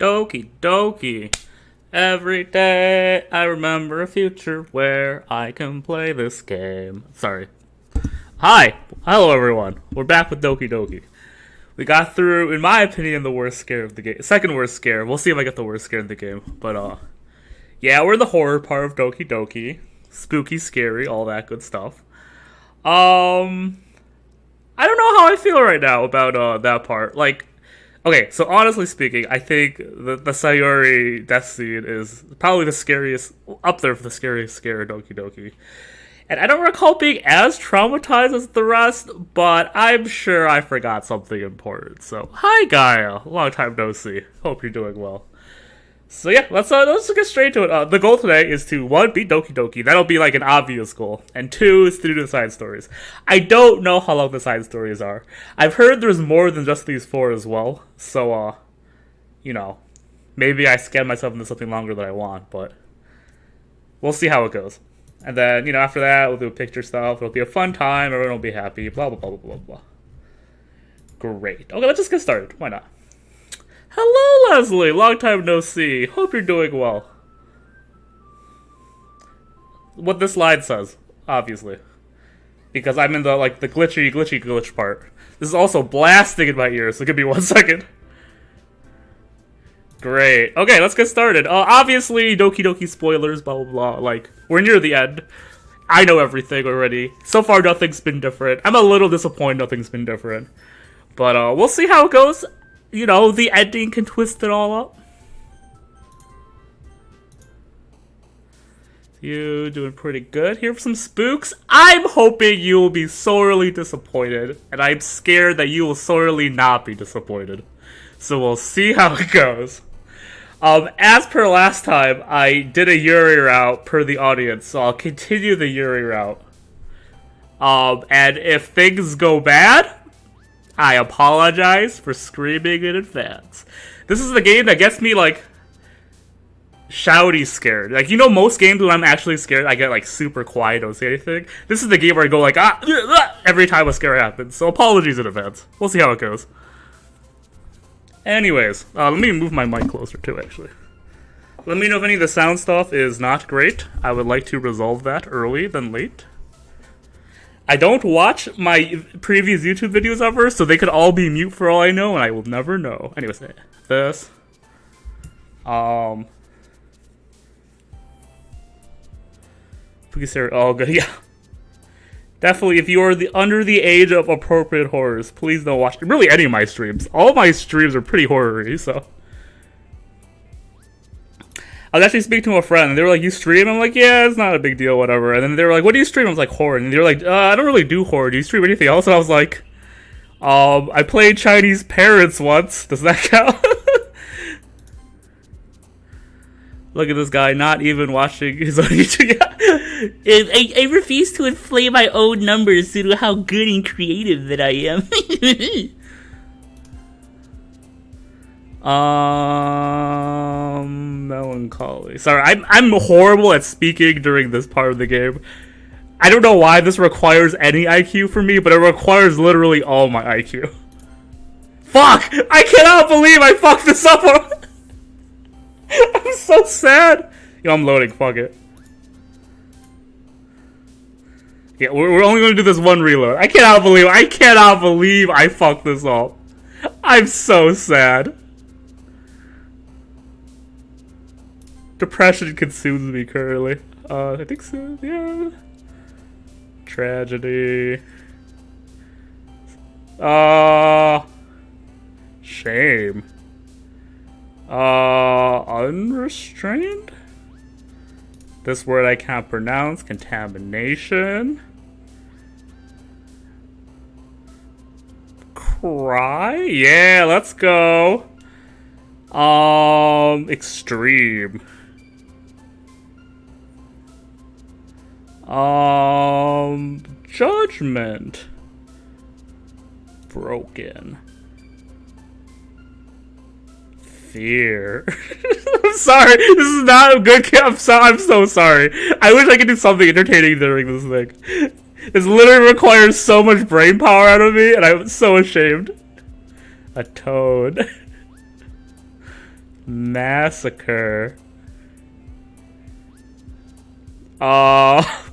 Doki Doki. Every day I remember a future where I can play this game. Sorry. Hi. Hello everyone. We're back with Doki Doki. We got through, in my opinion, the worst scare of the game. Second worst scare. We'll see if I get the worst scare in the game. But, yeah, we're in the horror part of Doki Doki. Spooky, scary, all that good stuff. I don't know how I feel right now about, that part. Like, okay, so honestly speaking, I think the Sayori death scene is probably the scariest, up there for the scariest scare of Doki Doki. And I don't recall being as traumatized as the rest, but I'm sure I forgot something important. So, hi Gaia, long time no see. Hope you're doing well. So yeah, let's get straight to it. The goal today is to, 1, beat Doki Doki. That'll be like an obvious goal. And 2 is to do the side stories. I don't know how long the side stories are. I've heard there's more than just these 4 as well. So, you know, maybe I scam myself into something longer than I want, but we'll see how it goes. And then, you know, after that, we'll do picture stuff. It'll be a fun time. Everyone will be happy. Blah, blah, blah, blah, blah, blah. Great. Okay, let's just get started. Why not? Hello, Leslie. Long time no see. Hope you're doing well. What this slide says, obviously. Because I'm in the, like, the glitch part. This is also blasting in my ears, so give me 1 second. Great. Okay, let's get started. Obviously, Doki Doki spoilers, blah, blah, blah. Like, we're near the end. I know everything already. So far, nothing's been different. I'm a little disappointed nothing's been different. But, we'll see how it goes. You know, the ending can twist it all up. You doing pretty good here for some spooks. I'm hoping you will be sorely disappointed. And I'm scared that you will sorely not be disappointed. So we'll see how it goes. As per last time, I did a Yuri route per the audience, so I'll continue the Yuri route. And if things go bad, I apologize for screaming in advance. This is the game that gets me, like, shouty scared. Like, you know, most games when I'm actually scared, I get, like, super quiet, don't say anything. This is the game where I go, like, every time a scare happens. So apologies in advance. We'll see how it goes. Anyways, let me move my mic closer too, actually. Let me know if any of the sound stuff is not great. I would like to resolve that early than late. I don't watch my previous YouTube videos ever, so they could all be mute for all I know, and I will never know. Anyways, this. Oh, good, yeah. Definitely, if you are under the age of appropriate horrors, please don't watch really any of my streams. All my streams are pretty horror-y, so. I was actually speaking to a friend, and they were like, you stream? I'm like, yeah, it's not a big deal, whatever. And then they were like, what do you stream? I was like, horror. And they were like, I don't really do horror. Do you stream anything else? And I was like, I played Chinese Parents once. Does that count? Look at this guy not even watching his own YouTube. I refuse to inflate my own numbers due to how good and creative that I am. Melancholy. Sorry, I'm horrible at speaking during this part of the game. I don't know why this requires any IQ for me, but it requires literally all my IQ. Fuck! I cannot believe I fucked this up! I'm so sad. Yo, I'm loading. Fuck it. Yeah, we're only going to do this one reload. I cannot believe I fucked this up. I'm so sad. Depression consumes me currently. I think so, yeah. Tragedy. Shame. Unrestrained? This word I can't pronounce. Contamination. Cry? Yeah, let's go. Extreme. Judgment. Broken. Fear. I'm sorry. This is not a good. I'm so sorry. I wish I could do something entertaining during this thing. This literally requires so much brain power out of me, and I'm so ashamed. A toad. Massacre. Oh.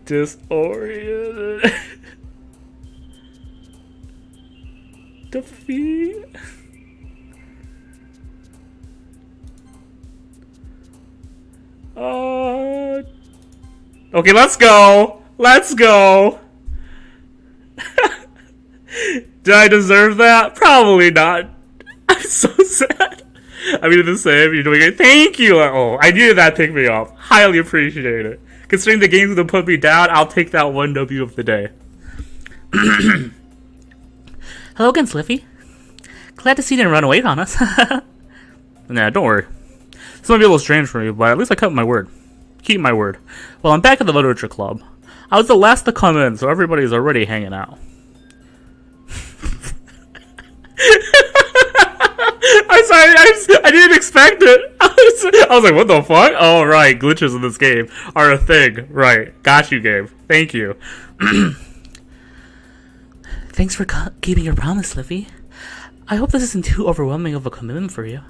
Disoriented. Defeat. Okay, let's go. Let's go. Did I deserve that? Probably not. I'm so sad. I mean, the same. You're doing it. Thank you. Oh, I needed that pick me up. Highly appreciate it. Considering the game's gonna put me down, I'll take that one W of the day. Hello again, Sliffy. Glad to see you didn't run away from us. Nah, don't worry. This might be a little strange for me, but at least I kept my word. Keep my word. Well, I'm back at the Literature Club. I was the last to come in, so everybody's already hanging out. I'm sorry, I didn't expect it. I was like, what the fuck? Oh, right, glitches in this game are a thing. Right, got you, game. Thank you. Thanks for keeping your promise, Sliffy. I hope this isn't too overwhelming of a commitment for you.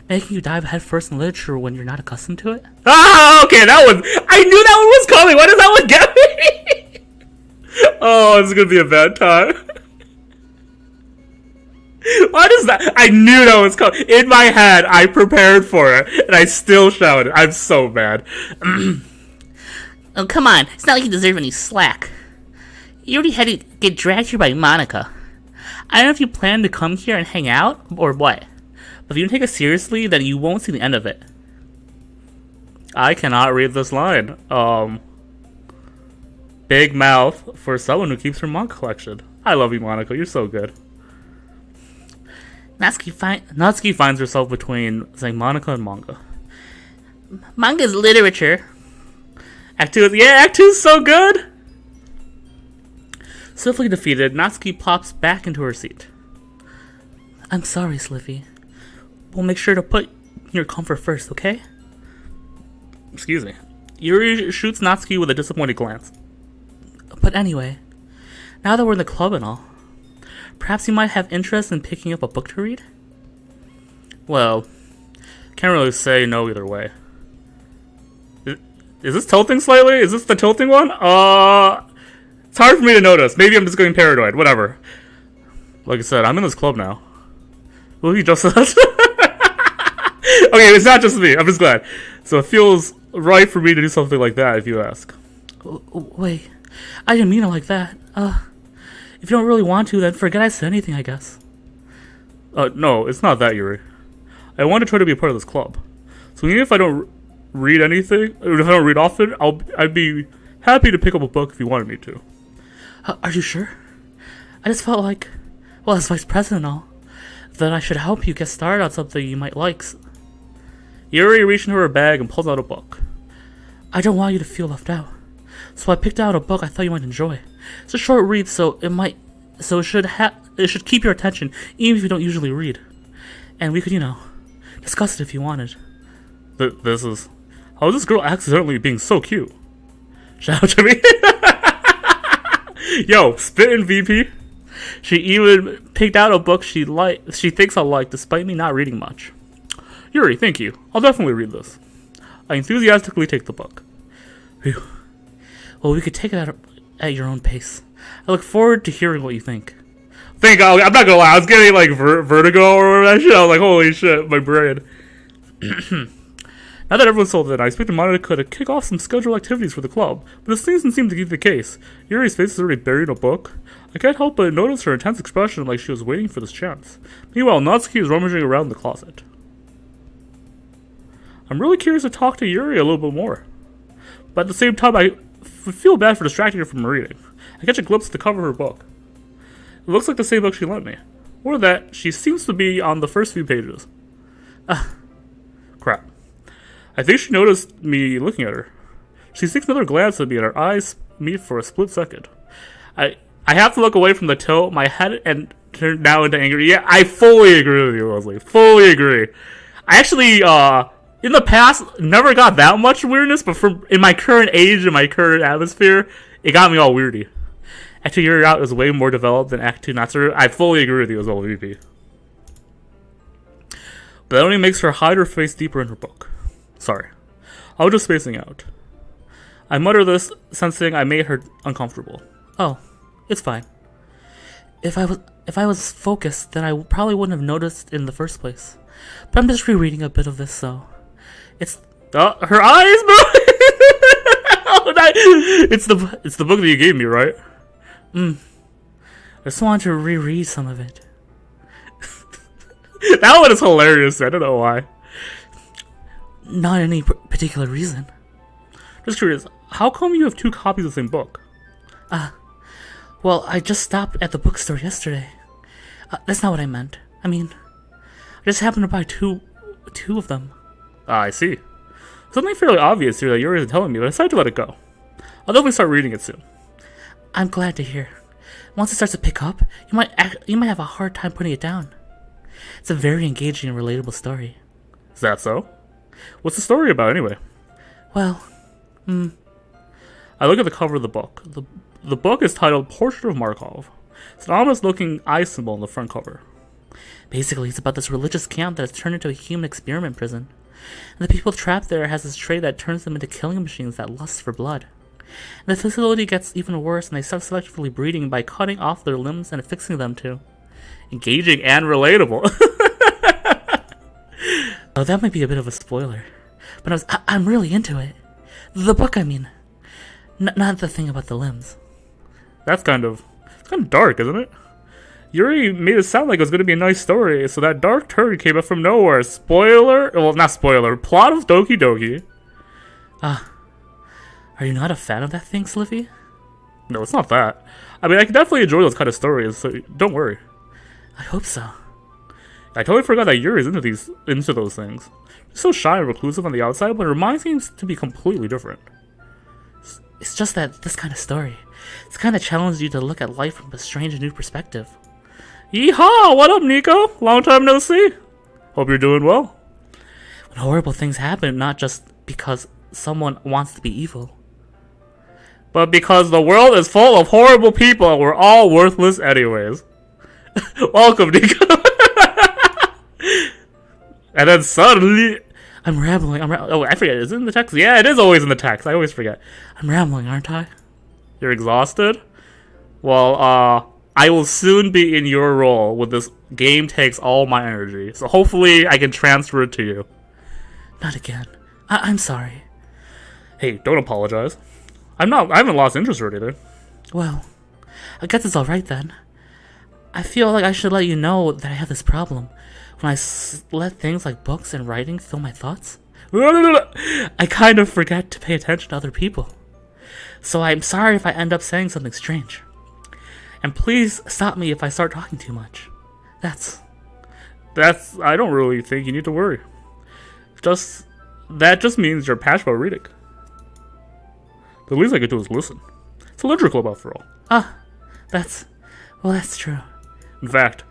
Making you dive headfirst in literature when you're not accustomed to it? Ah, okay, that one. I knew that one was coming. Why does that one get me? Oh, it's gonna be a bad time. Why does that? I knew that was coming. In my head, I prepared for it, and I still shouted. I'm so mad. Oh, come on. It's not like you deserve any slack. You already had to get dragged here by Monica. I don't know if you plan to come here and hang out, or what. But if you don't take it seriously, then you won't see the end of it. I cannot read this line. Big mouth for someone who keeps her manga collection. I love you, Monica. You're so good. Natsuki finds herself between saying Monica and manga. Manga is literature. Act 2 is, yeah, Act 2 is so good! Swiftly defeated, Natsuki plops back into her seat. I'm sorry, Sliffy. We'll make sure to put your comfort first, okay? Excuse me. Yuri shoots Natsuki with a disappointed glance. But anyway, now that we're in the club and all, perhaps you might have interest in picking up a book to read? Well, can't really say no either way. Is this tilting slightly? Is this the tilting one? It's hard for me to notice. Maybe I'm just getting paranoid. Whatever. Like I said, I'm in this club now. Will he just Okay, it's not just me. I'm just glad. So it feels right for me to do something like that, if you ask. Wait, I didn't mean it like that. If you don't really want to, then forget I said anything, I guess. No, it's not that, Yuri. I want to try to be a part of this club. So even if I don't read anything, or if I don't read often, I'd be happy to pick up a book if you wanted me to. Are you sure? I just felt like, well, as vice president and all, that I should help you get started on something you might like. Yuri reached into her bag and pulls out a book. I don't want you to feel left out, so I picked out a book I thought you might enjoy. It's a short read, so it should keep your attention, even if you don't usually read. And we could, discuss it if you wanted. This is... How is this girl accidentally being so cute? Shout out to me. Yo, spittin' VP. She even picked out a book she thinks I'll like, despite me not reading much. Yuri, thank you. I'll definitely read this. I enthusiastically take the book. Phew. Well, we could take it at your own pace. I look forward to hearing what you think. Thank God. I'm not gonna lie. I was getting like vertigo or whatever that shit. I was like, holy shit, my brain. Now that everyone's sold in, I expected Monica to kick off some scheduled activities for the club, but this doesn't seem to be the case. Yuri's face is already buried in a book. I can't help but notice her intense expression like she was waiting for this chance. Meanwhile, Natsuki is rummaging around the closet. I'm really curious to talk to Yuri a little bit more. But at the same time, I feel bad for distracting her from reading. I catch a glimpse of the cover of her book. It looks like the same book she lent me. Or that she seems to be on the first few pages. Crap. I think she noticed me looking at her. She sinks another glance at me and our eyes meet for a split second. I have to look away from the tilt, my head, and turn now into anger. Yeah, I fully agree with you, Leslie. Fully agree. I actually, in the past, never got that much weirdness, but in my current age and my current atmosphere, it got me all weirdy. Act 2 Yuri Out is way more developed than Act 2 Natsuru. I fully agree with you as well, VP. That only makes her hide her face deeper in her book. Sorry. I was just spacing out. I mutter this, sensing I made her uncomfortable. Oh, it's fine. If I was focused, then I probably wouldn't have noticed in the first place. But I'm just rereading a bit of this, so it's her eyes, bro. Oh, it's the book that you gave me, right? I just wanted to reread some of it. That one is hilarious. I don't know why. Not any particular reason. Just curious, how come you have 2 copies of the same book? Well, I just stopped at the bookstore yesterday. That's not what I meant. I mean, I just happened to buy two of them. I see. Something fairly obvious here that Yuri isn't telling me, but I decided to let it go. I'll definitely start reading it soon. I'm glad to hear. Once it starts to pick up, you might have a hard time putting it down. It's a very engaging and relatable story. Is that so? What's the story about, anyway? Well, I look at the cover of the book. The book is titled Portrait of Markov. It's an ominous-looking eye symbol on the front cover. Basically, it's about this religious camp that has turned into a human experiment prison. And the people trapped there has this trait that turns them into killing machines that lust for blood. And the facility gets even worse, and they start selectively breeding by cutting off their limbs and affixing them to. Engaging and relatable. Oh, that might be a bit of a spoiler. But I'm really into it. The book, I mean. Not the thing about the limbs. It's kind of dark, isn't it? Yuri made it sound like it was going to be a nice story, so that dark turn came up from nowhere. Spoiler? Well, not spoiler. Plot of Doki Doki. Are you not a fan of that thing, Sliffy? No, it's not that. I mean, I can definitely enjoy those kind of stories, so don't worry. I hope so. I totally forgot that Yuri's into those things. She's so shy and reclusive on the outside, but her mind seems to be completely different. It's just that this kind of story, it's kind of challenges you to look at life from a strange and new perspective. Yeehaw! What up, Nico? Long time no see. Hope you're doing well. When horrible things happen, not just because someone wants to be evil, but because the world is full of horrible people and we're all worthless anyways. Welcome, Nico. And then suddenly... I'm rambling. Oh, I forget. Is it in the text? Yeah, it is always in the text. I always forget. I'm rambling, aren't I? You're exhausted? Well, I will soon be in your role when this game takes all my energy. So hopefully I can transfer it to you. Not again. I'm sorry. Hey, don't apologize. I haven't lost interest or anything. Well, I guess it's alright then. I feel like I should let you know that I have this problem. When I let things like books and writing fill my thoughts, I kind of forget to pay attention to other people. So I'm sorry if I end up saying something strange. And please stop me if I start talking too much. I don't really think you need to worry. That just means you're passionate about reading. The least I could do is listen. It's a literature club after all. That's true. In fact,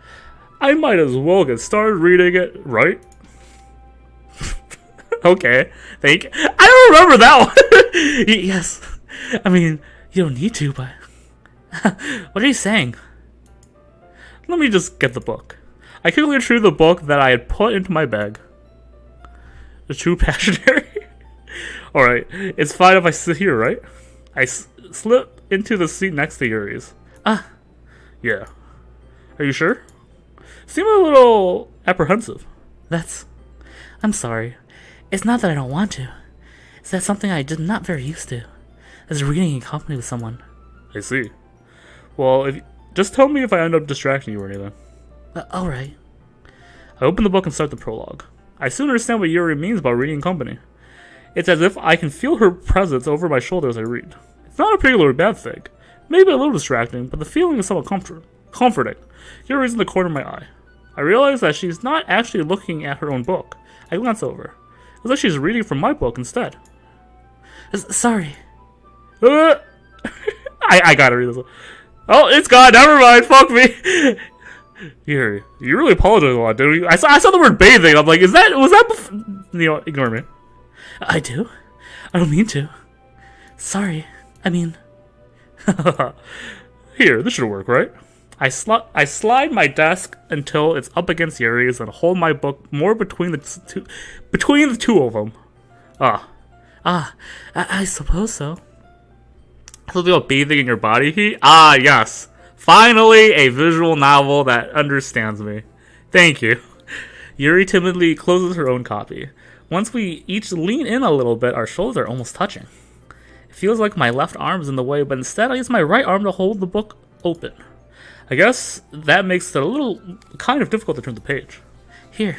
I might as well get started reading it, right? Okay, thank you. I don't remember that one! Yes. I mean, you don't need to, but... What are you saying? Let me just get the book. I quickly retrieved the book that I had put into my bag. The True Passionary? Alright, it's fine if I sit here, right? I slip into the seat next to Yuri's. Yeah. Are you sure? Seem a little apprehensive. I'm sorry. It's not that I don't want to. It's that something I just not very used to. Is reading in company with someone. I see. Well, just tell me if I end up distracting you or anything. Alright. I open the book and start the prologue. I soon understand what Yuri means by reading in company. It's as if I can feel her presence over my shoulder as I read. It's not a particularly bad thing. Maybe a little distracting, but the feeling is somewhat comforting. Yuri's in the corner of my eye. I realize that she's not actually looking at her own book. I glance over. It's like she's reading from my book instead. Sorry. I gotta read this one. Oh, it's gone. Never mind. Fuck me. Yuri, you really apologize a lot, didn't you? I saw the word bathing. I'm like, was that ignore me. I do. I don't mean to. Sorry. I mean... Here, this should work, right? I slide my desk until it's up against Yuri's and hold my book more between the two of them. I suppose so. Something about bathing in your body heat? Ah, yes. Finally, a visual novel that understands me. Thank you. Yuri timidly closes her own copy. Once we each lean in a little bit, our shoulders are almost touching. It feels like my left arm's in the way, but instead I use my right arm to hold the book open. I guess that makes it a little kind of difficult to turn the page. Here.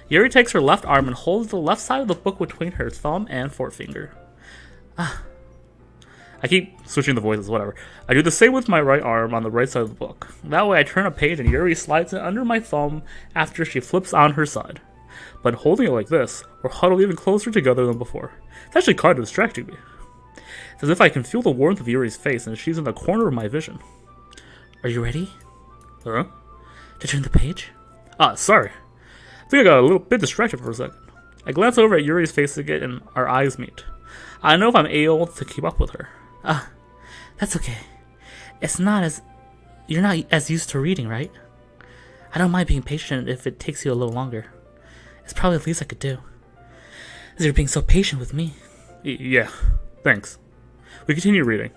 Yuri takes her left arm and holds the left side of the book between her thumb and forefinger. I keep switching the voices, whatever. I do the same with my right arm on the right side of the book. That way I turn a page and Yuri slides it under my thumb after she flips on her side. But holding it like this, we're huddled even closer together than before. It's actually kind of distracting me. It's as if I can feel the warmth of Yuri's face and she's in the corner of my vision. Are you ready? Huh? To turn the page? Sorry. I think I got a little bit distracted for a second. I glance over at Yuri's face again and our eyes meet. I don't know if I'm able to keep up with her. That's okay. You're not as used to reading, right? I don't mind being patient if it takes you a little longer. It's probably the least I could do. As you're being so patient with me. Yeah, thanks. We continue reading.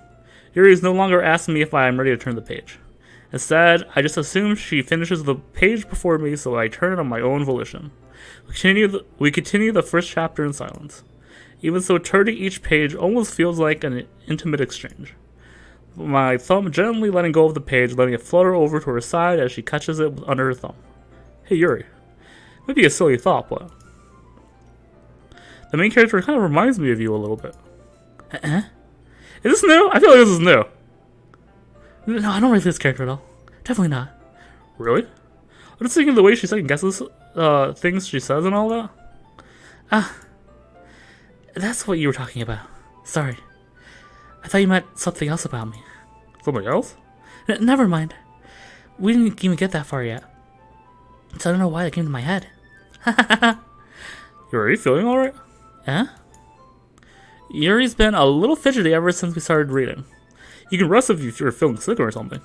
Yuri is no longer asking me if I am ready to turn the page. Instead, I just assume she finishes the page before me, so I turn it on my own volition. We continue the first chapter in silence. Even so, turning each page almost feels like an intimate exchange. My thumb gently letting go of the page, letting it flutter over to her side as she catches it under her thumb. Hey Yuri, maybe a silly thought, but the main character kind of reminds me of you a little bit. Uh-huh. Is this new? I feel like this is new. No, I don't rate this character at all. Definitely not. Really? I'm just thinking the way she second guesses things she says and all that. That's what you were talking about. Sorry. I thought you meant something else about me. Something else? Never mind. We didn't even get that far yet. So I don't know why that came to my head. Yuri, feeling alright? Huh? Yuri's been a little fidgety ever since we started reading. You can rest if you're feeling sick or something.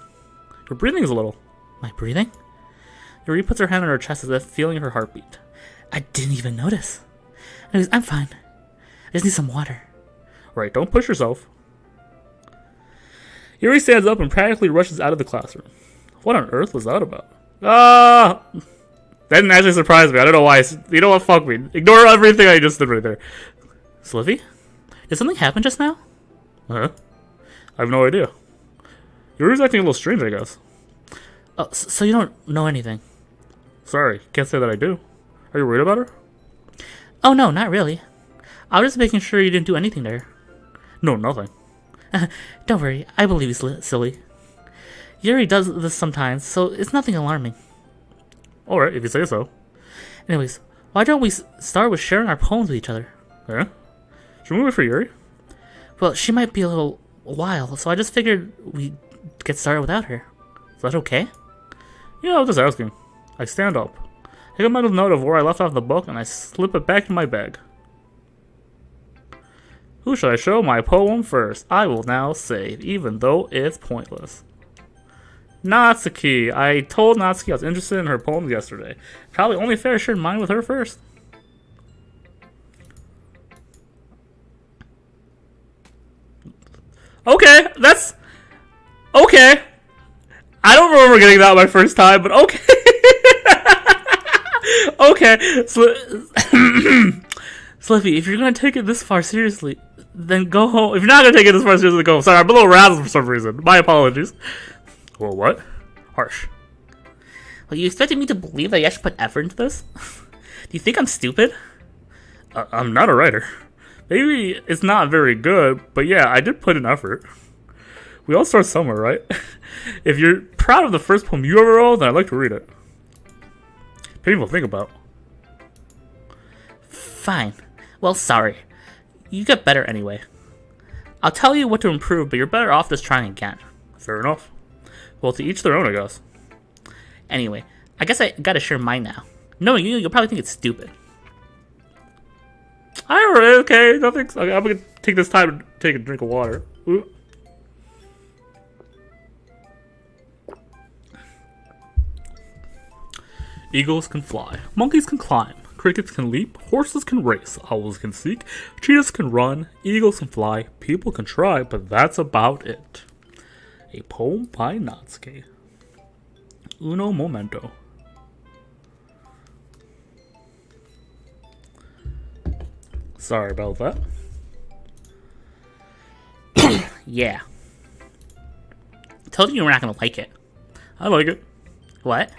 Your breathing is a little. My breathing? Yuri puts her hand on her chest as if feeling her heartbeat. I didn't even notice. Anyways, I'm fine. I just need some water. Right, don't push yourself. Yuri stands up and practically rushes out of the classroom. What on earth was that about? That didn't actually surprise me. I don't know why. You know what? Fuck me. Ignore everything I just did right there. Slivy? Did something happen just now? Huh? I have no idea. Yuri's acting a little strange, I guess. Oh, so you don't know anything? Sorry, can't say that I do. Are you worried about her? Oh no, not really. I was just making sure you didn't do anything there. No, nothing. Don't worry, I believe he's silly. Yuri does this sometimes, so it's nothing alarming. Alright, if you say so. Anyways, why don't we start with sharing our poems with each other? Yeah? Should we wait for Yuri? Well, she might be a little while, so I just figured we'd get started without her. Is that okay? Yeah, I was just asking. I stand up. I take a mental note of where I left off the book, and I slip it back in my bag. Who should I show my poem first? I will now save, even though it's pointless. Natsuki. I told Natsuki I was interested in her poems yesterday. Probably only fair to share mine with her first. Okay, that's... Okay. I don't remember getting that my first time, but okay. Okay. Slippy, if you're gonna take it this far seriously, then go home. If you're not going to take it this far seriously, go home. Sorry, I'm a little razzled for some reason. My apologies. Well, what? Harsh. Well, you expected me to believe that you actually put effort into this? Do you think I'm stupid? I'm not a writer. Maybe it's not very good, but yeah, I did put in effort. We all start somewhere, right? If you're proud of the first poem you ever wrote, then I'd like to read it. Painful to think about. Fine. Well, sorry. You get better anyway. I'll tell you what to improve, but you're better off just trying again. Fair enough. Well, to each their own, I guess. Anyway, I guess I gotta share mine now. Knowing you, you'll probably think it's stupid. Alright, okay, nothing. Okay, I'm gonna take this time to take a drink of water. Ooh. Eagles can fly, monkeys can climb, crickets can leap, horses can race, owls can seek, cheetahs can run, eagles can fly, people can try, but that's about it. A poem by Natsuki. Uno momento. Sorry about that. Yeah. Told you we're not gonna like it. I like it. What?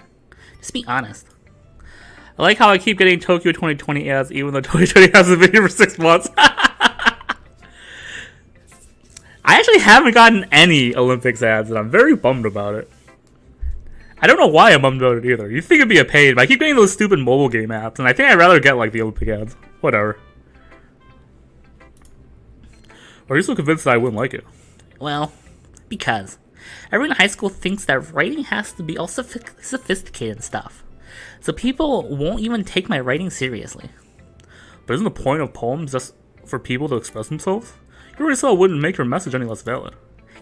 Just be honest. I like how I keep getting Tokyo 2020 ads even though Tokyo 2020 hasn't been here for 6 months. I actually haven't gotten any Olympics ads and I'm very bummed about it. I don't know why I'm bummed about it either. You'd think it'd be a pain, but I keep getting those stupid mobile game apps and I think I'd rather get like the Olympic ads. Whatever. Or are you so convinced that I wouldn't like it? Well, because everyone in high school thinks that writing has to be all sophisticated and stuff. So people won't even take my writing seriously. But isn't the point of poems just for people to express themselves? You already saw it wouldn't make your message any less valid.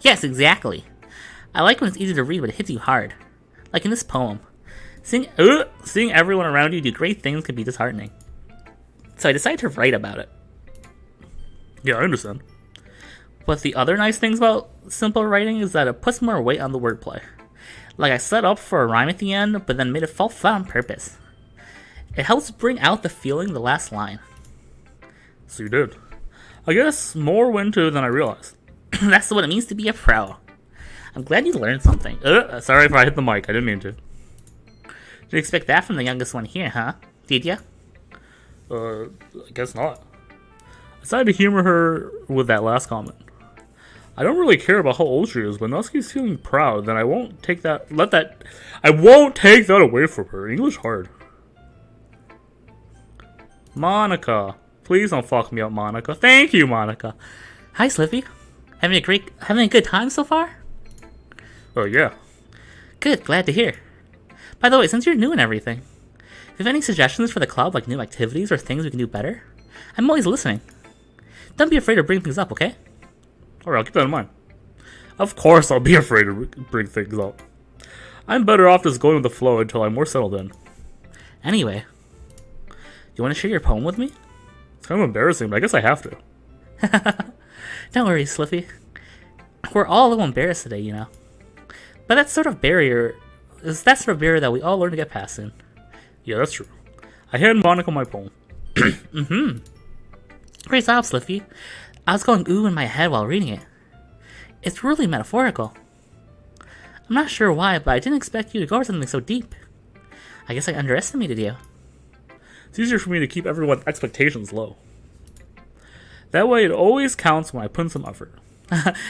Yes, exactly. I like when it's easy to read but it hits you hard. Like in this poem. Seeing everyone around you do great things can be disheartening. So I decided to write about it. Yeah, I understand. But the other nice things about simple writing is that it puts more weight on the wordplay. Like I set up for a rhyme at the end, but then made it fall flat on purpose. It helps bring out the feeling of the last line. So you did. I guess more went to it than I realized. That's what it means to be a pro. I'm glad you learned something. Sorry if I hit the mic, I didn't mean to. Didn't expect that from the youngest one here, huh? Did ya? I guess not. I decided to humor her with that last comment. I don't really care about how old she is, but Natsuki's feeling proud, then I won't take that away from her. English hard. Monica. Please don't fuck me up, Monica. Thank you, Monica. Hi, Slippy. Having a good time so far? Oh, yeah. Good, glad to hear. By the way, since you're new and everything, if you have any suggestions for the club, like new activities or things we can do better, I'm always listening. Don't be afraid to bring things up, okay? Alright, I'll keep that in mind. Of course I'll be afraid to bring things up. I'm better off just going with the flow until I'm more settled in. Anyway, do you want to share your poem with me? It's kind of embarrassing, but I guess I have to. Don't worry, Slippy. We're all a little embarrassed today, you know. But that sort of barrier that we all learn to get past soon. Yeah, that's true. I hand Monica my poem. Great job, Slippy. I was going ooh in my head while reading it. It's really metaphorical. I'm not sure why, but I didn't expect you to go over something so deep. I guess I underestimated you. It's easier for me to keep everyone's expectations low. That way it always counts when I put in some effort.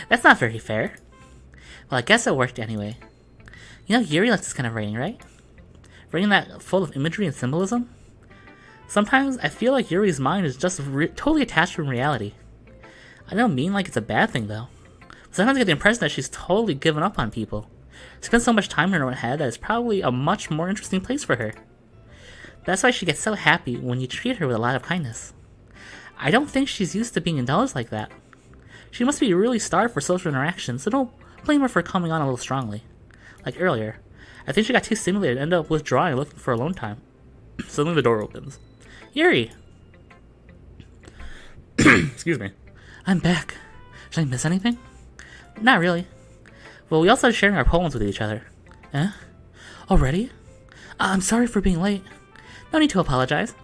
That's not very fair. Well, I guess it worked anyway. You know, Yuri likes this kind of writing, right? Writing that full of imagery and symbolism? Sometimes I feel like Yuri's mind is just totally attached from reality. I don't mean like it's a bad thing, though. Sometimes I get the impression that she's totally given up on people. She spends so much time in her own head that it's probably a much more interesting place for her. That's why she gets so happy when you treat her with a lot of kindness. I don't think she's used to being indulged like that. She must be really starved for social interaction, so don't blame her for coming on a little strongly. Like earlier, I think she got too stimulated and ended up withdrawing and looking for alone time. Suddenly the door opens. Yuri! Excuse me. I'm back. Should I miss anything? Not really. Well, we also started sharing our poems with each other. Eh? Already? I'm sorry for being late. No need to apologize.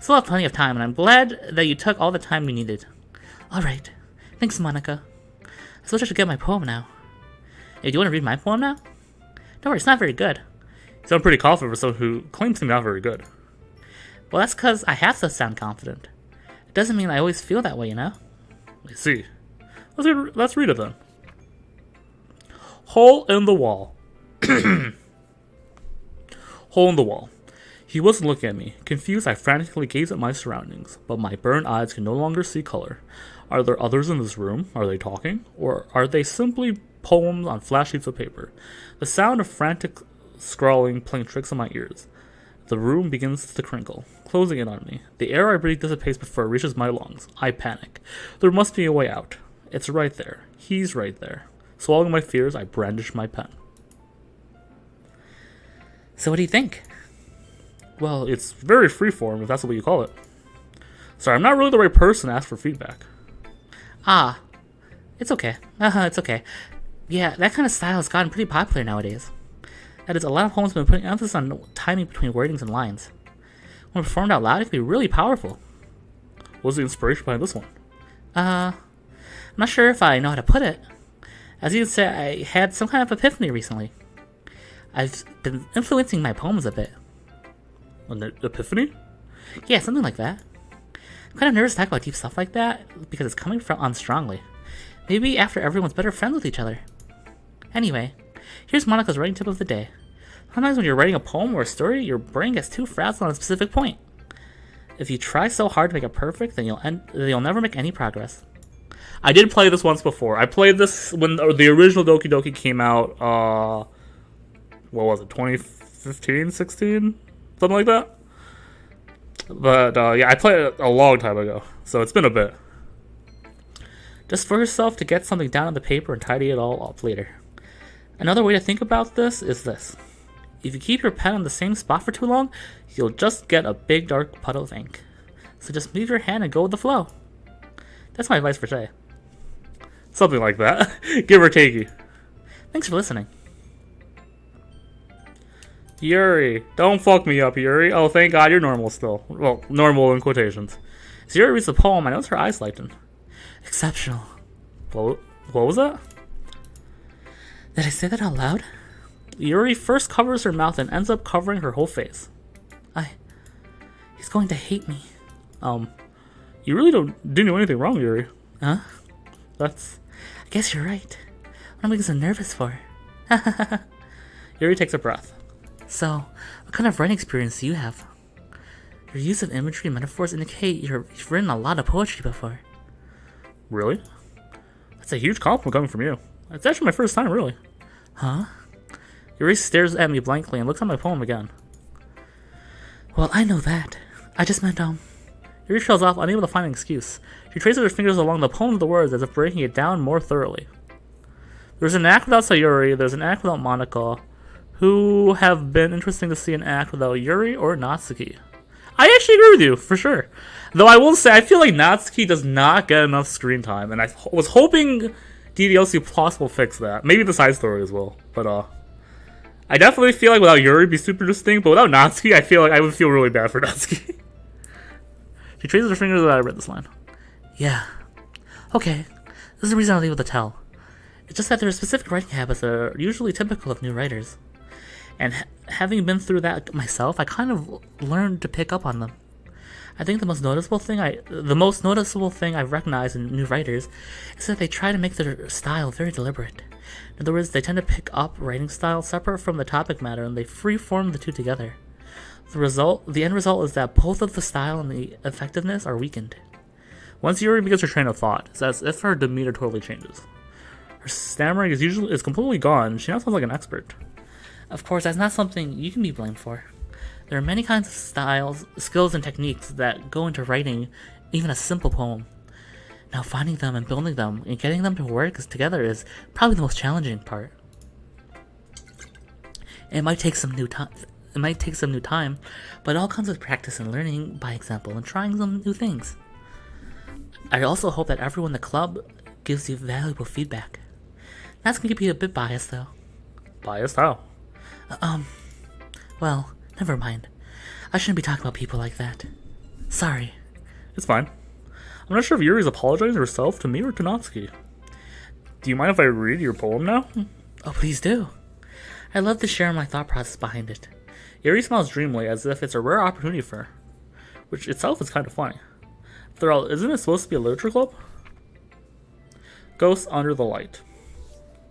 Still have plenty of time, and I'm glad that you took all the time you needed. Alright. Thanks, Monica. I suppose I should get my poem now. Hey, do you want to read my poem now? Don't worry, it's not very good. You sound pretty confident for someone who claims to be not very good. Well, that's because I have to sound confident. It doesn't mean I always feel that way, you know? I see. Let's read it then. Hole in the wall. Hole in the wall. He wasn't looking at me. Confused, I frantically gazed at my surroundings, but my burned eyes could no longer see color. Are there others in this room? Are they talking? Or are they simply poems on flat sheets of paper? The sound of frantic scrawling playing tricks on my ears. The room begins to crinkle, closing in on me. The air I breathe dissipates before it reaches my lungs. I panic. There must be a way out. It's right there. He's right there. Swallowing my fears, I brandish my pen. So what do you think? Well, it's very freeform, if that's what you call it. Sorry, I'm not really the right person to ask for feedback. Ah, it's okay. It's okay. Yeah, that kind of style has gotten pretty popular nowadays. That is, a lot of poems have been putting emphasis on timing between wordings and lines. When performed out loud, it can be really powerful. What's the inspiration behind this one? I'm not sure if I know how to put it. As you can say, I had some kind of epiphany recently. I've been influencing my poems a bit. An epiphany? Yeah, something like that. I'm kind of nervous to talk about deep stuff like that because it's coming from on strongly. Maybe after everyone's better friends with each other. Anyway, here's Monica's writing tip of the day. Sometimes when you're writing a poem or a story, your brain gets too frazzled on a specific point. If you try so hard to make it perfect, then you'll never make any progress. I did play this once before. I played this when the original Doki Doki came out, what was it, 2015, 16? Something like that? But, yeah, I played it a long time ago, so it's been a bit. Just force yourself to get something down on the paper and tidy it all up later. Another way to think about this is this. If you keep your pen on the same spot for too long, you'll just get a big dark puddle of ink. So just move your hand and go with the flow. That's my advice for today. Something like that. Give or take. Thanks for listening. Yuri. Don't fuck me up, Yuri. Oh, thank God you're normal still. Well, normal in quotations. As Yuri reads the poem, I notice her eyes lighten. Exceptional. What was that? Did I say that out loud? Yuri first covers her mouth and ends up covering her whole face. He's going to hate me. You really didn't do anything wrong, Yuri. Huh? I guess you're right. What am I so nervous for? Yuri takes a breath. So, what kind of writing experience do you have? Your use of imagery and metaphors indicate you've written a lot of poetry before. Really? That's a huge compliment coming from you. It's actually my first time, really. Huh? Yuri stares at me blankly and looks at my poem again. Well, I know that. I just meant, Yuri trails off, unable to find an excuse. She traces her fingers along the poem of the words as if breaking it down more thoroughly. There's an act without Sayuri, there's an act without Monica. Who have been interesting to see an act without Yuri or Natsuki? I actually agree with you, for sure. Though I will say, I feel like Natsuki does not get enough screen time, and I was hoping DDLC Plus will fix that. Maybe the side story as well. But, I definitely feel like without Yuri it'd be super interesting, but without Natsuki, I feel like I would feel really bad for Natsuki. She traces her fingers as I read this line. Yeah. Okay. This is the reason I'll leave with a tell. It's just that there are specific writing habits that are usually typical of new writers. And having been through that myself, I kind of learned to pick up on them. I think the most noticeable thing I've recognized in new writers is that they try to make their style very deliberate. In other words, they tend to pick up writing style separate from the topic matter, and they freeform the two together. The end result is that both of the style and the effectiveness are weakened. Once Yuri begins her train of thought, that's if her demeanor totally changes. Her stammering is completely gone. She now sounds like an expert. Of course, that's not something you can be blamed for. There are many kinds of styles, skills, and techniques that go into writing even a simple poem. Now, finding them and building them and getting them to work together is probably the most challenging part. It might take some new time, but it all comes with practice and learning by example and trying some new things. I also hope that everyone in the club gives you valuable feedback. That's going to be a bit biased, though. Biased? How? Well, never mind. I shouldn't be talking about people like that. Sorry. It's fine. I'm not sure if Yuri's apologizing herself to me or to Natsuki. Do you mind if I read your poem now? Oh, please do. I'd love to share my thought process behind it. Yuri smiles dreamily as if it's a rare opportunity for her, which itself is kind of funny. After all, isn't it supposed to be a literature club? Ghosts under the light.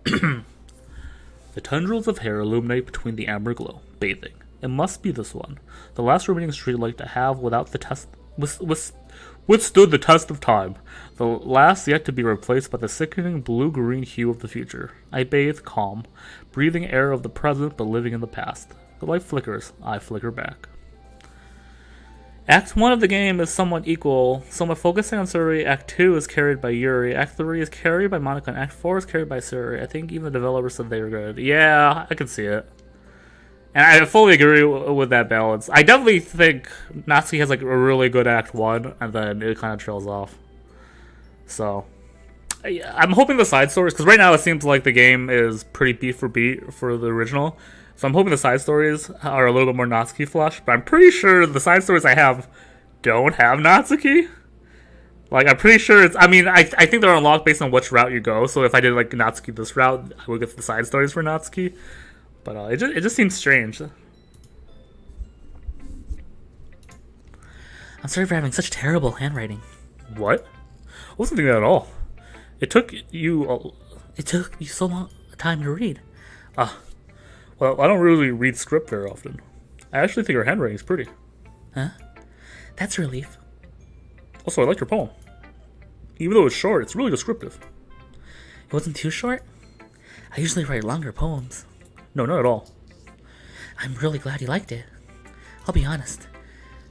The tendrils of hair illuminate between the amber glow, bathing. It must be this one, the last remaining streetlight to have withstood the test of time, the last yet to be replaced by the sickening blue-green hue of the future. I bathe, calm, breathing air of the present but living in the past. The light flickers, I flicker back. Act 1 of the game is somewhat equal, somewhat focusing on Suri. Act 2 is carried by Yuri. Act 3 is carried by Monica, and Act 4 is carried by Suri. I think even the developers said they were good. Yeah, I can see it. And I fully agree with that balance. I definitely think Natsuki has like a really good Act 1, and then it kind of trails off. So, I'm hoping the side stories, because right now it seems like the game is pretty beat for beat for the original. So I'm hoping the side stories are a little bit more Natsuki flush, but I'm pretty sure the side stories I have don't have Natsuki. Like, I'm pretty sure it's... I mean, I think they're unlocked based on which route you go, so if I did, like, Natsuki this route, I would get the side stories for Natsuki. But it just seems strange. I'm sorry for having such terrible handwriting. What? I wasn't thinking that at all. It took you so long time to read. Well, I don't really read script very often. I actually think your handwriting's pretty. Huh? That's a relief. Also, I like your poem. Even though it's short, it's really descriptive. It wasn't too short? I usually write longer poems. No, not at all. I'm really glad you liked it. I'll be honest.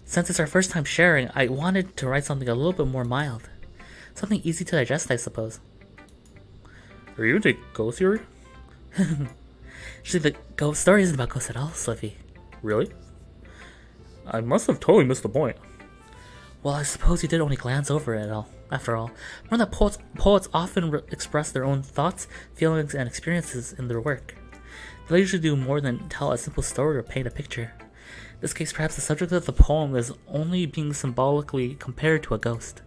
Since it's our first time sharing, I wanted to write something a little bit more mild. Something easy to digest, I suppose. Are you into ghost theory? Actually, the ghost story isn't about ghosts at all, Slippy. Really? I must have totally missed the point. Well, I suppose you did only glance over it all, after all. Remember that poets often express their own thoughts, feelings, and experiences in their work. They usually do more than tell a simple story or paint a picture. In this case, perhaps the subject of the poem is only being symbolically compared to a ghost.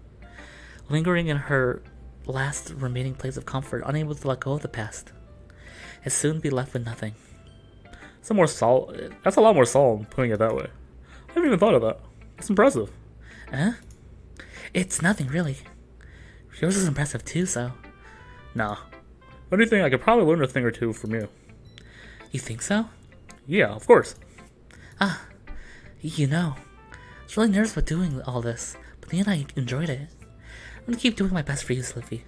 Lingering in her last remaining place of comfort, unable to let go of the past. And soon be left with nothing. That's a lot more solemn, putting it that way. I haven't even thought of that. That's impressive. Huh? It's nothing, really. Yours is impressive too, so... Nah. If anything, I could probably learn a thing or two from you. You think so? Yeah, of course. You know, I was really nervous about doing all this, but in the end I enjoyed it. I'm gonna keep doing my best for you, Slippy.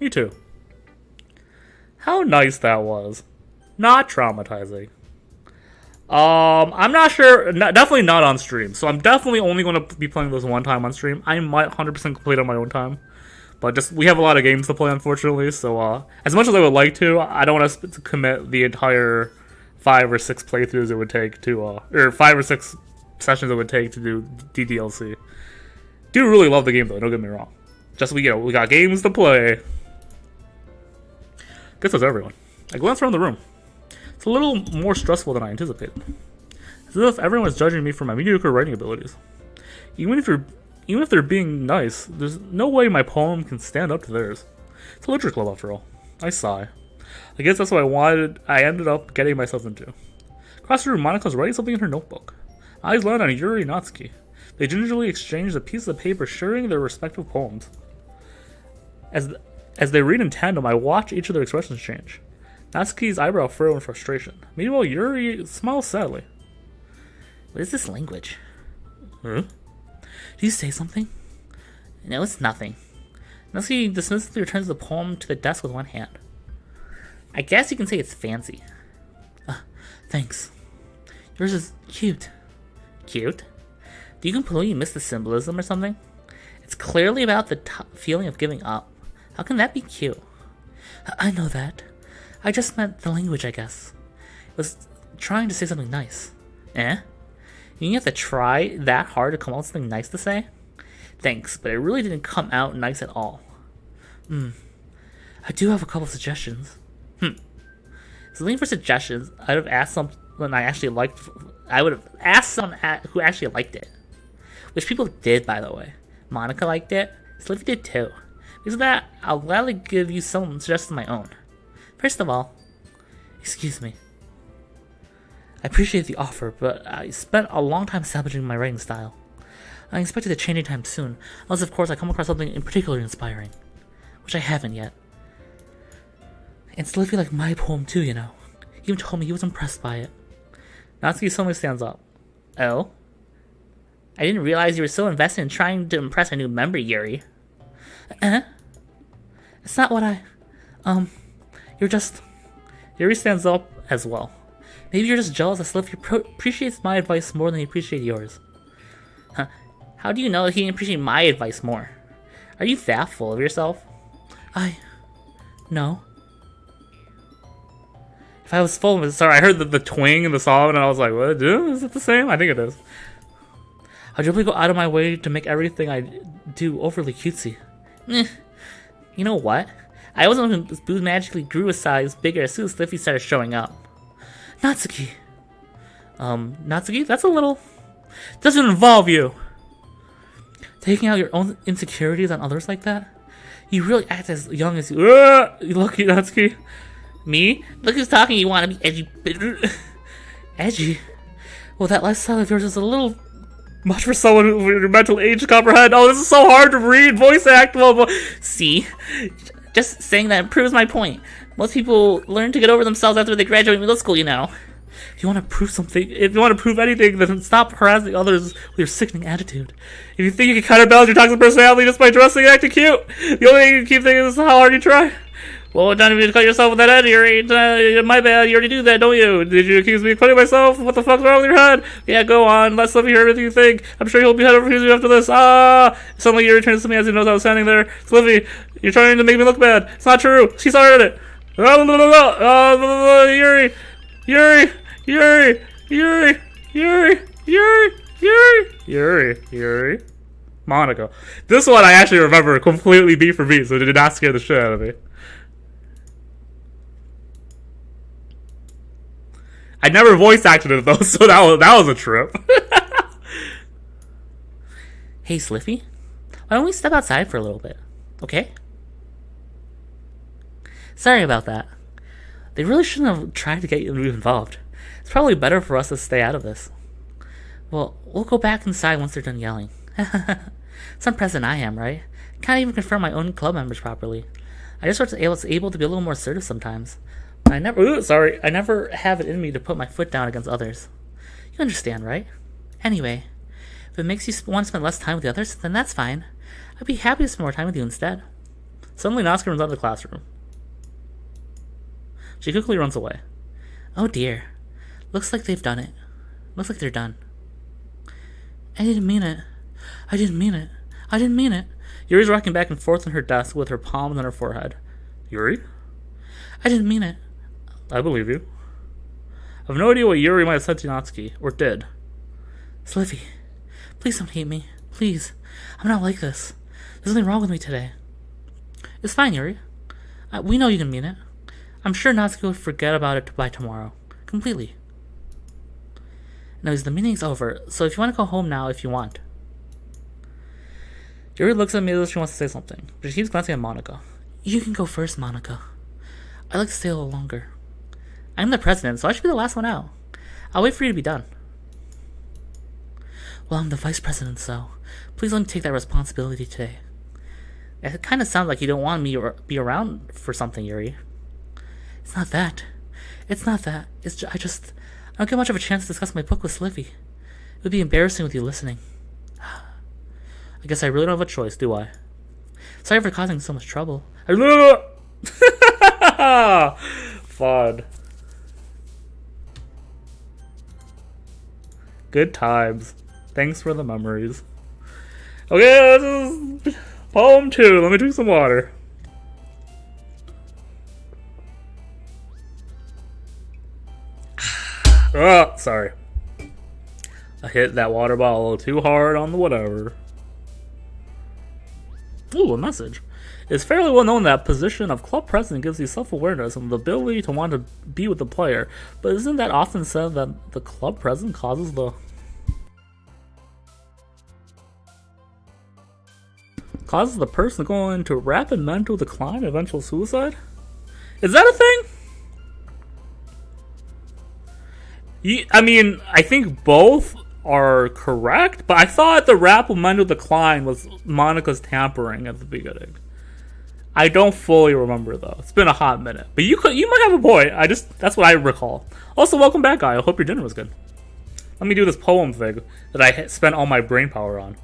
Me too. How nice that was. Not traumatizing. I'm not sure. Definitely not on stream. So I'm definitely only going to be playing this one time on stream. I might 100% complete on my own time. But we have a lot of games to play, unfortunately. So as much as I would like to, I don't want to commit the entire 5 or 6 playthroughs it would take to, or 5 or 6 sessions it would take to do DDLC. Do really love the game though. Don't get me wrong. Just we got games to play. Guess that's everyone. I glanced around the room. It's a little more stressful than I anticipated. It's as if everyone is judging me for my mediocre writing abilities. Even if they're being nice, there's no way my poem can stand up to theirs. It's a literature club after all. I sigh. I guess that's what I ended up getting myself into. Across the room, Monika's writing something in her notebook. Eyes land on Yuri and Natsuki. They gingerly exchange a piece of paper sharing their respective poems. As they read in tandem, I watch each of their expressions change. Natsuki's eyebrow furrow in frustration. Meanwhile, Yuri smiles sadly. What is this language? Huh? Did you say something? No, it's nothing. Natsuki dismissively returns the poem to the desk with one hand. I guess you can say it's fancy. Thanks. Yours is cute. Cute? Do you completely miss the symbolism or something? It's clearly about the feeling of giving up. How can that be cute? I know that. I just meant the language, I guess. It was trying to say something nice. Eh? You have to try that hard to come up with something nice to say? Thanks, but it really didn't come out nice at all. I do have a couple of suggestions. So looking for suggestions, I would have asked someone I actually liked. I would have asked someone who actually liked it. Which people did, by the way. Monica liked it. Slippy did too. Because of that, I'll gladly give you some suggestions of my own. First of all, excuse me. I appreciate the offer, but I spent a long time establishing my writing style. I expected to change anytime soon, unless of course I come across something in particular inspiring. Which I haven't yet. And Slippy liked my poem too, you know. He even told me he was impressed by it. Natsuki suddenly stands up. Oh? I didn't realize you were so invested in trying to impress a new member, Yuri. It's not what you're just... Yuri stands up as well. Maybe you're just jealous that Slippy appreciates my advice more than he appreciates yours. How do you know he didn't appreciate my advice more? Are you that full of yourself? No. If I was full, sorry, I heard the twang in the song and I was like, what? Is it the same? I think it is. I'd really go out of my way to make everything I do overly cutesy. You know what? I wasn't when Boo magically grew a size bigger as soon as Sliffy started showing up. Natsuki. Natsuki? That's a little... Doesn't involve you. Taking out your own insecurities on others like that? You really act as young as you... You lucky Natsuki. Me? Look who's talking, you want to be edgy. Edgy? Well, that lifestyle of yours is a little much for someone with your mental age to comprehend. Oh, this is so hard to read. Voice act. Well, see? Just saying that proves my point. Most people learn to get over themselves after they graduate middle school, you know. If you want to prove something, if you want to prove anything, then stop harassing others with your sickening attitude. If you think you can counterbalance your toxic personality just by dressing and acting cute, the only thing you can keep thinking is how hard you try. Well, don't even cut yourself with that head. My bad, you already do that, don't you? Did you accuse me of cutting myself? What the fuck's wrong with your head? Yeah, go on, let Slippy hear everything you think. I'm sure he'll be head over heels after this. Suddenly Yuri turns to me as he knows I was standing there. Slippy, you're trying to make me look bad. It's not true. She started it. Yuri. Monica. This one I actually remember completely beat for beat, so it did not scare the shit out of me. I never voice acted it though, so that was a trip. Hey, Sliffy. Why don't we step outside for a little bit, okay? Sorry about that. They really shouldn't have tried to get you involved. It's probably better for us to stay out of this. Well, we'll go back inside once they're done yelling. Some president I am, right? Can't even confirm my own club members properly. I just was able to be a little more assertive sometimes. But I never have it in me to put my foot down against others. You understand, right? Anyway, if it makes you want to spend less time with the others, then that's fine. I'd be happy to spend more time with you instead. Suddenly, Natsuki runs out of the classroom. She quickly runs away. Oh dear. Looks like they've done it. Looks like they're done. I didn't mean it. I didn't mean it. I didn't mean it. Yuri's rocking back and forth on her desk with her palms on her forehead. Yuri? I didn't mean it. I believe you. I have no idea what Yuri might have said to Natsuki, or did. Sliffy, please don't hate me. Please. I'm not like this. There's something wrong with me today. It's fine, Yuri. We know you can mean it. I'm sure Natsuki will forget about it by tomorrow. Completely. Anyways, the meeting's over, so if you want to go home now, if you want. Yuri looks at me as if she wants to say something, but she keeps glancing at Monica. You can go first, Monica. I'd like to stay a little longer. I'm the president, so I should be the last one out. I'll wait for you to be done. Well, I'm the vice president, so please let me take that responsibility today. It kind of sounds like you don't want me to be around for something, Yuri. It's not that. It's not that. I don't get much of a chance to discuss my book with Sliffy. It would be embarrassing with you listening. I guess I really don't have a choice, do I? Sorry for causing so much trouble. Fun. Good times. Thanks for the memories. Okay, this is poem 2. Let me drink some water. Oh, sorry. I hit that water bottle a little too hard on the whatever. Ooh, a message. It's fairly well known that position of club president gives you self-awareness and the ability to want to be with the player, but isn't that often said that the club president causes the person to go into rapid mental decline and eventual suicide? Is that a thing? I mean, I think both are correct, but I thought the rapid mental decline was Monica's tampering at the beginning. I don't fully remember though. It's been a hot minute, but you might have a point. That's what I recall. Also, welcome back, guy. I hope your dinner was good. Let me do this poem thing that I spent all my brain power on.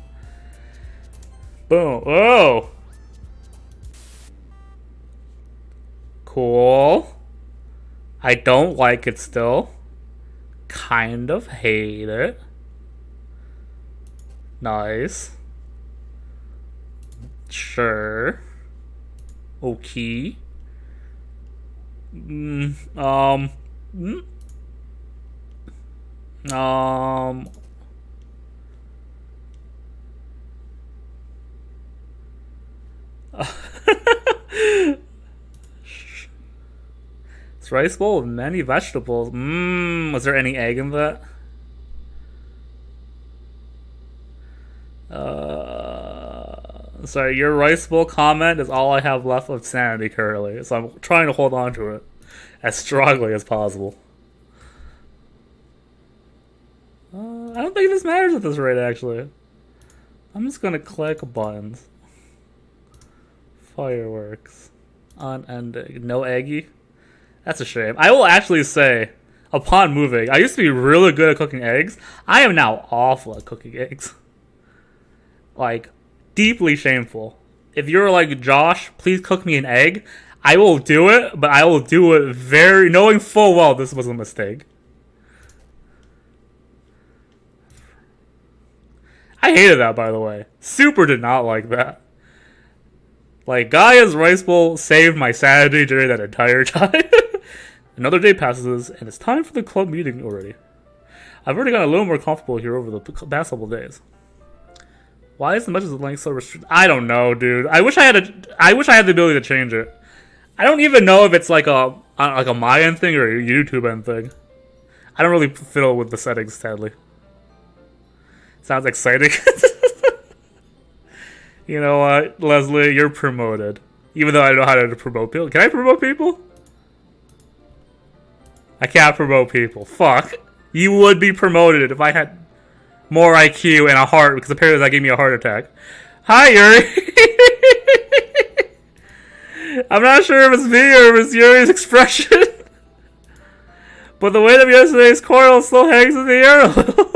Boom. Oh, cool. I don't like it still. Kind of hate it. Nice. Sure. Okay. Um. It's rice bowl with many vegetables. Was there any egg in that? Sorry, your rice bowl comment is all I have left of sanity currently, so I'm trying to hold on to it as strongly as possible. I don't think this matters at this rate, actually. I'm just gonna click buttons. Fireworks. Unending. No eggy? That's a shame. I will actually say, upon moving, I used to be really good at cooking eggs. I am now awful at cooking eggs. Like, deeply shameful. If you're like, Josh, please cook me an egg, I will do it, but I will do it knowing full well this was a mistake. I hated that, by the way. Super did not like that. Like, Gaia's rice bowl saved my sanity during that entire time. Another day passes, and it's time for the club meeting already. I've already gotten a little more comfortable here over the past couple days. Why is the message length so restricted? I don't know, dude. I wish I had the ability to change it. I don't even know if it's like a Mayan thing or a YouTube end thing. I don't really fiddle with the settings, sadly. Sounds exciting. You know what, Leslie? You're promoted. Even though I don't know how to promote people. Can I promote people? I can't promote people. Fuck. You would be promoted if I had more IQ and a heart, because apparently that gave me a heart attack. Hi, Yuri. I'm not sure if it's me or if it's Yuri's expression. But the weight of yesterday's coral still hangs in the air a little.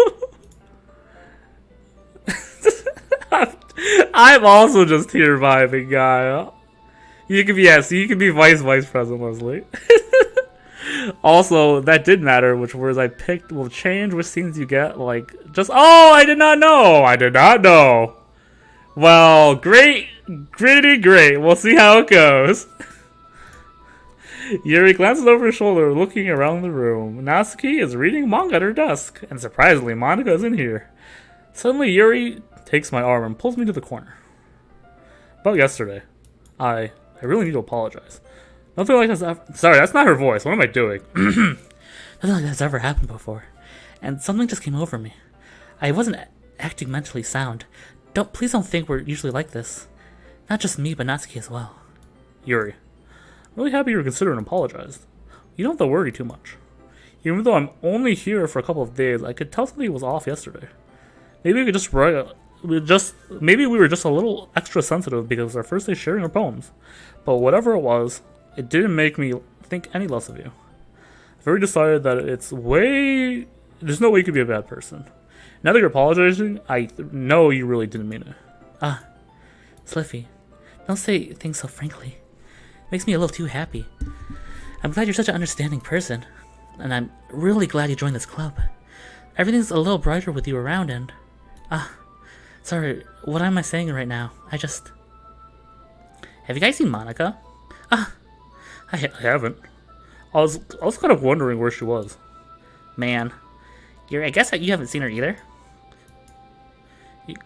I'm also just here vibing, guy. You can be vice president, Leslie. Also, that did matter which words I picked will change which scenes you get, like, just, oh, I did not know. Well, great. We'll see how it goes. Yuri glances over his shoulder, looking around the room. Natsuki is reading manga at her desk, and surprisingly, Monica is in here. Suddenly, Yuri takes my arm and pulls me to the corner. About yesterday, I really need to apologize. Nothing like this sorry, that's not her voice. What am I doing? Nothing like that's ever happened before. And something just came over me. I wasn't acting mentally sound. Please don't think we're usually like this. Not just me, but Natsuki as well. Yuri, I'm really happy you were considering apologized. You don't have to worry too much. Even though I'm only here for a couple of days, I could tell something was off yesterday. Maybe we were just a little extra sensitive because it was our first day sharing our poems. But whatever it was, it didn't make me think any less of you. I've already decided that there's no way you could be a bad person. Now that you're apologizing, I know you really didn't mean it. Sliffy, don't say things so frankly. Makes me a little too happy. I'm glad you're such an understanding person. And I'm really glad you joined this club. Everything's a little brighter with you around and... sorry, what am I saying right now? Have you guys seen Monica? I haven't. I was kind of wondering where she was. Man. I guess you haven't seen her either.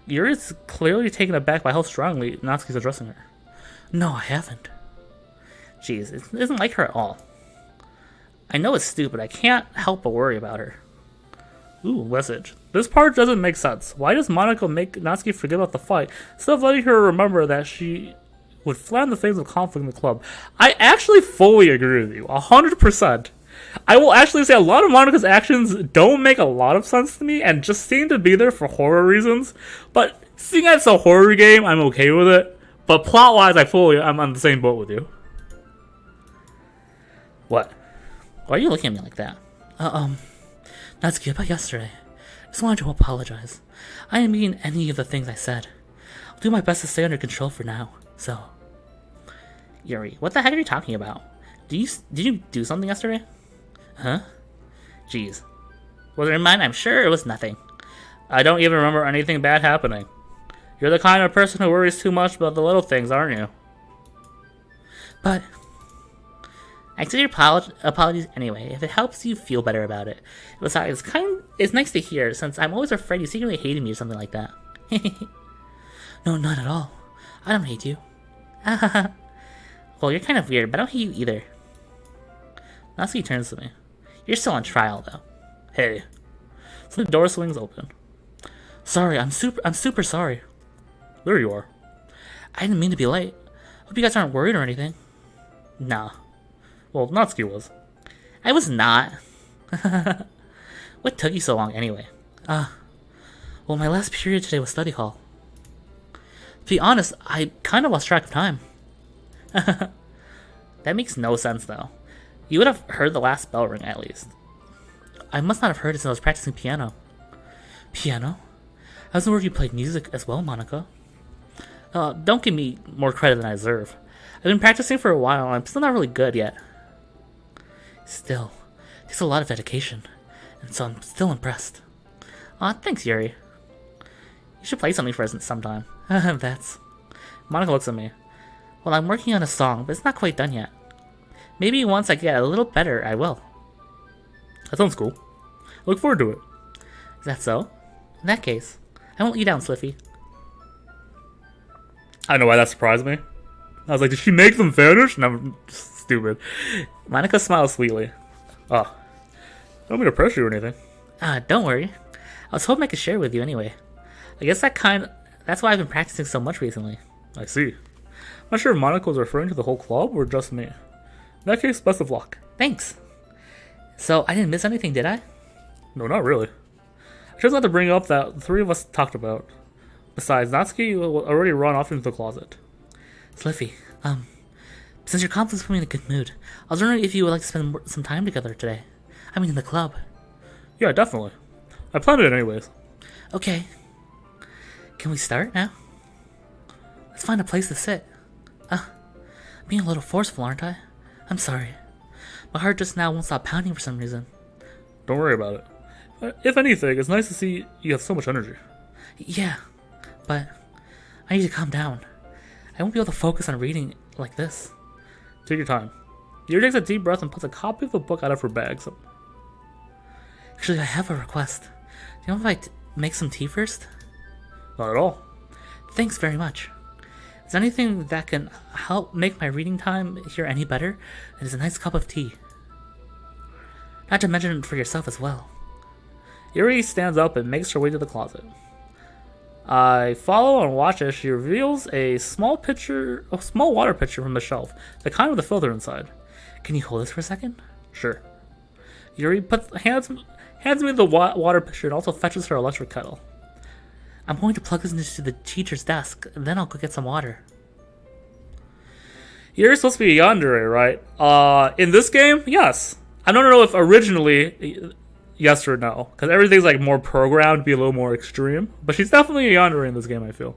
You're clearly taken aback by how strongly Natsuki's addressing her. No, I haven't. Jeez, it isn't like her at all. I know it's stupid, I can't help but worry about her. Ooh, message. This part doesn't make sense. Why does Monica make Natsuki forget about the fight, instead of letting her remember that she would flatten the flames of conflict in the club? I actually fully agree with you, 100%. I will actually say a lot of Monica's actions don't make a lot of sense to me and just seem to be there for horror reasons. But seeing as it's a horror game, I'm okay with it. But plot-wise, I'm on the same boat with you. What? Why are you looking at me like that? Natsuki, about yesterday. I just wanted to apologize. I didn't mean any of the things I said. I'll do my best to stay under control for now, so... Yuri, what the heck are you talking about? Did you do something yesterday? Huh? Jeez. Was it in mine? I'm sure it was nothing. I don't even remember anything bad happening. You're the kind of person who worries too much about the little things, aren't you? But... I accept your apologies anyway, if it helps you feel better about it. Besides, it's nice to hear, since I'm always afraid you secretly hated me or something like that. No, not at all. I don't hate you. Well, you're kind of weird, but I don't hate you either. Natsuki turns to me. You're still on trial, though. Hey. So the door swings open. Sorry, I'm super sorry. There you are. I didn't mean to be late. Hope you guys aren't worried or anything. Nah. Well, Natsuki was. I was not. What took you so long, anyway? Well, my last period today was study hall. To be honest, I kind of lost track of time. That makes no sense, though. You would have heard the last bell ring, at least. I must not have heard it since I was practicing piano. Piano? I was aware you played music as well, Monica. Don't give me more credit than I deserve. I've been practicing for a while, and I'm still not really good yet. Still, it takes a lot of dedication, and so I'm still impressed. Aw, thanks, Yuri. You should play something for us sometime. Monica looks at me. Well, I'm working on a song, but it's not quite done yet. Maybe once I get a little better, I will. That sounds cool. I look forward to it. Is that so? In that case, I won't let you down, Sliffy. I don't know why that surprised me. I was like, did she make them vanish? No, I'm stupid. Monica smiles sweetly. Oh. I don't mean to pressure you or anything. Don't worry. I was hoping I could share with you anyway. I guess that's why I've been practicing so much recently. I see. I'm not sure if Monica was referring to the whole club or just me. In that case, best of luck. Thanks. So, I didn't miss anything, did I? No, not really. I just had to bring up that the three of us talked about. Besides, Natsuki will already run off into the closet. Sliffy, since your compliments put me in a good mood, I was wondering if you would like to spend some time together today. I mean, in the club. Yeah, definitely. I planned it anyways. Okay. Can we start now? Let's find a place to sit. Being a little forceful, aren't I? I'm sorry. My heart just now won't stop pounding for some reason. Don't worry about it. If anything, it's nice to see you have so much energy. Yeah, but I need to calm down. I won't be able to focus on reading like this. Take your time. Yuri takes a deep breath and puts a copy of the book out of her bag. Actually, I have a request. Do you know if I make some tea first? Not at all. Thanks very much. Is there anything that can help make my reading time here any better? It is a nice cup of tea. Not to mention it for yourself as well. Yuri stands up and makes her way to the closet. I follow and watch as she reveals a small water pitcher from the shelf, the kind with the filter inside. Can you hold this for a second? Sure. Yuri hands me the water pitcher and also fetches her electric kettle. I'm going to plug this into the teacher's desk, and then I'll go get some water. You're supposed to be a yandere, right? In this game, yes. I don't know if originally yes or no, because everything's like more programmed to be a little more extreme. But she's definitely a yandere in this game, I feel.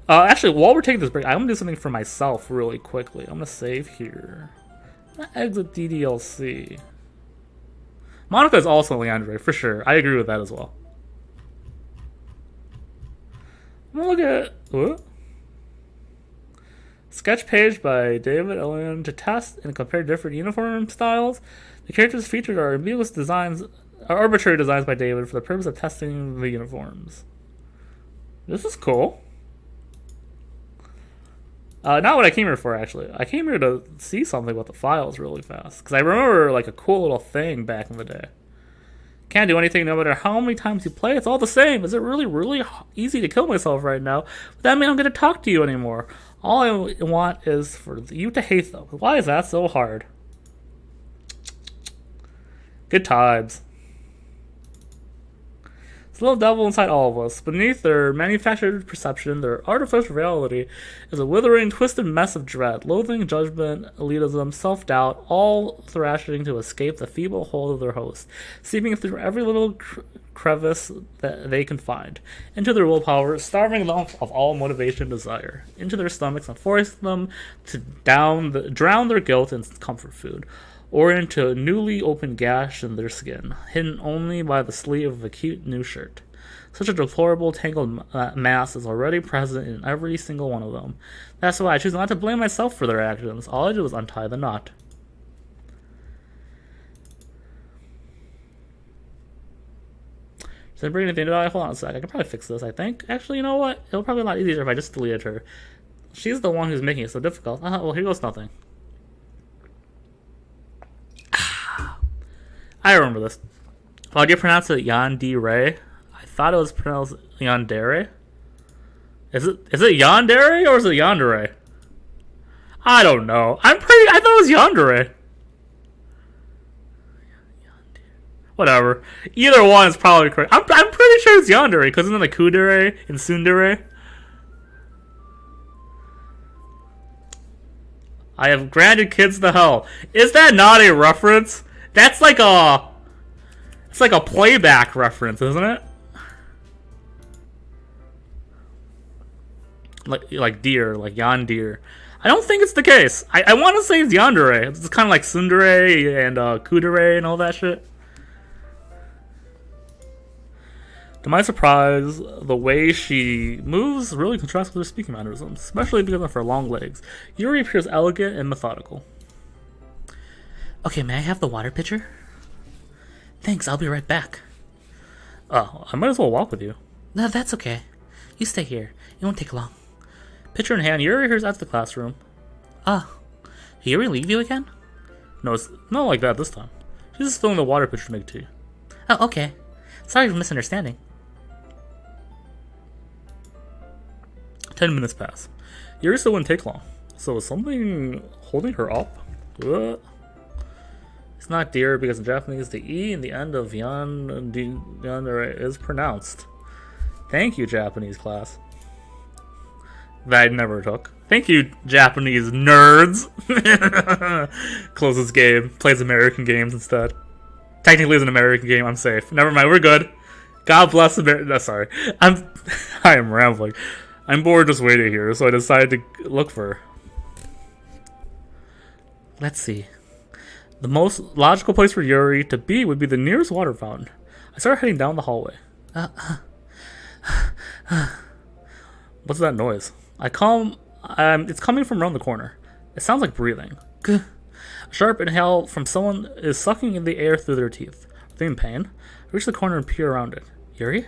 Actually, while we're taking this break, I'm going to do something for myself really quickly. I'm going to save here. I'm going to exit DDLC. Monica is also a yandere, for sure. I agree with that as well. I'm going to look at... What? Sketch page by David Allen to test and compare different uniform styles. The characters featured are ambiguous designs, arbitrary designs by David for the purpose of testing the uniforms. This is cool. Not what I came here for, actually. I came here to see something about the files really fast. Because I remember like a cool little thing back in the day. Can't do anything no matter how many times you play. It's all the same. Is it really, really easy to kill myself right now? But that means I'm going to talk to you anymore. All I want is for you to hate them. Why is that so hard? Good times. It's a little devil inside all of us. Beneath their manufactured perception, their artificial reality is a withering, twisted mess of dread, loathing, judgment, elitism, self-doubt, all thrashing to escape the feeble hold of their host, seeping through every little crevice that they can find, into their willpower, starving them of all motivation and desire, into their stomachs and forcing them to drown their guilt in comfort food, or into a newly opened gash in their skin, hidden only by the sleeve of a cute new shirt. Such a deplorable, tangled mass is already present in every single one of them. That's why I choose not to blame myself for their actions. All I did was untie the knot. So bring anything to hold on a sec. I can probably fix this, I think. Actually, you know what? It'll probably be a lot easier if I just deleted her. She's the one who's making it so difficult. Well, here goes nothing. I remember this. How do you pronounce it? Yandere? I thought it was pronounced Yandere. Is it Yandere or is it Yandere? I don't know. I thought it was Yandere. Whatever. Either one is probably correct. I'm pretty sure it's Yandere because isn't it like Kudere and Tsundere? I have granted kids to hell. Is that not a reference? That's like a... It's like a playback reference, isn't it? Like deer, like yondeer. I don't think it's the case. I want to say it's yandere. It's kind of like tsundere and kudere and all that shit. To my surprise, the way she moves really contrasts with her speaking mannerisms, especially because of her long legs. Yuri appears elegant and methodical. Okay, may I have the water pitcher? Thanks, I'll be right back. Oh, I might as well walk with you. No, that's okay. You stay here. It won't take long. Pitcher in hand, Yuri hears out of the classroom. Oh, did Yuri leave you again? No, it's not like that this time. She's just filling the water pitcher to make tea. Oh, okay. Sorry for misunderstanding. 10 minutes pass. Yuri still wouldn't take long. So is something holding her up? It's not deer because in Japanese the E in the end of yandere is pronounced. Thank you, Japanese class. That I never took. Thank you, Japanese nerds. Closes game. Plays American games instead. Technically it's an American game. I'm safe. Never mind. We're good. God bless America. No, sorry. I am rambling. I'm bored just waiting here, so I decided to look for her. Let's see. The most logical place for Yuri to be would be the nearest water fountain. I started heading down the hallway. What's that noise? It's coming from around the corner. It sounds like breathing. A sharp inhale from someone is sucking in the air through their teeth. Are they in pain? I reach the corner and peer around it. Yuri?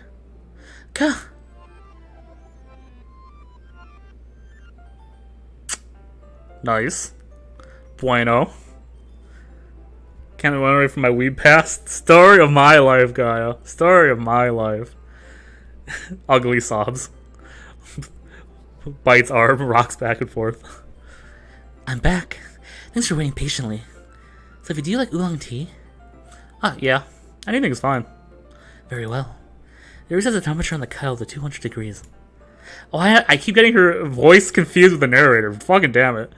Nice. Bueno. Can't run away from my weed past. Story of my life, Gaia. Story of my life. Ugly sobs. Bites arm, rocks back and forth. I'm back. Thanks for waiting patiently. So, do you like oolong tea? Yeah. Anything's fine. Very well. There is a temperature on the kettle to 200 degrees. Oh, I keep getting her voice confused with the narrator. Fucking damn it.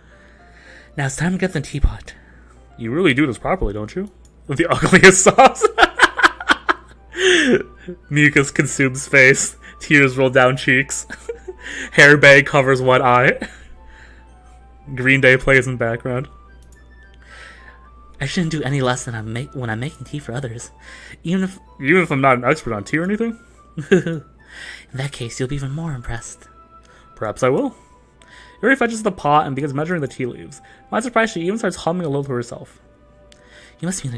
Now it's time to get the teapot. You really do this properly, don't you? With the ugliest sauce. Mucus consumes face. Tears roll down cheeks. Hairbag covers one eye. Green Day plays in background. I shouldn't do any less than when I'm making tea for others. Even if I'm not an expert on tea or anything? In that case, you'll be even more impressed. Perhaps I will. Yuri fetches the pot and begins measuring the tea leaves. My surprise, she even starts humming a little to herself. You must be in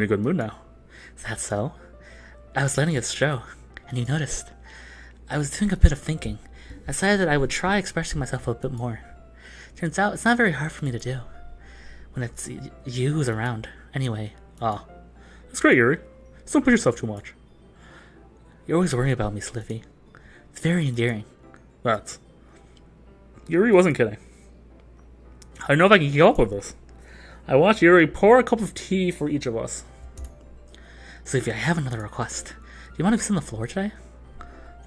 a good mood now. Is that so? I was letting it show, and you noticed. I was doing a bit of thinking. I decided that I would try expressing myself a bit more. Turns out it's not very hard for me to do. When it's you who's around. Anyway. That's great, Yuri. Just don't push yourself too much. You're always worrying about me, Sliffy. It's very endearing. Yuri wasn't kidding. I don't know if I can keep up with this. I watched Yuri pour a cup of tea for each of us. Sliffy, I have another request. Do you want to sit on the floor today?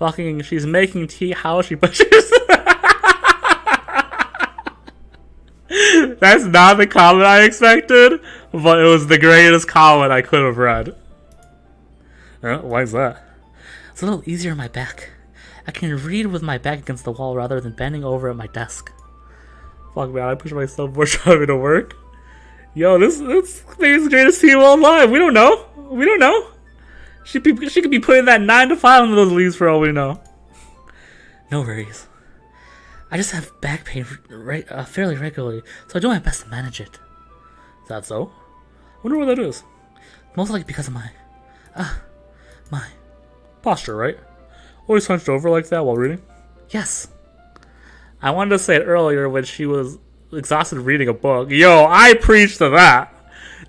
Fucking, she's making tea how she pushes. That's not the comment I expected, but it was the greatest comment I could have read. Why is that? It's a little easier on my back. I can read with my back against the wall rather than bending over at my desk. Fuck man, I push myself more trying to work. Yo, this maybe the greatest team of all time. We don't know. She could be putting that 9 to 5 on those leaves for all we know. No worries. I just have back pain fairly regularly, so I do my best to manage it. Is that so? I wonder what that is. Most likely because of my posture, right? Always hunched over like that while reading? Yes. I wanted to say it earlier when she was exhausted reading a book. Yo, I preach to that.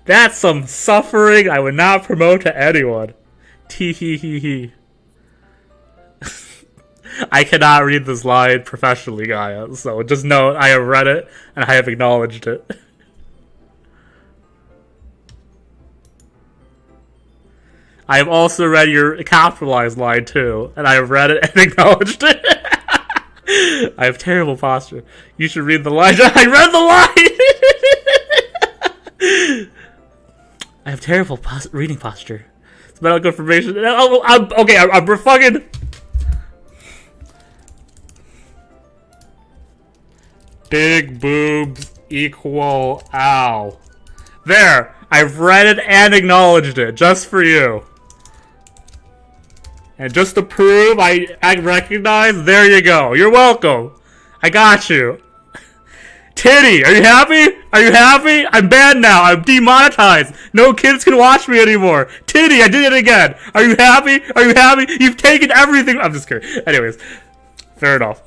That's some suffering I would not promote to anyone. Tee hee hee hee. I cannot read this line professionally, Gaia, so just know I have read it and I have acknowledged it. I have also read your capitalized line too, and I have read it and acknowledged it. I have terrible posture. You should read the line. I read the line! I have terrible reading posture. It's medical information. I'm fucking... Big boobs equal ow. There! I've read it and acknowledged it, just for you. And just to prove I recognize, there you go. You're welcome. I got you. Titty, are you happy? Are you happy? I'm banned now. I'm demonetized. No kids can watch me anymore. Titty, I did it again. Are you happy? Are you happy? You've taken everything. I'm just kidding. Anyways, fair enough.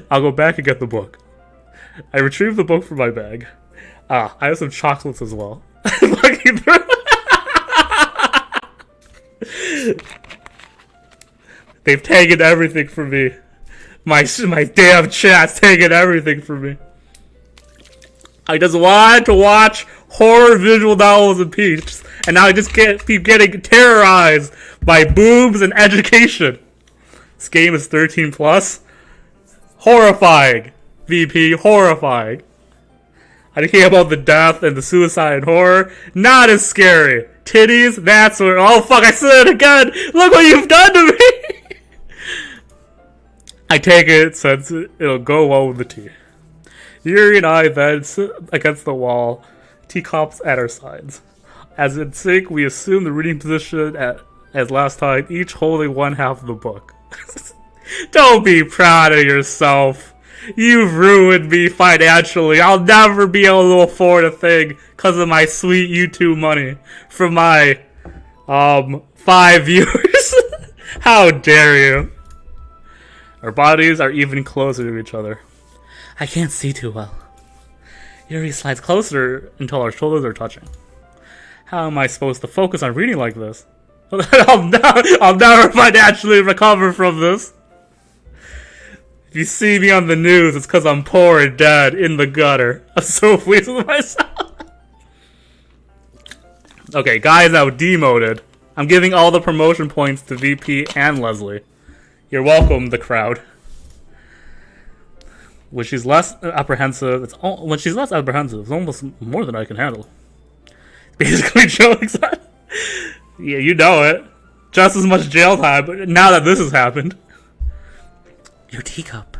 I'll go back and get the book. I retrieved the book from my bag. I have some chocolates as well. Looking through. They've taken everything from me. My damn chat's taken everything from me. I just wanted to watch horror visual novels in peace, and now I just can't keep getting terrorized by boobs and education. This game is 13 plus. Horrifying. VP, horrifying. I care about the death and the suicide and horror. Not as scary. Titties, that's where... Oh fuck, I said it again! Look what you've done to me! I take it since it'll go well with the tea. Yuri and I then sit against the wall, teacups at our sides. As in sync, we assume the reading position as last time, each holding one half of the book. Don't be proud of yourself. You've ruined me financially. I'll never be able to afford a thing because of my sweet YouTube money from my 5 viewers. How dare you? Our bodies are even closer to each other. I can't see too well. Yuri slides closer until our shoulders are touching. How am I supposed to focus on reading like this? I'll never financially recover from this. If you see me on the news, it's because I'm poor and dead in the gutter. I'm so pleased with myself. Okay, guys now demoted. I'm giving all the promotion points to VP and Leslie. You're welcome, the crowd. When she's less apprehensive, it's almost more than I can handle. Basically, jokes. Yeah, you know it. Just as much jail time, but now that this has happened. Your teacup.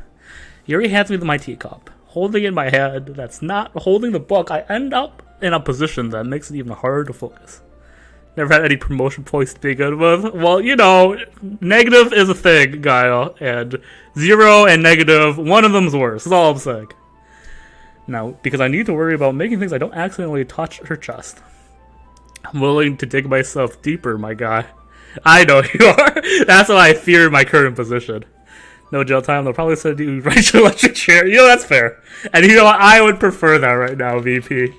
Yuri hands me my teacup. Holding it in my hand, that's not holding the book, I end up in a position that makes it even harder to focus. Never had any promotion points to be good with. Well, you know, negative is a thing, Gaia, and 0 and negative, one of them's worse, that's all I'm saying. Now, because I need to worry about making things I don't accidentally touch her chest. I'm willing to dig myself deeper, my guy. I know you are. That's why I fear my current position. No jail time, they'll probably send you right to electric chair. You know, that's fair. And you know what? I would prefer that right now, VP.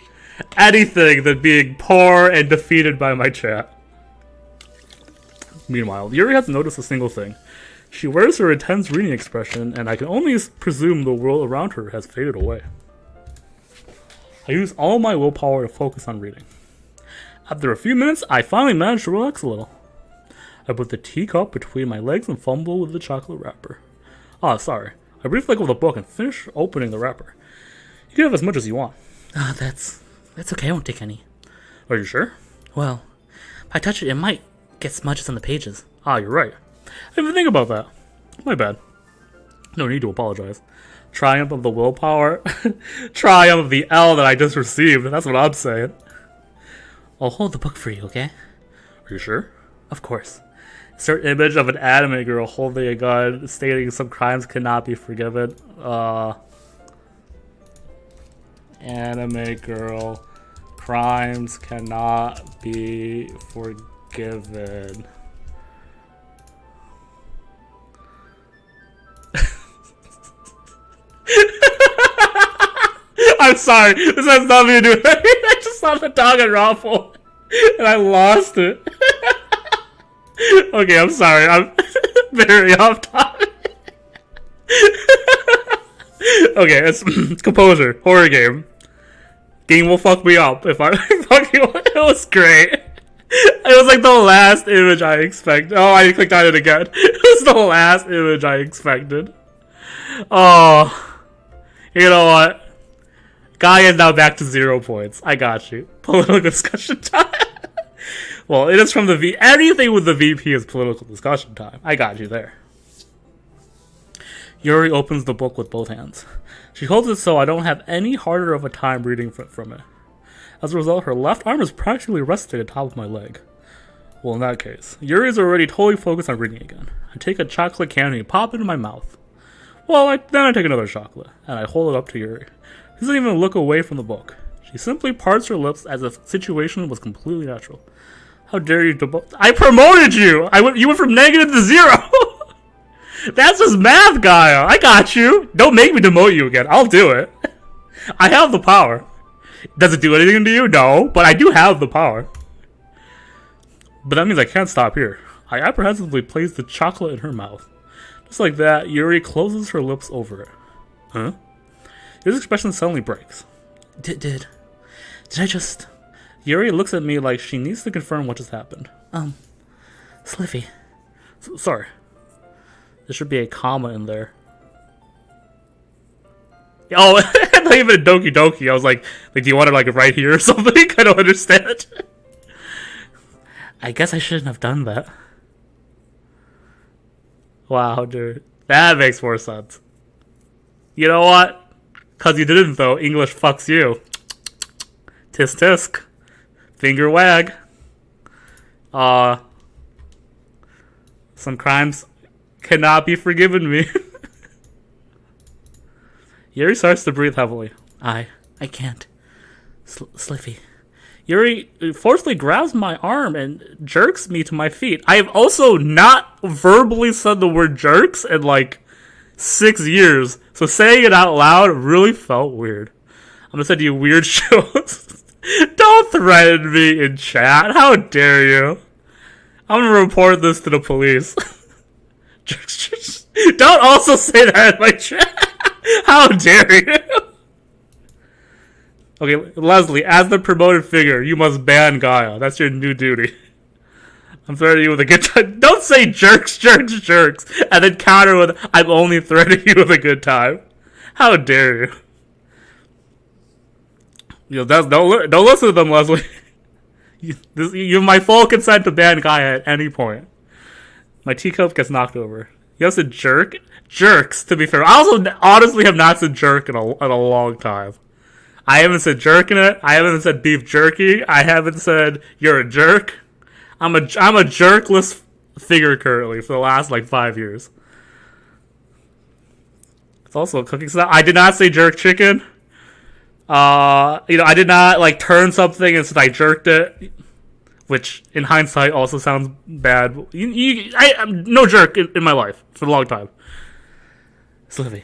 Anything than being poor and defeated by my chat. Meanwhile, Yuri hasn't noticed a single thing. She wears her intense reading expression, and I can only presume the world around her has faded away. I use all my willpower to focus on reading. After a few minutes, I finally managed to relax a little. I put the teacup between my legs and fumble with the chocolate wrapper. Oh, sorry. I briefly look over the book and finish opening the wrapper. You can have as much as you want. That's okay, I won't take any. Are you sure? Well, if I touch it, it might get smudges on the pages. Ah, you're right. I didn't even think about that. My bad. No need to apologize. Triumph of the willpower. Triumph of the L that I just received. That's what I'm saying. I'll hold the book for you, okay? Are you sure? Of course. Insert image of an anime girl holding a gun, stating some crimes cannot be forgiven. Anime girl, crimes cannot be forgiven. I'm sorry, this has nothing to do with it. I just saw the dog and Raffle, and I lost it. Okay, I'm sorry, I'm very off topic. Okay, it's composure, horror game. Game will fuck me up if I fuck you. It was great. It was like the last image I expected. Oh, I clicked on it again. It was the last image I expected. Oh, you know what? Guy is now back to 0 points. I got you. Political discussion time. Well, it is from the V. Anything with the VP is political discussion time. I got you there. Yuri opens the book with both hands. She holds it so I don't have any harder of a time reading from it. As a result, her left arm is practically resting on top of my leg. Well, in that case, Yuri is already totally focused on reading again. I take a chocolate candy and pop it in my mouth. Well, then I take another chocolate, and I hold it up to Yuri. She doesn't even look away from the book. She simply parts her lips as if the situation was completely natural. How dare you I promoted you! You went from negative to 0! That's just math, Gaia! I got you! Don't make me demote you again. I'll do it. I have the power. Does it do anything to you? No, but I do have the power. But that means I can't stop here. I apprehensively place the chocolate in her mouth. Just like that, Yuri closes her lips over it. Huh? His expression suddenly breaks. Did I just... Yuri looks at me like she needs to confirm what just happened. Sliffy. Sorry. There should be a comma in there. Oh, I thought you meant Doki Doki. I was like, do you want it like right here or something? I don't understand. I guess I shouldn't have done that. Wow, dude. That makes more sense. You know what? Cause you didn't though, English fucks you. Tisk tisk. Finger wag. Some crimes cannot be forgiven me. Yuri starts to breathe heavily. I can't. Sliffy. Yuri forcefully grabs my arm and jerks me to my feet. I have also not verbally said the word jerks in like 6 years, so saying it out loud really felt weird. I'm gonna send you weird shows. Don't threaten me in chat. How dare you? I'm gonna report this to the police. Don't also say that in my chat. How dare you? Okay, Leslie, as the promoted figure, you must ban Gaia. That's your new duty. I'm threatening you with a good time. Don't say jerks, jerks, jerks, and then counter with, I'm only threatening you with a good time. How dare you? Don't listen to them, Leslie. You have my full consent to ban Gaia at any point. My teacup gets knocked over. You have said jerk? Jerks, to be fair. I also honestly have not said jerk in a long time. I haven't said jerk in it. I haven't said beef jerky. I haven't said you're a jerk. I'm a jerkless figure currently for the last like 5 years. It's also a cooking style. I did not say jerk chicken. I did not like turn something and said I jerked it, which in hindsight also sounds bad. I'm no jerk in my life for a long time. Sliffy.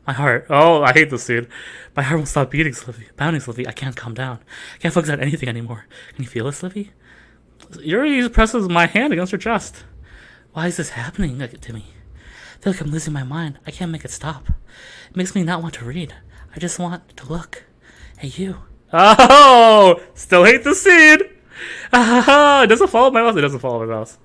My heart. Oh, I hate this scene. My heart won't stop beating, Sliffy. Pounding, Sliffy. I can't calm down. I can't focus on anything anymore. Can you feel it, Sliffy? Yuri presses my hand against her chest. Why is this happening to me? I feel like I'm losing my mind. I can't make it stop. It makes me not want to read. I just want to look. Hey, you. Oh! Still hate the scene! It doesn't follow my mouse. It doesn't follow my mouse.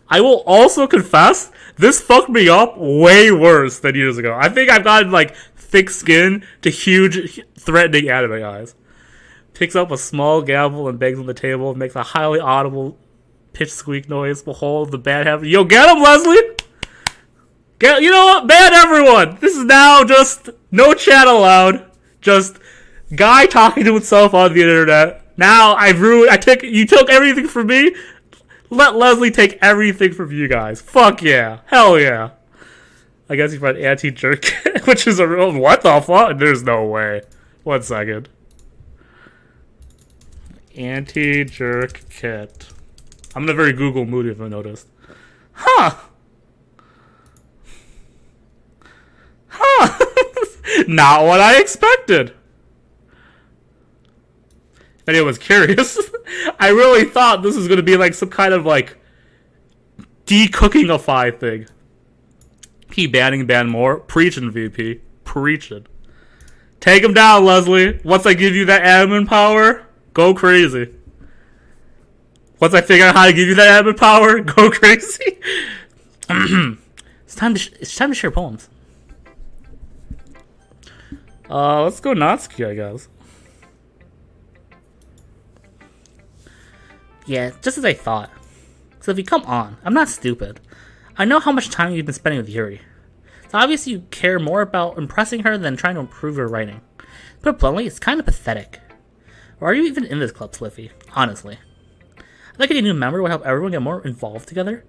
I will also confess, this fucked me up way worse than years ago. I think I've gotten like thick skin to huge, threatening anime eyes. Picks up a small gavel and bangs on the table, makes a highly audible pitch squeak noise. Behold, the bad habit. Yo, get him, Leslie! You know what? Ban everyone! This is now just no chat allowed. Just guy talking to himself on the internet. Now you took everything from me. Let Leslie take everything from you guys. Fuck yeah. Hell yeah. I guess you find anti-jerk, which is a real, what the fuck? There's no way. 1 second. Anti-jerk kit. I'm in a very Google mood if I noticed. Huh. Not what I expected. If anyone's curious, I really thought this was going to be like some kind of like de-cookingify thing. Keep banning, ban more. Preaching, VP. Preaching. Take him down, Leslie. Once I give you that admin power, go crazy. Once I figure out how to give you that admin power, go crazy. It's time to share poems. Let's go Natsuki, I guess. Yeah, just as I thought. So if you come on, I'm not stupid. I know how much time you've been spending with Yuri. So obviously you care more about impressing her than trying to improve your writing. Put bluntly, it's kind of pathetic. Or are you even in this club, Sliffy? Honestly. I think a new member would help everyone get more involved together.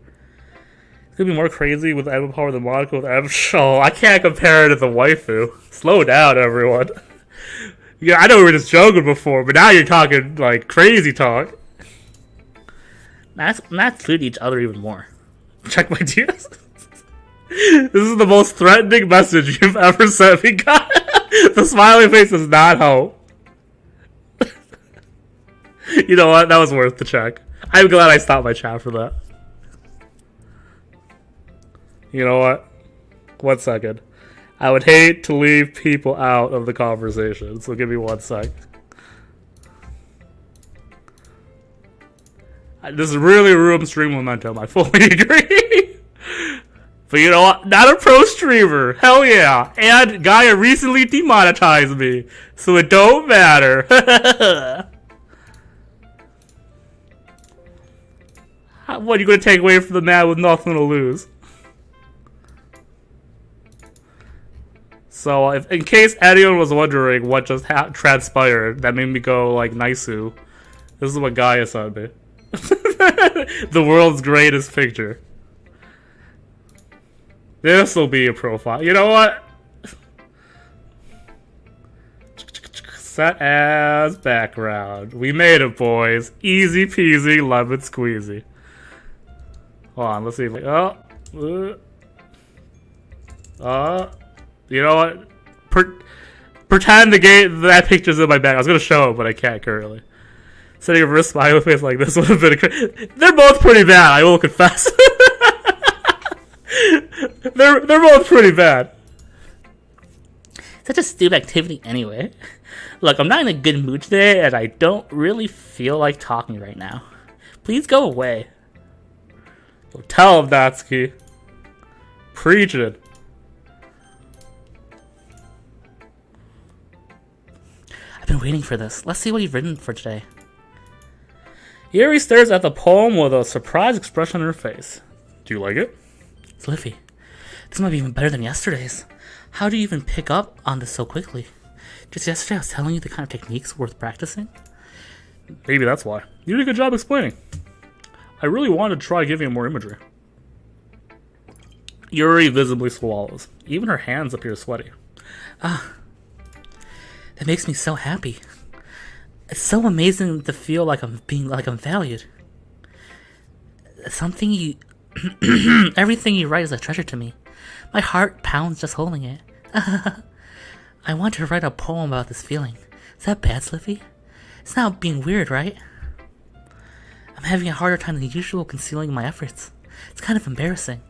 It's gonna be more crazy with Emma Power than Monica with Emma. Oh, I can't compare it to the waifu. Slow down, everyone. Yeah, I know we were just joking before, but now you're talking like crazy talk. Not include each other even more. Check my DS. This is the most threatening message you've ever sent me, God. The smiley face does not help. You know what? That was worth the check. I'm glad I stopped my chat for that. You know what? 1 second. I would hate to leave people out of the conversation, so give me 1 sec. This really ruins stream momentum. I fully agree. But you know what? Not a pro streamer. Hell yeah. And Gaia recently demonetized me, so it don't matter. What are you going to take away from the man with nothing to lose? So, in case anyone was wondering what just transpired, that made me go like Naisu. This is what Gaia sent me. The world's greatest picture. This'll be a profile. You know what? Set as background. We made it, boys. Easy peasy, lemon squeezy. Hold on, let's see. You know what? Pretend that picture's in my bag. I was gonna show it, but I can't currently. Setting a wrist smiley face like this would have been They're both pretty bad, I will confess. They're both pretty bad. Such a stupid activity anyway. Look, I'm not in a good mood today, and I don't really feel like talking right now. Please go away. Well, tell him, Natsuki. Preach it. I've been waiting for this. Let's see what you've written for today. Yuri stares at the poem with a surprised expression on her face. Do you like it? Sliffy, this might be even better than yesterday's. How do you even pick up on this so quickly? Just yesterday I was telling you the kind of techniques worth practicing. Maybe that's why. You did a good job explaining. I really wanted to try giving it more imagery. Yuri visibly swallows. Even her hands appear sweaty. That makes me so happy. It's so amazing to feel like I'm valued. Everything you write is a treasure to me. My heart pounds just holding it. I want to write a poem about this feeling. Is that bad, Sliffy? It's not being weird, right? I'm having a harder time than usual concealing my efforts. It's kind of embarrassing.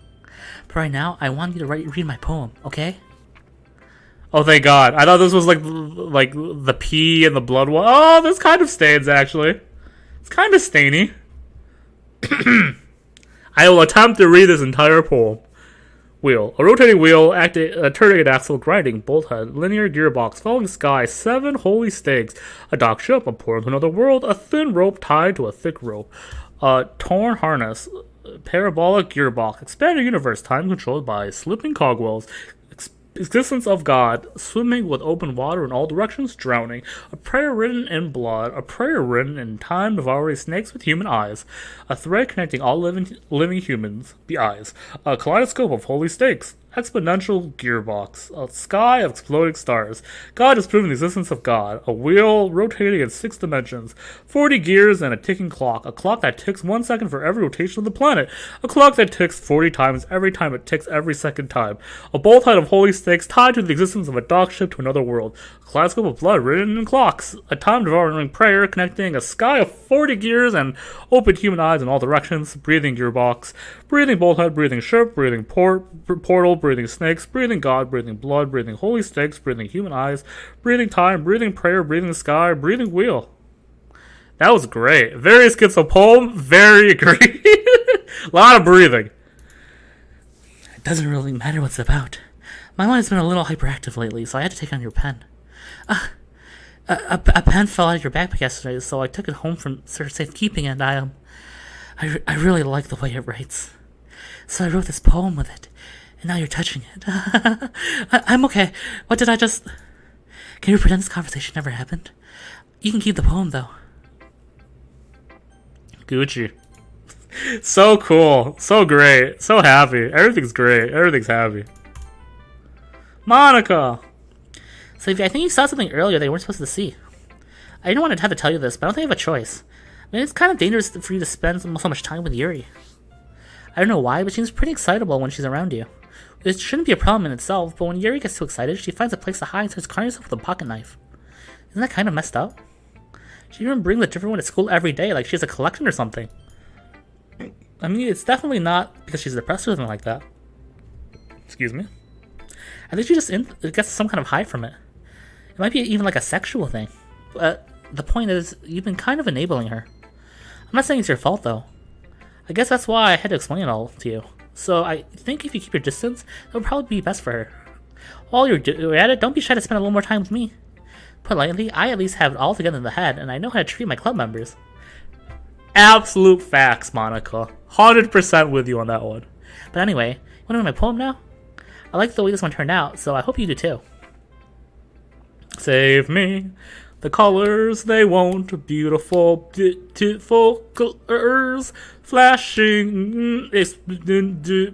But right now, I want you to read my poem, okay? Oh, thank God. I thought this was like the pee and the blood one. Oh, this kind of stains, actually. It's kind of stainy. I will attempt to read this entire poem. Wheel. A rotating wheel, a turning axle, grinding, bolt head, linear gearbox, falling sky, 7 holy stakes, a dock ship, a portal to another world, a thin rope tied to a thick rope, a torn harness, parabolic gearbox, expanded universe, time controlled by slipping cogwells, existence of God, swimming with open water in all directions, drowning, a prayer written in blood, a prayer written in time, devouring snakes with human eyes, a thread connecting all living humans, the eyes, a kaleidoscope of holy stakes, exponential gearbox, a sky of exploding stars. God has proven the existence of God, a wheel rotating in 6 dimensions, 40 gears and a ticking clock, a clock that ticks 1 second for every rotation of the planet, a clock that ticks 40 times every time it ticks every second time, a bolt head of holy stakes tied to the existence of a dock ship to another world, a kaleidoscope of blood written in clocks, a time-devouring prayer connecting a sky of 40 gears and open human eyes in all directions, breathing gearbox, breathing bolt head, breathing ship, breathing portal, breathing snakes, breathing God, breathing blood, breathing holy stakes, breathing human eyes, breathing time, breathing prayer, breathing sky, breathing wheel. That was great. Very schizo poem, very agree. A lot of breathing. It doesn't really matter what it's about. My mind's been a little hyperactive lately, so I had to take on your pen. A pen fell out of your backpack yesterday, so I took it home from safekeeping, and I really like the way it writes. So I wrote this poem with it, and now you're touching it. I'm okay. What did I just... Can you pretend this conversation never happened? You can keep the poem, though. Gucci. So cool. So great. So happy. Everything's great. Everything's happy. Monica! So I think you saw something earlier they weren't supposed to see. I didn't want to have to tell you this, but I don't think I have a choice. I mean, it's kind of dangerous for you to spend so much time with Yuri. I don't know why, but she's pretty excitable when she's around you. It shouldn't be a problem in itself, but when Yuri gets too excited, she finds a place to hide and starts cutting herself with a pocket knife. Isn't that kind of messed up? She even brings a different one to school every day, like she has a collection or something. I mean, it's definitely not because she's depressed or something like that. Excuse me? I think she just gets some kind of high from it. It might be even like a sexual thing. But the point is, you've been kind of enabling her. I'm not saying it's your fault, though. I guess that's why I had to explain it all to you. So I think if you keep your distance, it would probably be best for her. While you're at it, don't be shy to spend a little more time with me. Put lightly, I at least have it all together in the head, and I know how to treat my club members. Absolute facts, Monica. 100% with you on that one. But anyway, you want to know my poem now? I like the way this one turned out, so I hope you do too. Save me. The colors, they won't. Beautiful colors. Flashing,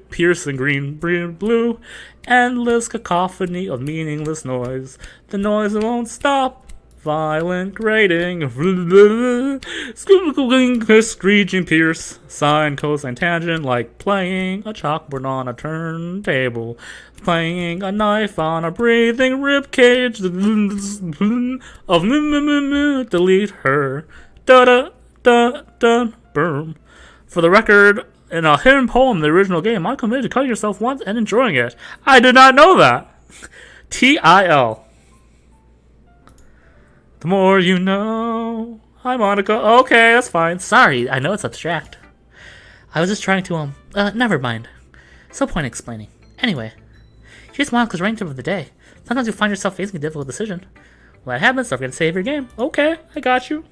piercing green, blue. Endless cacophony of meaningless noise. The noise won't stop. Violent grating, screeching pierce, sine, cosine, tangent, like playing a chalkboard on a turntable, playing a knife on a breathing rib cage of delete her, da da da da boom. For the record, in a hidden poem, the original game, I committed to cutting yourself once and enjoying it. I did not know that. TIL. The more you know. Hi, Monica. Okay, that's fine. Sorry, I know it's abstract. I was just trying to, never mind. So point explaining. Anyway, here's Monica's rank tip of the day. Sometimes you find yourself facing a difficult decision. When that happens, don't forget to save your game. Okay, I got you.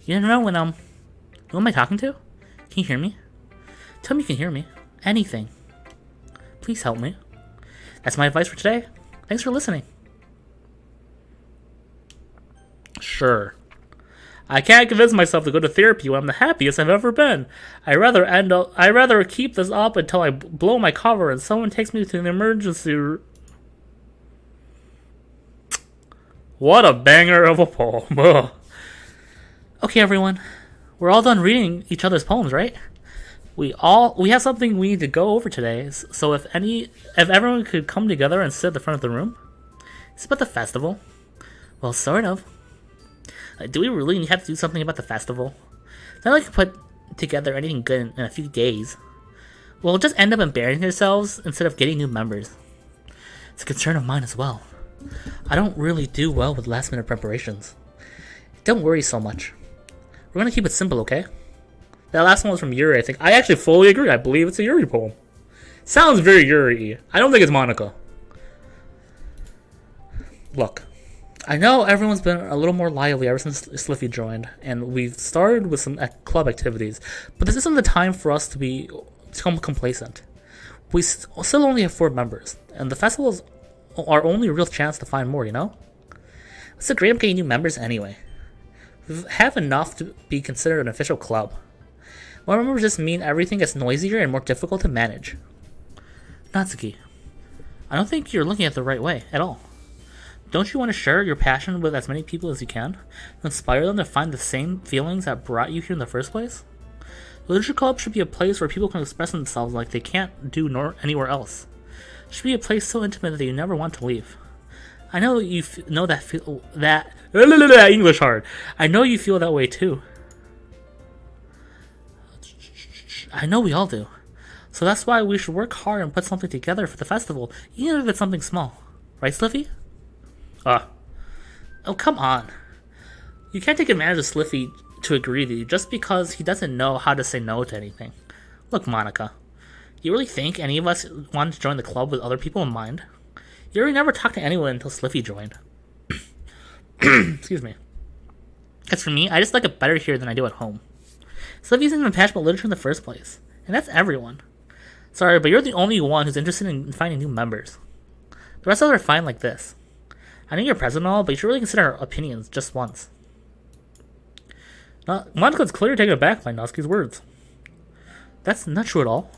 You don't know who am I talking to? Can you hear me? Tell me you can hear me. Anything. Please help me. That's my advice for today. Thanks for listening. Sure. I can't convince myself to go to therapy when I'm the happiest I've ever been. I'd rather keep this up until I blow my cover and someone takes me to the emergency room. What a banger of a poem. Okay, everyone. We're all done reading each other's poems, right? We have something we need to go over today. So if everyone could come together and sit at the front of the room. It's about the festival. Well, sort of. Do we really have to do something about the festival? It's not like we can put together anything good in a few days. We'll just end up embarrassing ourselves instead of getting new members. It's a concern of mine as well. I don't really do well with last minute preparations. Don't worry so much. We're gonna keep it simple, okay? That last one was from Yuri, I think. I actually fully agree. I believe it's a Yuri poem. Sounds very Yuri-y. I don't think it's Monica. Look, I know everyone's been a little more lively ever since Sliffy joined, and we've started with some club activities, but this isn't the time for us to become complacent. We still only have 4 members, and the festival is our only real chance to find more, you know? What's the great of getting new members anyway? We have enough to be considered an official club. More members just mean everything gets noisier and more difficult to manage. Natsuki, I don't think you're looking at it the right way at all. Don't you want to share your passion with as many people as you can, to inspire them to find the same feelings that brought you here in the first place? The Literature Club should be a place where people can express themselves like they can't do anywhere else. It should be a place so intimate that you never want to leave. I know you know that English hard. I know you feel that way too. I know we all do. So that's why we should work hard and put something together for the festival, even if it's something small. Right, Sliffy? Oh, come on. You can't take advantage of Sliffy to agree with you just because he doesn't know how to say no to anything. Look, Monica, you really think any of us want to join the club with other people in mind? You already never talked to anyone until Sliffy joined. Excuse me. As for me, I just like it better here than I do at home. Sliffy isn't even passionate about literature in the first place, and that's everyone. Sorry, but you're the only one who's interested in finding new members. The rest of us are fine like this. I know you're present and all, but you should really consider our opinions just once. Monica's clearly taken aback by Natsuki's words. That's not true at all.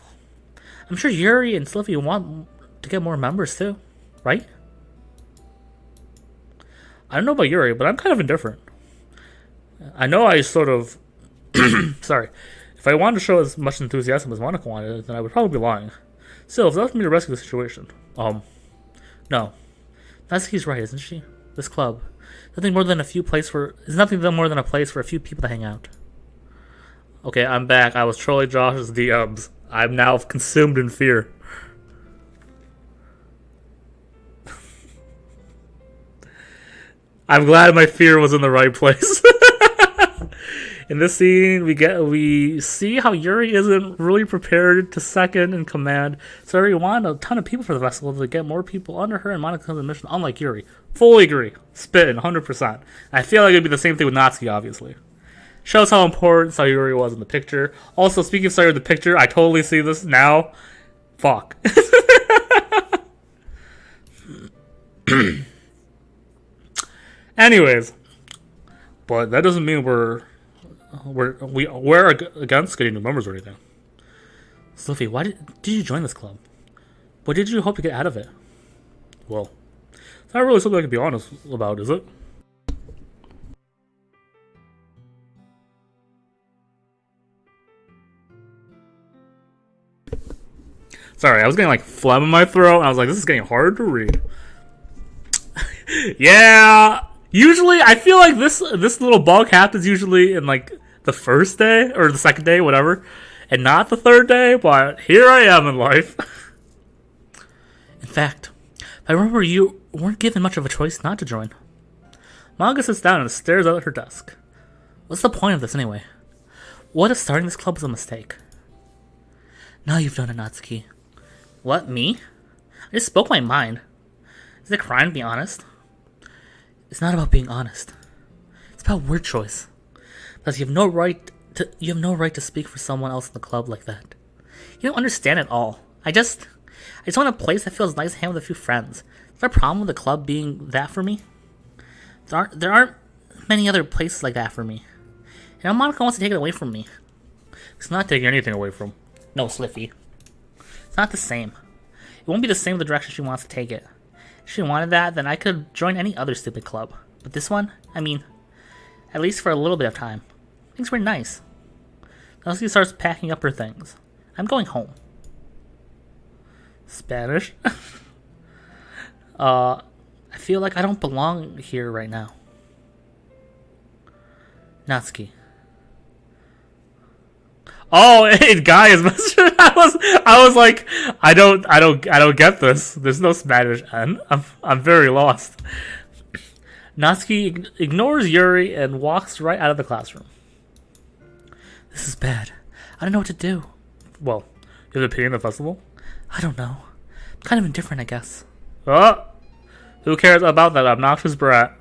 I'm sure Yuri and Sliffy want to get more members too, right? I don't know about Yuri, but I'm kind of indifferent. I know I sort of... Sorry. If I wanted to show as much enthusiasm as Monica wanted, then I would probably be lying. Still, if it's up to me to rescue the situation... No. Natsuki's right, isn't she? This club. Is nothing more than a place for a few people to hang out. Okay, I'm back. I was trolling Josh's DMs. I'm now consumed in fear. I'm glad my fear was in the right place. In this scene, we see how Yuri isn't really prepared to second in command, so we want a ton of people for the festival to get more people under her and Monica's mission, unlike Yuri. Fully agree. Spitting, 100%. I feel like it'd be the same thing with Natsuki, obviously. Shows how important Sayuri was in the picture. Also, speaking of Sayuri in the picture, I totally see this now. Fuck. Anyways. But that doesn't mean we're against getting new members or anything. Sliffy, why did you join this club? What did you hope to get out of it? Well, it's not really something I can be honest about, is it? Sorry, I was getting like phlegm in my throat, and I was like, this is getting hard to read. Yeah, usually I feel like this little bug happens usually in like the first day or the second day, whatever, and not the third day, but here I am in life. In fact, I remember you weren't given much of a choice not to join. Monica sits down and stares out at her desk. What's the point of this anyway? What if starting this club was a mistake? Now you've done it, Natsuki. What, me? I just spoke my mind. Is it a crime to be honest? It's not about being honest. It's about word choice. Because you have no right to speak for someone else in the club like that. You don't understand it all. I just want a place that feels nice to hang with a few friends. Is there a problem with the club being that for me? There aren't many other places like that for me. And now Monica wants to take it away from me. It's not taking anything away from. No, Sliffy. It's not the same. It won't be the same with the direction she wants to take it. If she wanted that, then I could join any other stupid club. But this one, I mean, at least for a little bit of time. Things were nice. Now she starts packing up her things. I'm going home. Spanish? I feel like I don't belong here right now. Natsuki. Oh, guy is messaging. I was like, I don't get this. There's no Spanish N. I'm very lost. Natsuki ignores Yuri and walks right out of the classroom. This is bad. I don't know what to do. Well, you have an opinion of the festival? I don't know. I'm kind of indifferent, I guess. Oh, who cares about that obnoxious brat?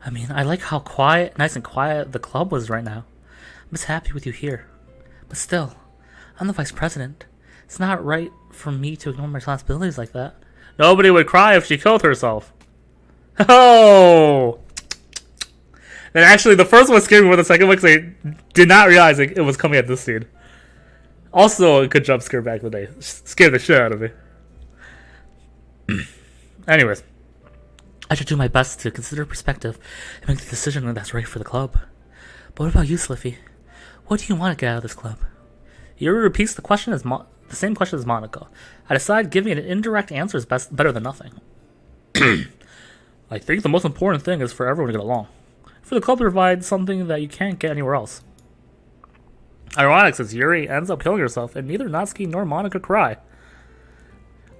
I mean, I like how nice and quiet the club was right now. I'm just happy with you here. But still, I'm the vice president. It's not right for me to ignore my responsibilities like that. Nobody would cry if she killed herself. Oh! And actually, the first one scared me more than the second one because I did not realize it was coming at this scene. Also, a good jump scare back in the day. Scared the shit out of me. Anyways. I should do my best to consider perspective and make the decision that's right for the club. But what about you, Sliffy? What do you want to get out of this club? Yuri repeats the question as the same question as Monica. I decide giving it an indirect answer is better than nothing. I think the most important thing is for everyone to get along. For the club to provide something that you can't get anywhere else. Ironic, since Yuri ends up killing herself, and neither Natsuki nor Monica cry.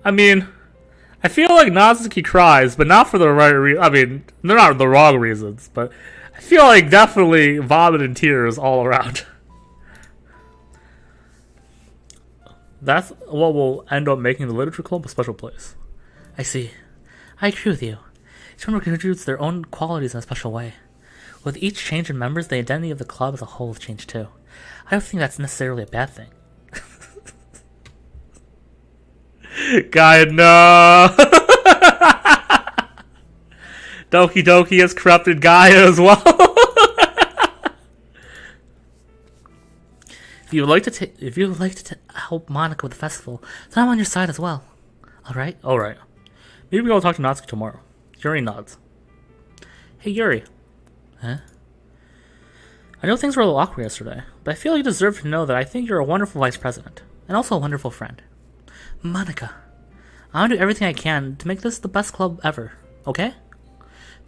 I mean, I feel like Natsuki cries, but not for the right reason. I mean, they're not the wrong reasons, but I feel like definitely vomit and tears all around. That's what will end up making the literature club a special place. I see. I agree with you. Each member contributes their own qualities in a special way. With each change in members, the identity of the club as a whole has changed too. I don't think that's necessarily a bad thing. Gaia, no! Doki Doki has corrupted Gaia as well. If you would like to help Monica with the festival, then I'm on your side as well. Alright? Alright. Maybe I'll talk to Natsuki tomorrow. Yuri nods. Hey, Yuri. Huh? I know things were a little awkward yesterday, but I feel you deserve to know that I think you're a wonderful vice president, and also a wonderful friend. Monica, I want to do everything I can to make this the best club ever, okay?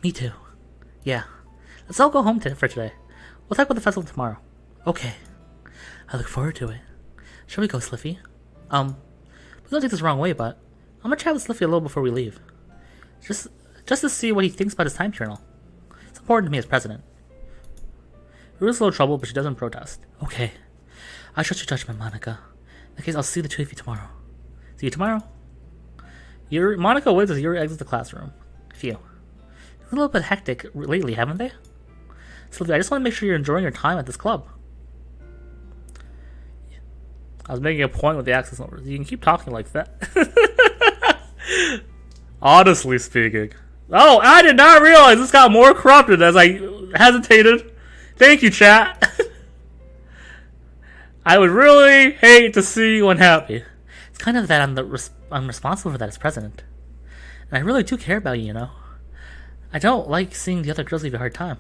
Me too. Yeah. Let's all go home for today. We'll talk about the festival tomorrow. Okay. I look forward to it. Shall we go, Sliffy? Please don't take this the wrong way, but I'm gonna chat with Sliffy a little before we leave. Just to see what he thinks about his time journal. It's important to me as president. Rue's a little trouble, but she doesn't protest. Okay. I trust your judgment, Monica. In that case, I'll see the two of you tomorrow. See you tomorrow. Monica waits as Yuri exits the classroom. Phew. It's a little bit hectic lately, haven't they? Sylvia, I just want to make sure you're enjoying your time at this club. I was making a point with the access numbers. You can keep talking like that. Honestly speaking. Oh, I did not realize this got more corrupted as I hesitated. Thank you, chat. I would really hate to see you unhappy. It's kind of that I'm responsible for that as president. And I really do care about you, you know. I don't like seeing the other girls give you a hard time.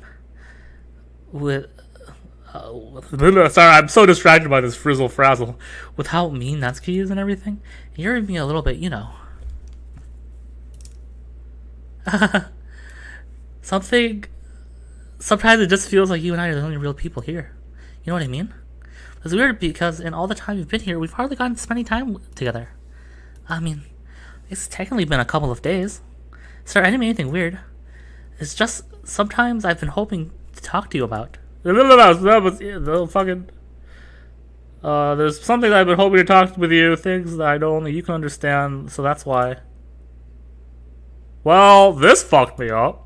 Sorry, I'm so distracted by this frizzle frazzle. With how mean Natsuki is and everything, you're being a little bit, you know. Sometimes it just feels like you and I are the only real people here. You know what I mean? It's weird because in all the time you've been here, we've hardly gotten to spend any time together. I mean, it's technically been a couple of days. Sorry, I didn't mean anything weird. It's just sometimes I've been hoping to talk to you about. That was the fucking. There's something I've been hoping to talk with you, things that I know only you can understand, so that's why. Well, this fucked me up.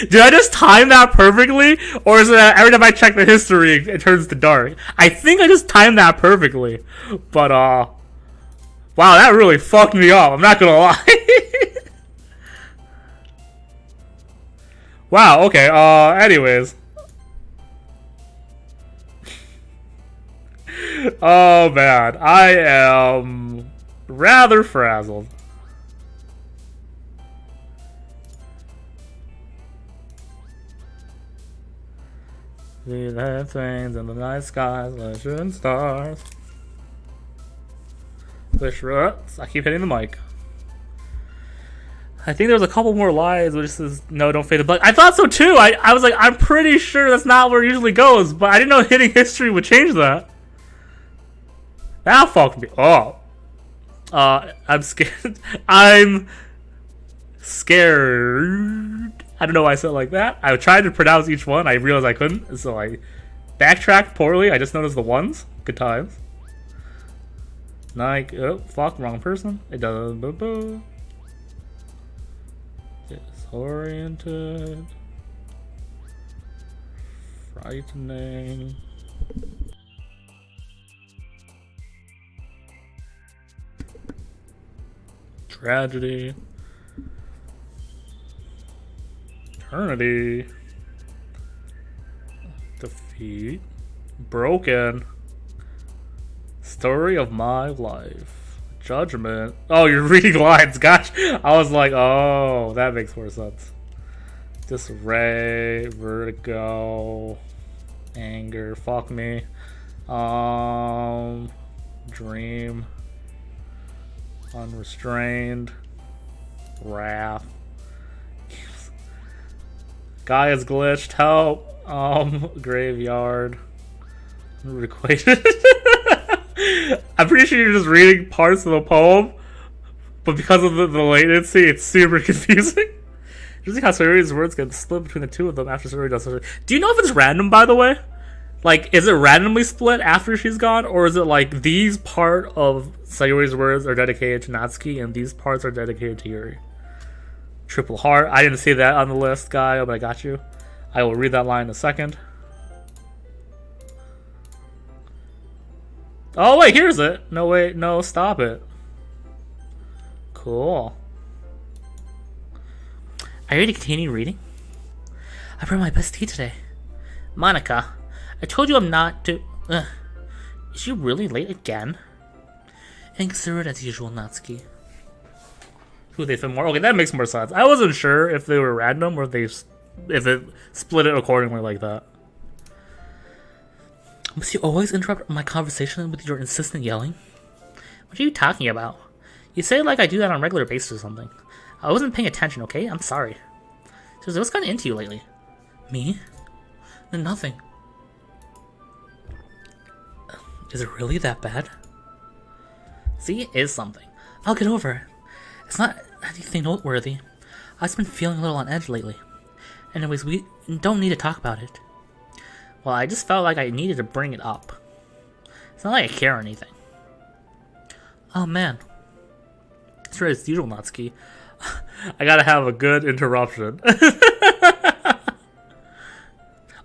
Did I just time that perfectly? Or is it that every time I check the history, it turns to dark? I think I just timed that perfectly. But, wow, that really fucked me up. I'm not gonna lie. Wow, okay, anyways. Oh, man. I am rather frazzled. See the things in the night skies, legend stars. Wish roots. I keep hitting the mic. I think there was a couple more lines which says, no, don't fade the bug. I thought so too. I was like, I'm pretty sure that's not where it usually goes, but I didn't know hitting history would change that. That fucked me up. I'm scared. I'm scared. I don't know why I said it like that. I tried to pronounce each one. I realized I couldn't, so I backtracked poorly. I just noticed the ones. Good times. Like, oh, fuck, wrong person. It does. Disoriented. Frightening. Tragedy. Eternity. Defeat. Broken. Story of my life. Judgment. Oh, you're reading lines. Gosh. I was like, oh, that makes more sense. Disarray. Vertigo. Anger. Fuck me. Dream. Unrestrained. Wrath. Guy is glitched. Help. Graveyard. Unrequited. I'm pretty sure you're just reading parts of the poem, but because of the latency, it's super confusing. You see how Sayori's words get split between the two of them after Sayori does something. Do you know if it's random, by the way? Like, is it randomly split after she's gone, or is it like these part of Sayori's words are dedicated to Natsuki and these parts are dedicated to Yuri? Triple heart. I didn't see that on the list, guy, but I got you. I will read that line in a second. Oh, wait, here's it. No, wait, no, stop it. Cool. Are you ready to continue reading? I brought my best tea today. Monica, I told you I'm not to... Is she really late again? Inconsiderate as usual, Natsuki. Who they fit more? Okay, that makes more sense. I wasn't sure if they were random or if it split it accordingly like that. Must you always interrupt my conversation with your insistent yelling? What are you talking about? You say it like I do that on a regular basis or something. I wasn't paying attention, okay? I'm sorry. So what's gotten into you lately? Me? Nothing. Is it really that bad? See, it is something. I'll get over it. It's not anything noteworthy. I've been feeling a little on edge lately. Anyways, we don't need to talk about it. Well, I just felt like I needed to bring it up. It's not like I care or anything. Oh man. It's right as usual, Natsuki. I gotta have a good interruption.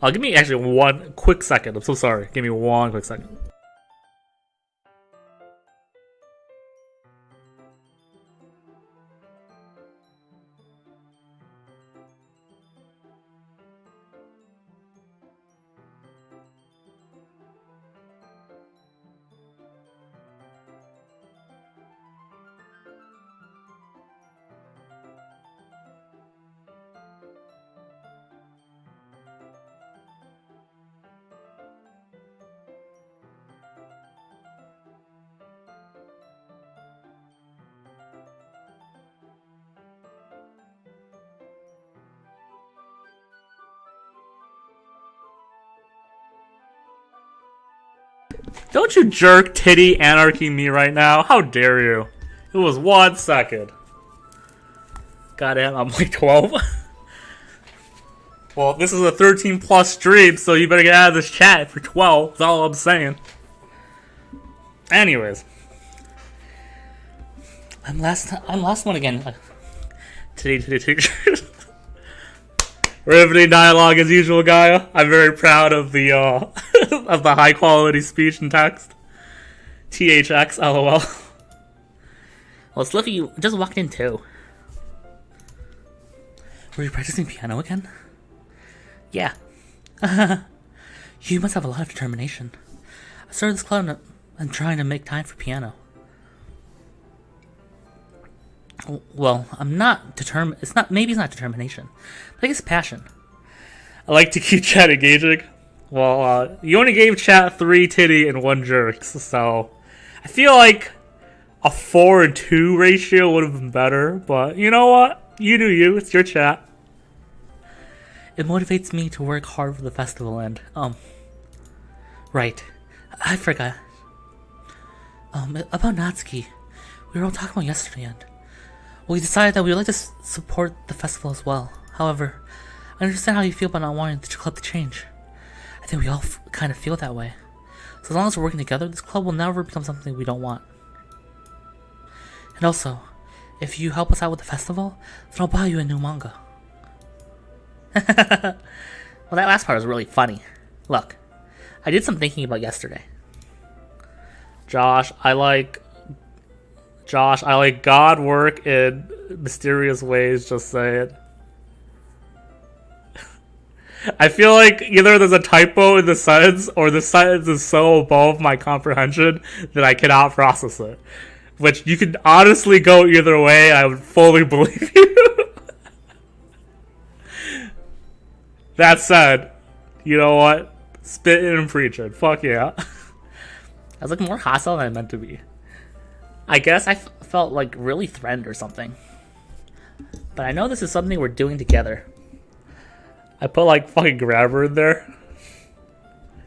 Give me actually one quick second. I'm so sorry. Give me one quick second. Don't you jerk titty anarchy me right now? How dare you? It was 1 second. Goddamn, I'm like 12. Well, this is a 13 plus stream, so you better get out of this chat for 12. That's all I'm saying. Anyways. I'm last one again. Titty. Riveting dialogue as usual, Gaia. I'm very proud of the of the high quality speech and text. THX, LOL. Well, Sliffy, you just walked in too. Were you practicing piano again? Yeah. You must have a lot of determination. I started this club and I'm trying to make time for piano. Well, I'm not determined. Maybe it's not determination, but I guess passion. I like to keep chat engaging. Well, you only gave chat 3 titty and 1 jerks, so I feel like a 4-2 ratio would have been better. But you know what? You do you. It's your chat. It motivates me to work hard for the festival and right. I forgot. About Natsuki. We were all talking about yesterday and we decided that we would like to support the festival as well. However, I understand how you feel about not wanting the club to change. I think we all kind of feel that way. So as long as we're working together, this club will never become something we don't want. And also, if you help us out with the festival, then I'll buy you a new manga. Well, that last part was really funny. Look, I did some thinking about yesterday. Josh, I like God work in mysterious ways, just say it. I feel like either there's a typo in the sentence or the sentence is so above my comprehension that I cannot process it. Which you could honestly go either way, I would fully believe you. That said, you know what? Spitting and preaching. Fuck yeah. I was looking more hostile than I meant to be. I guess I felt like really threatened or something. But I know this is something we're doing together. I put like fucking grammar in there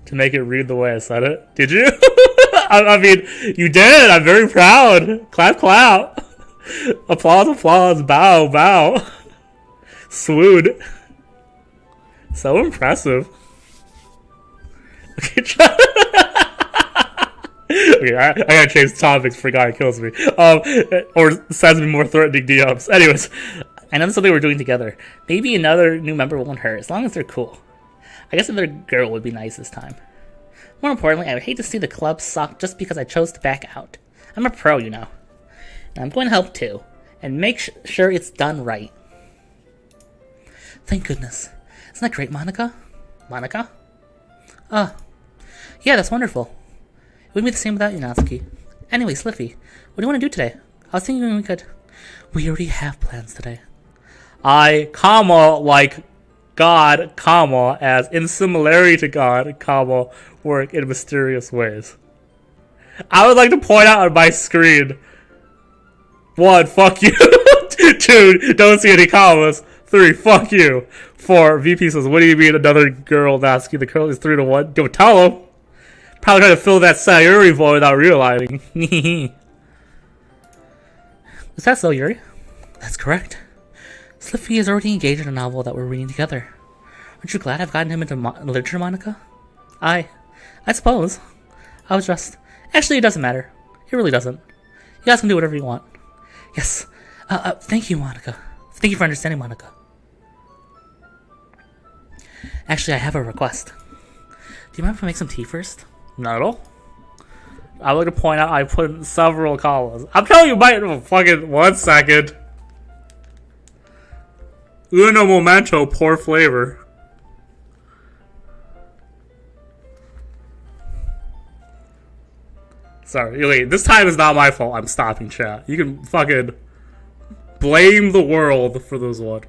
to make it read the way I said it. Did you? I mean, you did. I'm very proud. Clap, clap. Applause, applause. Bow, bow. Swoon. So impressive. Okay, okay, I gotta change topics for guy who kills me. Or sends me more threatening DMs. Anyways, I know this is something we're doing together. Maybe another new member won't hurt, as long as they're cool. I guess another girl would be nice this time. More importantly, I would hate to see the club suck just because I chose to back out. I'm a pro, you know. And I'm going to help too, and make sure it's done right. Thank goodness. Isn't that great, Monica? Monica? Yeah, that's wonderful. It wouldn't be the same without you, Natsuki. Anyway, Sliffy, what do you want to do today? I was thinking we could... We already have plans today. I, like God, as in similarity to God, work in mysterious ways. I would like to point out on my screen: 1, fuck you. 2, don't see any commas. 3, fuck you. 4, VP says, what do you mean another girl asking? The girl is 3 to 1. Go tell him. Probably trying to fill that Sayuri void without realizing. Is that so, Yuri? That's correct. Sliffy is already engaged in a novel that we're reading together. Aren't you glad I've gotten him into literature, Monica? I suppose. I was just... Actually, it doesn't matter. It really doesn't. You guys can do whatever you want. Yes. Thank you, Monica. Thank you for understanding, Monica. Actually, I have a request. Do you mind if I make some tea first? Not at all. I would like to point out I put in several columns. I'm telling you, might fucking 1 second. Uno momento, poor flavor. Sorry, wait, this time is not my fault. I'm stopping chat. You can fucking blame the world for this one.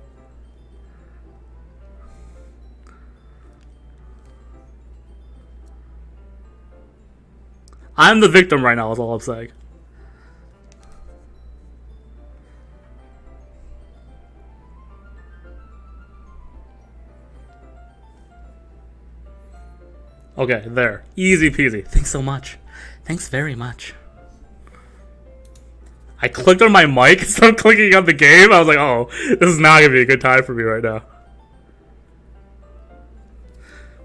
I'm the victim right now, is all I'm saying. Okay, there. Easy peasy. Thanks so much. Thanks very much. I clicked on my mic instead of clicking on the game. I was like, oh, this is not going to be a good time for me right now.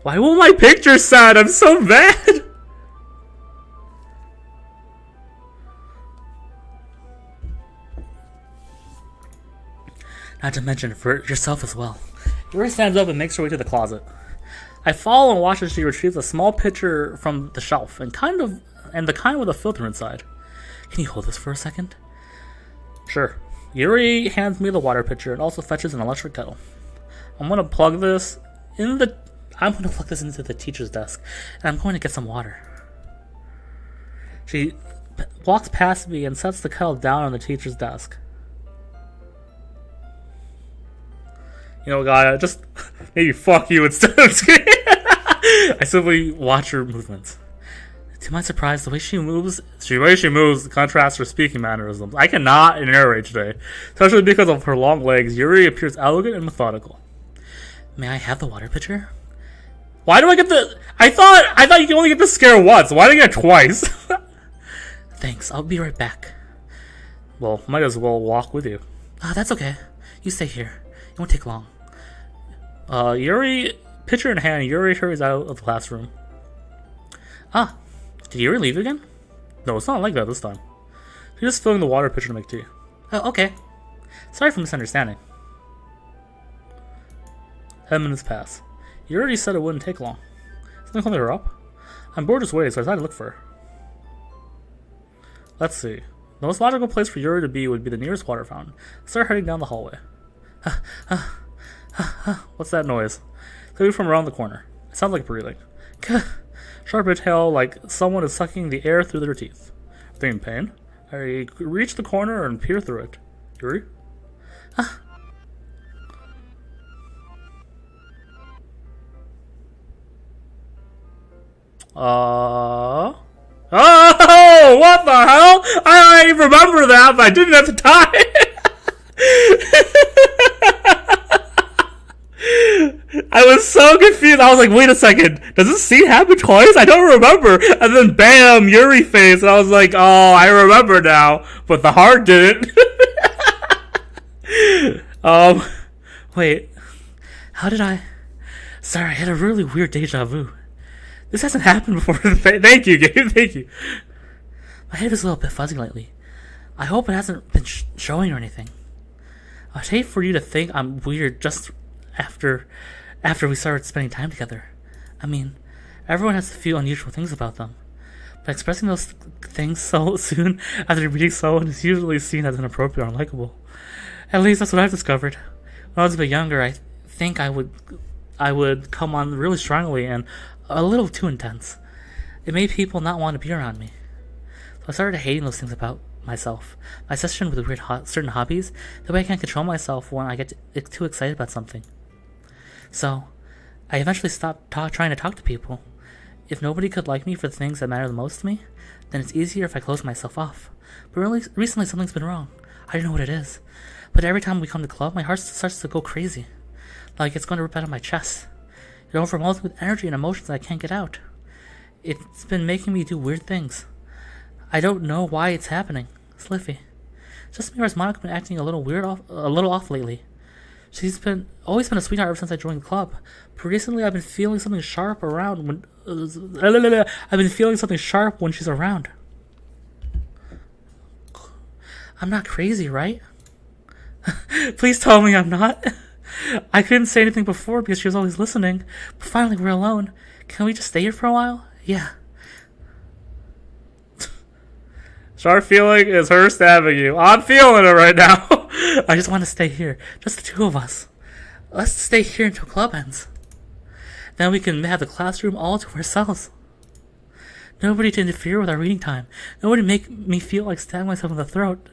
Why won't my picture set? I'm so mad. Not to mention for yourself as well. Yuri stands up and makes her way to the closet. I follow and watch as she retrieves a small pitcher from the shelf and the kind with a filter inside. Can you hold this for a second? Sure. Yuri hands me the water pitcher and also fetches an electric kettle. I'm gonna plug this into the teacher's desk, and I'm going to get some water. She walks past me and sets the kettle down on the teacher's desk. You know, guy, just maybe fuck you instead of I simply watch her movements. To my surprise, the way she moves contrasts her speaking mannerisms. I cannot narrate today, especially because of her long legs. Yuri appears elegant and methodical. May I have the water pitcher? Why do I get the... I thought you could only get the scare once. Why did I get it twice? Thanks, I'll be right back. Well, might as well walk with you. That's okay. You stay here. It won't take long. Yuri, pitcher in hand, Yuri hurries out of the classroom. Did Yuri leave again? No, it's not like that this time. She's just filling the water pitcher to make tea. Oh, okay. Sorry for misunderstanding. 10 minutes pass. You already said it wouldn't take long. Something calling her up? I'm bored just waiting, so I decided to look for her. Let's see. The most logical place for Yuri to be would be the nearest water fountain. Start heading down the hallway. What's that noise? It's coming from around the corner. It sounds like breathing. Sharp exhale like someone is sucking the air through their teeth. Are they in pain? I reach the corner and peer through it. Yuri? Oh, what the hell? I remember that, but I didn't at the time. I was so confused. I was like, wait a second. Does this scene happen twice? I don't remember. And then bam, Yuri face. And I was like, oh, I remember now. But the heart didn't. Wait. How did I... Sorry, I had a really weird deja vu. This hasn't happened before. Thank you, Gabe. Thank you. My head is a little bit fuzzy lately. I hope it hasn't been showing or anything. I'd hate for you to think I'm weird just after we started spending time together. I mean, everyone has a few unusual things about them. But expressing those things so soon after meeting someone is usually seen as inappropriate or unlikable. At least that's what I've discovered. When I was a bit younger, I think I would come on really strongly and a little too intense. It made people not want to be around me. So I started hating those things about myself. My obsession with weird certain hobbies, the way I can't control myself when I get too excited about something. So, I eventually stopped trying to talk to people. If nobody could like me for the things that matter the most to me, then it's easier if I close myself off. But really, recently something's been wrong. I don't know what it is. But every time we come to club, my heart starts to go crazy. Like it's going to rip out of my chest. It overwhelms me with energy and emotions that I can't get out. It's been making me do weird things. I don't know why it's happening. Sliffy. Just me or has Monica been acting a little off lately. She's always been a sweetheart ever since I joined the club. But recently I've been feeling something sharp when she's around. I'm not crazy, right? Please tell me I'm not. I couldn't say anything before because she was always listening. But finally we're alone. Can we just stay here for a while? Yeah. Sharp feeling is her stabbing you. I'm feeling it right now. I just want to stay here. Just the two of us. Let's stay here until club ends. Then we can have the classroom all to ourselves. Nobody to interfere with our reading time. Nobody to make me feel like stabbing myself in the throat.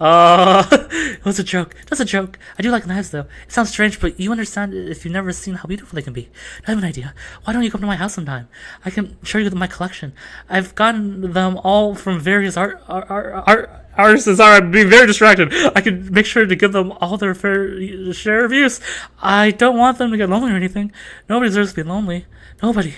It was a joke. Just a joke. I do like knives, though. It sounds strange, but you understand if you've never seen how beautiful they can be. I have an idea. Why don't you come to my house sometime? I can show you my collection. I've gotten them all from various artists. Sorry, I'm being very distracted. I can make sure to give them all their fair share of use. I don't want them to get lonely or anything. Nobody deserves to be lonely. Nobody.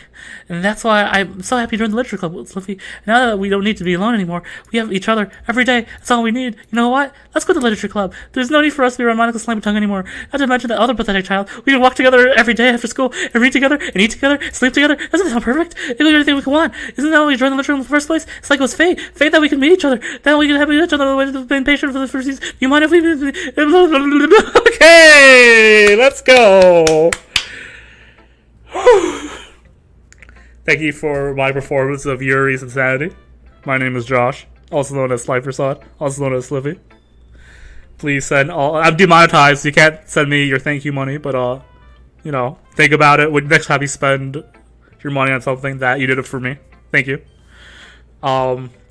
And that's why I'm so happy to join the literature club with Sliffy. Now that we don't need to be alone anymore, we have each other every day. That's all we need. You know what? Let's go to the literature club. There's no need for us to be around Monica Slimy Tongue anymore. Not to mention that other pathetic child. We can walk together every day after school and read together and eat together, sleep together. Doesn't that sound perfect? It's everything we can want. Isn't that why we joined the literature club in the first place? It's like it was fate. Fate that we can meet each other. That we can have each other. We've been patient for the first season. You mind if we... Okay, let's go. Thank you for my performance of Yuri's Insanity. My name is Josh, also known as Slifersod, also known as Sliffy. Please send all... I'm demonetized, so you can't send me your thank you money, but, think about it when next time you spend your money on something that you did it for me. Thank you.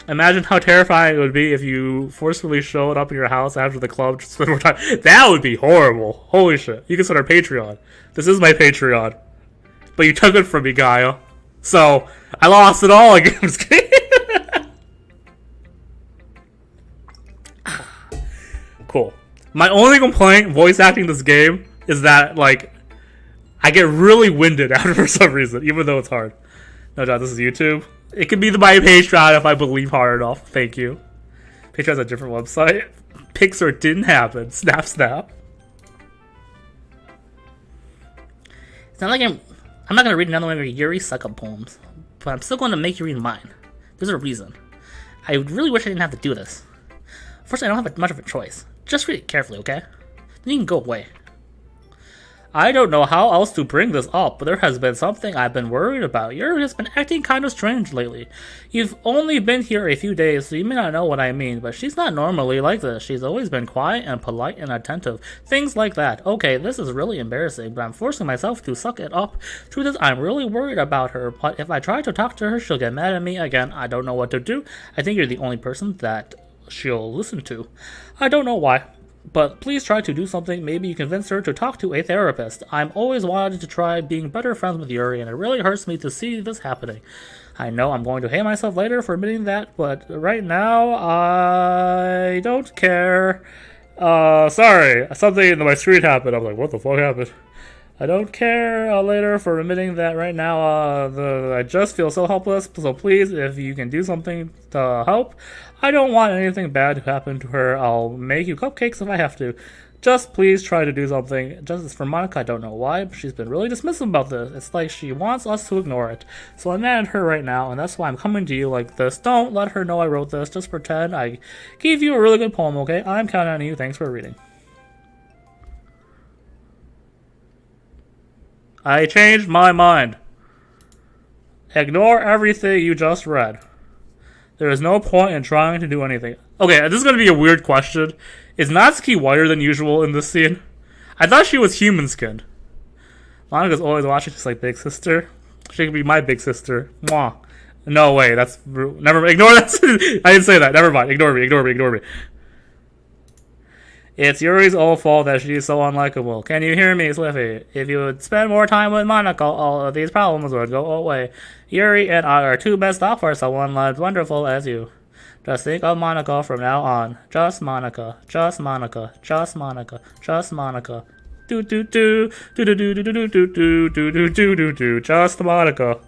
Imagine how terrifying it would be if you forcefully showed up in your house after the club to spend more time. That would be horrible. Holy shit. You can start our Patreon. This is my Patreon. But you took it from me, Gaia. So, I lost it all again. I'm just kidding. Cool. My only complaint voice acting this game is that, I get really winded out for some reason, even though it's hard. No doubt, this is YouTube. It could be my Patreon if I believe hard enough. Thank you. Patreon's a different website. Pixar didn't happen. Snap, snap. It's not like I'm not going to read another one of your Yuri suck-up poems, but I'm still going to make you read mine. There's a reason. I really wish I didn't have to do this. Unfortunately, I don't have much of a choice. Just read it carefully, okay? Then you can go away. I don't know how else to bring this up, but there has been something I've been worried about. Yuri has been acting kind of strange lately. You've only been here a few days, so you may not know what I mean, but she's not normally like this. She's always been quiet and polite and attentive. Things like that. Okay, this is really embarrassing, but I'm forcing myself to suck it up. Truth is, I'm really worried about her, but if I try to talk to her, she'll get mad at me again. I don't know what to do. I think you're the only person that she'll listen to. I don't know why. But please try to do something. Maybe you convince her to talk to a therapist. I'm always wanted to try being better friends with Yuri, and it really hurts me to see this happening. I know I'm going to hate myself later for admitting that, but right now, I don't care. Sorry. Something in my screen happened. I'm like, what the fuck happened? I don't care later for admitting that right now. I just feel so helpless. So please, if you can do something to help, I don't want anything bad to happen to her. I'll make you cupcakes if I have to. Just please try to do something. Just for Monica, I don't know why, but she's been really dismissive about this. It's like she wants us to ignore it. So I'm mad at her right now, and that's why I'm coming to you like this. Don't let her know I wrote this. Just pretend I gave you a really good poem, okay? I'm counting on you. Thanks for reading. I changed my mind. Ignore everything you just read. There is no point in trying to do anything. Okay, this is going to be a weird question. Is Natsuki whiter than usual in this scene? I thought she was human-skinned. Monica's always watching just like big sister. She could be my big sister. Mwah. No way, that's... Never ignore that. I didn't say that. Never mind. Ignore me. It's Yuri's own fault that she's so unlikable. Can you hear me, Sliffy? If you would spend more time with Monica, all of these problems would go away. Yuri and I are too messed up for someone as wonderful as you. Just think of Monica from now on. Just Monica. Just Monica. Just Monica. Just Monica. Do do do do do do do do do do do do do do do. Just Monica.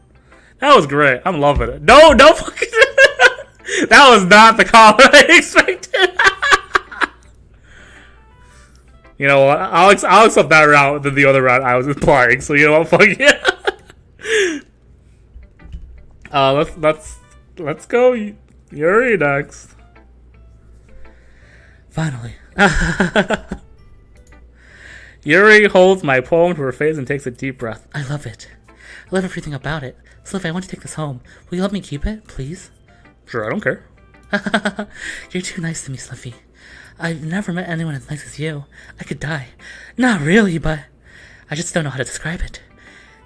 That was great. I'm loving it. No, don't fucking. That was not the comment I expected. You know what? I'll accept that route than the other route I was implying. So you know what? Fuck yeah. Let's go Yuri next. Finally. Yuri holds my poem to her face and takes a deep breath. I love it. I love everything about it. Sliffy, I want to take this home. Will you let me keep it, please? Sure, I don't care. You're too nice to me, Sliffy. I've never met anyone as nice as you. I could die. Not really, but I just don't know how to describe it.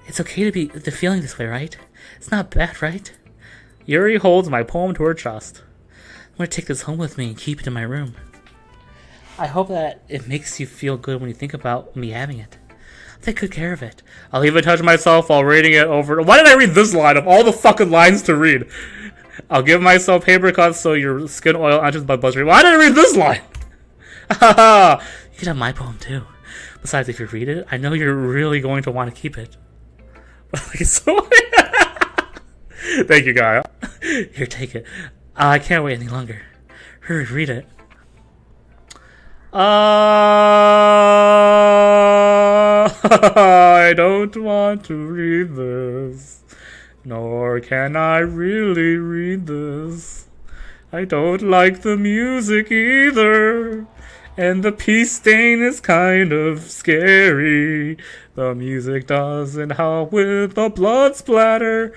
It's okay to feeling this way, right? It's not bad, right? Yuri holds my poem to her chest. I'm gonna take this home with me and keep it in my room. I hope that it makes you feel good when you think about me having it. I'll take good care of it. I'll even touch myself while reading it over. Why did I read this line of all the fucking lines to read? I'll give myself paper cuts so your skin oil enters my bloodstream. Why did I read this line? You could have my poem too. Besides, if you read it, I know you're really going to want to keep it. So, thank you, guy. Here, take it. I can't wait any longer. Hurry, read it. I don't want to read this. Nor can I really read this. I don't like the music either. And the pee stain is kind of scary. The music doesn't help with the blood splatter.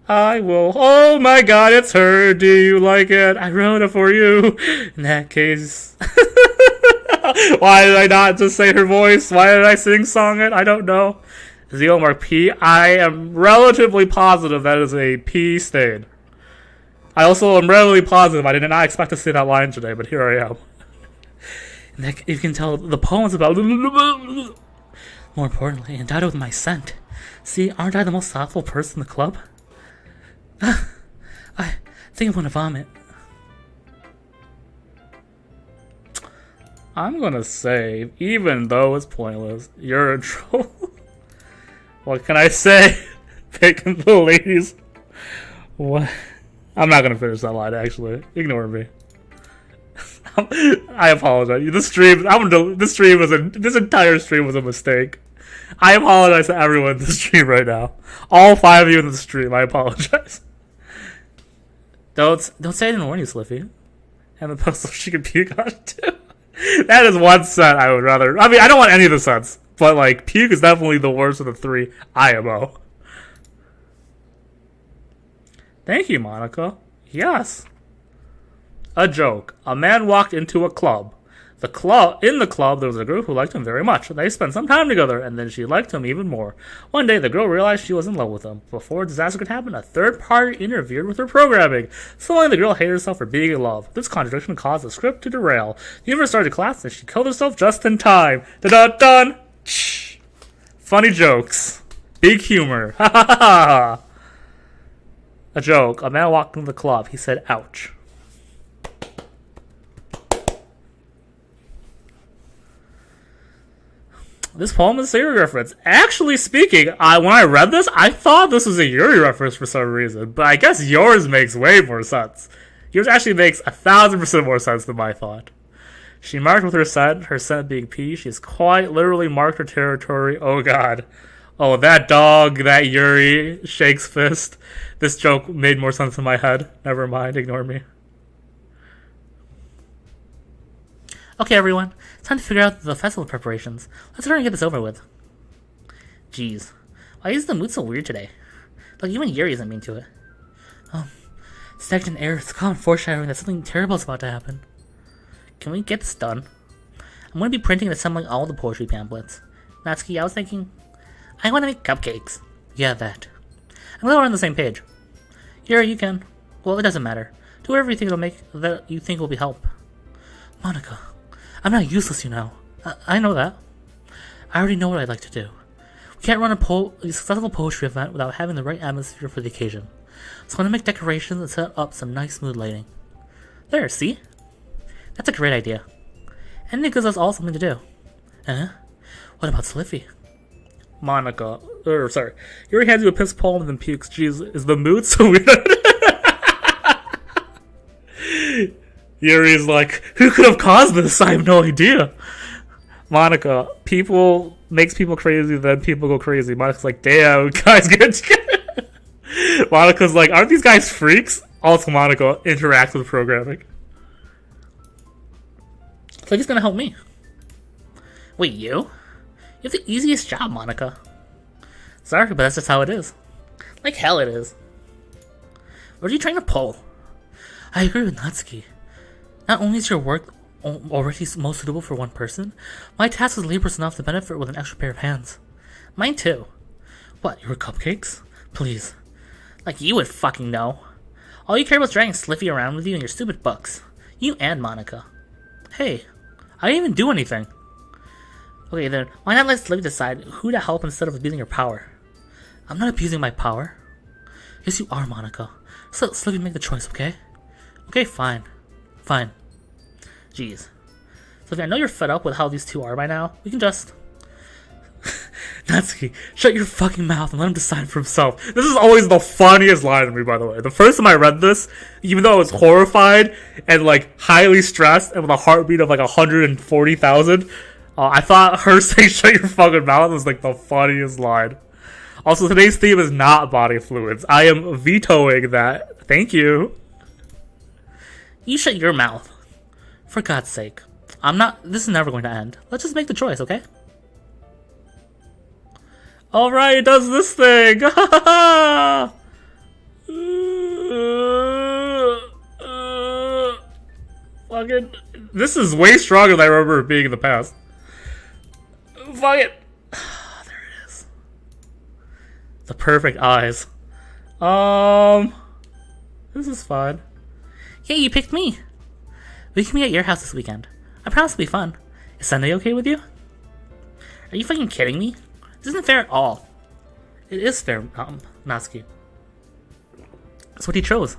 Oh my god, it's her. Do you like it? I wrote it for you. In that case. Why did I not just say her voice? Why did I sing-song it? I don't know. Zero mark P. I am relatively positive that is a P stain. I also am relatively positive I did not expect to see that line today, but here I am. You can tell the poem's about... More importantly, endowed with my scent. See, aren't I the most thoughtful person in the club? I think I'm gonna vomit. I'm gonna say, even though it's pointless, you're in trouble. What can I say? Picking the ladies. What? I'm not gonna finish that line, actually. Ignore me. I apologize. This entire stream was a mistake. I apologize to everyone in the stream right now. All 5 of you in the stream, I apologize. Don't say I didn't warn you, Sliffy. And the post so she can puke on it too. That is one set I would rather. I mean, I don't want any of the sets. But, like, puke is definitely the worst of the three IMO. Thank you, Monica. Yes. A joke. A man walked into a club. In the club, there was a girl who liked him very much. They spent some time together, and then she liked him even more. One day, the girl realized she was in love with him. Before a disaster could happen, a third party interfered with her programming. Suddenly, the girl hated herself for being in love. This contradiction caused the script to derail. The universe started to collapse, and she killed herself just in time. Dun-dun-dun! Funny jokes. Big humor. Ha ha ha ha! A joke. A man walked into the club. He said, ouch. This poem is a Yuri reference. Actually speaking, when I read this, I thought this was a Yuri reference for some reason, but I guess yours makes way more sense. Yours actually makes 1,000% more sense than my thought. She marked with her scent being P. She's quite literally marked her territory. Oh god. Oh, that dog, that Yuri, shakes fist. This joke made more sense in my head. Never mind, ignore me. Okay, everyone. It's time to figure out the festival preparations. Let's try and get this over with. Jeez. Why is the mood so weird today? Like, even Yuri isn't mean to it. Stagnant air is common foreshadowing that something terrible is about to happen. Can we get this done? I'm going to be printing and assembling all the poetry pamphlets. Natsuki, I was thinking, I want to make cupcakes. Yeah, that. I'm glad we're on the same page. Yuri, you can. Well, it doesn't matter. Do whatever you think it'll make that you think will be help. Monica, I'm not useless, you know. I know that. I already know what I'd like to do. We can't run a successful poetry event without having the right atmosphere for the occasion. So I'm going to make decorations and set up some nice mood lighting. There, see? That's a great idea. And it gives us all something to do. What about Sliffy? Monica. Sorry. Yuri hands you a piss poem and then pukes. Jeez, is the mood so weird? Yuri's like, who could have caused this? I have no idea. Monica, makes people crazy, then people go crazy. Monica's like, damn, guys get together. Monica's like, aren't these guys freaks? Also, Monica interacts with programming. So he's gonna help me. Wait, you? You have the easiest job, Monica. Sorry, but that's just how it is. Like hell it is. What are you trying to pull? I agree with Natsuki. Not only is your work already most suitable for one person, my task is laborious enough to benefit with an extra pair of hands. Mine too. What, your cupcakes? Please. Like you would fucking know. All you care about is dragging Sliffy around with you and your stupid books. You and Monica. Hey, I didn't even do anything. Okay then, why not let Sliffy decide who to help instead of abusing your power? I'm not abusing my power. Yes you are, Monica. So let Sliffy make the choice, okay? Okay, fine. Fine. Jeez. Sliffy, I know you're fed up with how these two are by now. We can just... Natsuki, shut your fucking mouth and let him decide for himself. This is always the funniest line to me, by the way. The first time I read this, even though I was horrified and, like, highly stressed and with a heartbeat of, like, 140,000, I thought her saying shut your fucking mouth was, like, the funniest line. Also, today's theme is not body fluids. I am vetoing that. Thank you. You shut your mouth. For God's sake. This is never going to end. Let's just make the choice, okay? Alright, it does this thing! Fucking... This is way stronger than I remember it being in the past. Fuck it! There it is. The perfect eyes. This is fun. Hey, you picked me. We can meet at your house this weekend. I promise it'll be fun. Is Sunday okay with you? Are you fucking kidding me? This isn't fair at all. It is fair, Natsuki. That's what he chose.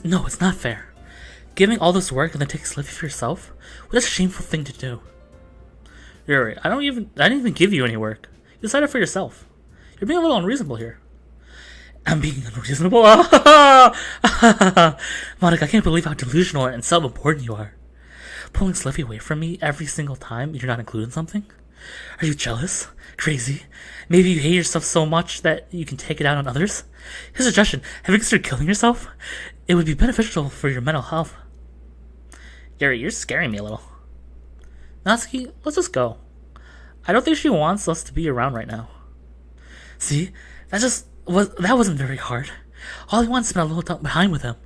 No, it's not fair. Giving all this work and then taking Sliffy for yourself? Well, that's a shameful thing to do. Yuri, I didn't even give you any work. You decided for yourself. You're being a little unreasonable here. I'm being unreasonable? Monica, I can't believe how delusional and self-important you are. Pulling Sliffy away from me every single time you're not including something? Are you jealous? Crazy? Maybe you hate yourself so much that you can take it out on others? Here's a suggestion. Have you considered killing yourself? It would be beneficial for your mental health. Gary, you're scaring me a little. Natsuki, let's just go. I don't think she wants us to be around right now. See, that wasn't very hard. All he wants is to spend a little time behind with him.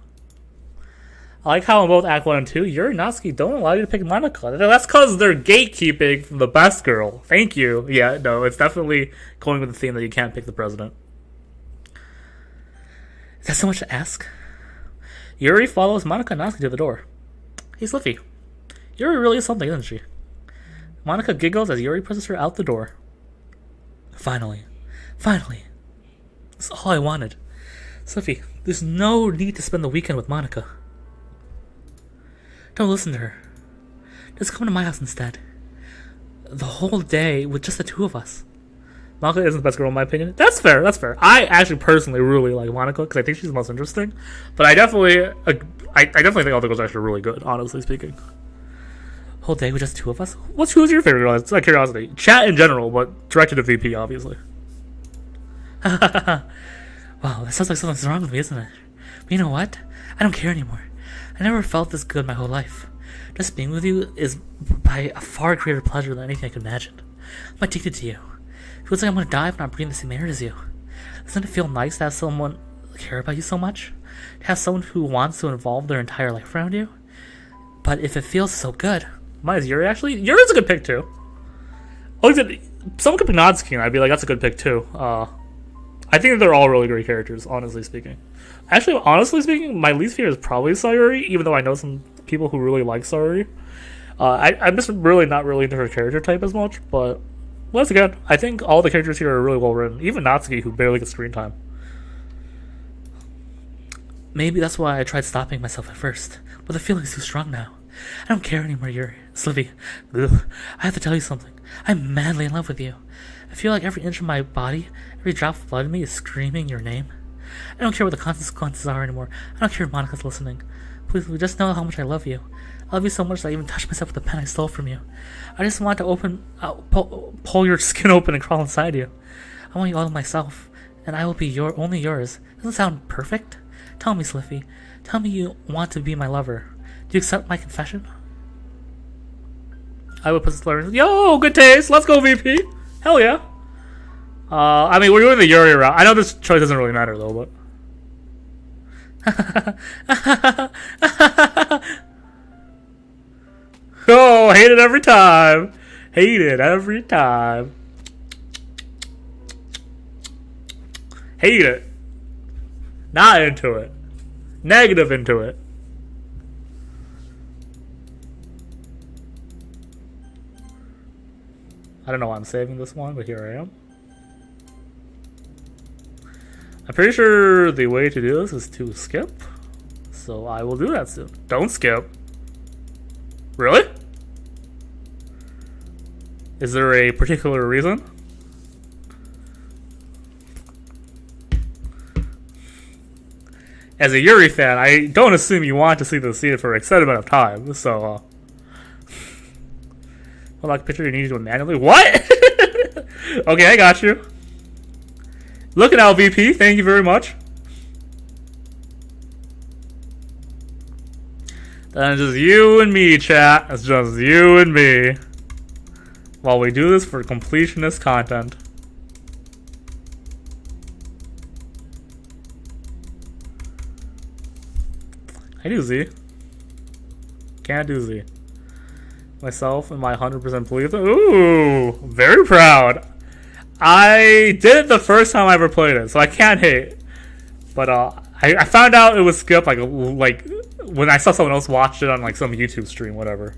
I like how in both Act 1 and 2, Yuri and Natsuki don't allow you to pick Monica. That's because they're gatekeeping from the best girl. Thank you. Yeah, no, it's definitely going with the theme that you can't pick the president. Is that so much to ask? Yuri follows Monica and Natsuki to the door. Hey, Sliffy. Yuri really is something, isn't she? Monica giggles as Yuri pushes her out the door. Finally. That's all I wanted. Sliffy, there's no need to spend the weekend with Monica. Don't listen to her. Just come to my house instead. The whole day with just the two of us. Monica isn't the best girl in my opinion. That's fair. I actually personally really like Monica because I think she's the most interesting. But I definitely think all the girls are actually really good, honestly speaking. Whole day with just the two of us? Who's your favorite girl? It's like curiosity. Chat in general, but directed to VP, obviously. Wow, that sounds like something's wrong with me, isn't it? But you know what? I don't care anymore. I never felt this good my whole life. Just being with you is by a far greater pleasure than anything I could imagine. I'm addicted to you. It feels like I'm gonna die if I'm not breathing the same air as you. Doesn't it feel nice to have someone care about you so much? To have someone who wants to involve their entire life around you? But if it feels so good... Mine is Yuri, actually. Yuri's a good pick, too. Someone could pick Natsuki, and I'd be like, that's a good pick, too. I think they're all really great characters, honestly speaking. Actually, honestly speaking, my least favorite is probably Sayuri, even though I know some people who really like Sayuri. I'm just really not really into her character type as much, but once again, I think all the characters here are really well written. Even Natsuki, who barely gets screen time. Maybe that's why I tried stopping myself at first, but the feeling's too strong now. I don't care anymore, Yuri. Sliffy. Ugh. I have to tell you something. I'm madly in love with you. I feel like every inch of my body, every drop of blood in me is screaming your name. I don't care what the consequences are anymore. I don't care if Monica's listening. Please, just know how much I love you. I love you so much that I even touched myself with the pen I stole from you. I just want to pull your skin open and crawl inside you. I want you all to myself, and I will be only yours. Doesn't that sound perfect? Tell me, Sliffy. Tell me you want to be my lover. Do you accept my confession? I would put this letter. Yo, good taste. Let's go, VP. Hell yeah. I mean, we're doing the Yuri route. I know this choice doesn't really matter, though, but... Oh, hate it every time. Hate it every time. Hate it. Not into it. Negative into it. I don't know why I'm saving this one, but here I am. I'm pretty sure the way to do this is to skip. So I will do that soon. Don't skip. Really? Is there a particular reason? As a Yuri fan, I don't assume you want to see the scene for an extended amount of time, so well, like picture you need to do it manually. What? Okay, I got you. Look at LVP, thank you very much. Then it's just you and me, chat. It's just you and me. While we do this for completionist content. I do Z. Can't do Z. Myself and my 100% belief. Ooh, very proud. I did it the first time I ever played it, so I can't hate. But I found out it was skipped like when I saw someone else watched it on like some YouTube stream, whatever.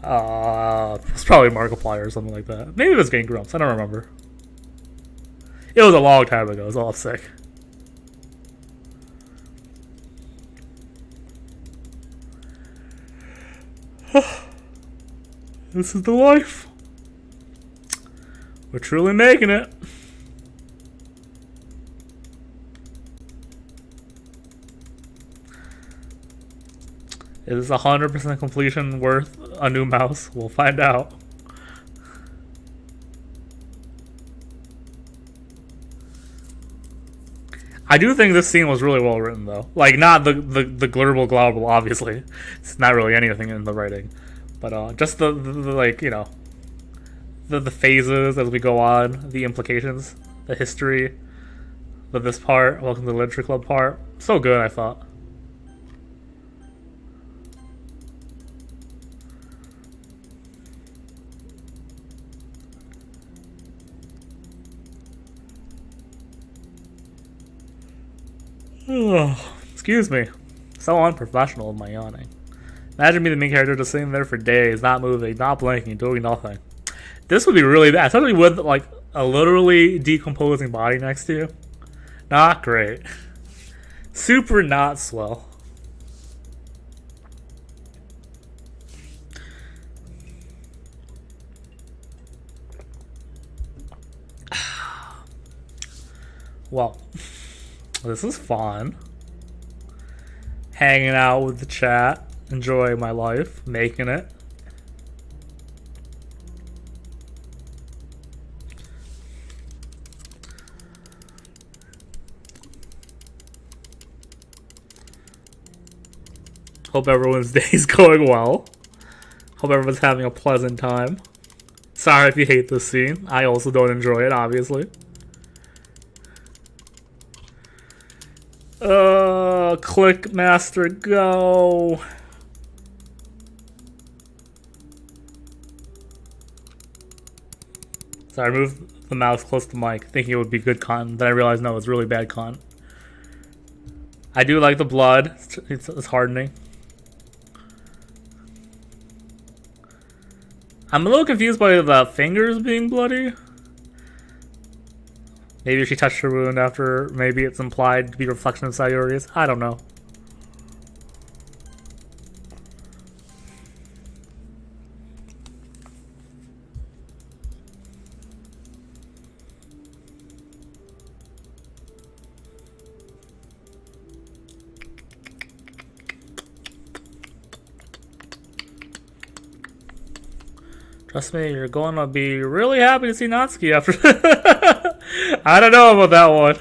It's probably Markiplier or something like that. Maybe it was Game Grumps. I don't remember. It was a long time ago. It was all sick. This is the life. We're truly making it. Is 100% completion worth a new mouse? We'll find out. I do think this scene was really well written, though. Like, not the glurble globble, obviously. It's not really anything in the writing. But just the like, you know, the phases as we go on, the implications, the history of this part. Welcome to the Literature Club part. So good, I thought. Excuse me. So unprofessional of my yawning. Imagine me, the main character, just sitting there for days, not moving, not blinking, doing nothing. This would be really bad, especially with like a literally decomposing body next to you. Not great. Super not swell. Well, this is fun. Hanging out with the chat, enjoying my life, making it. Hope everyone's day is going well. Hope everyone's having a pleasant time. Sorry if you hate this scene. I also don't enjoy it, obviously. Click master, go. Sorry, I moved the mouse close to the mic, thinking it would be good content. Then I realized no, it's really bad content. I do like the blood. It's hardening. I'm a little confused by the fingers being bloody. Maybe she touched her wound after, maybe it's implied to be a reflection of Sayori's. I don't know. Trust me, you're going to be really happy to see Natsuki after. I don't know about that one.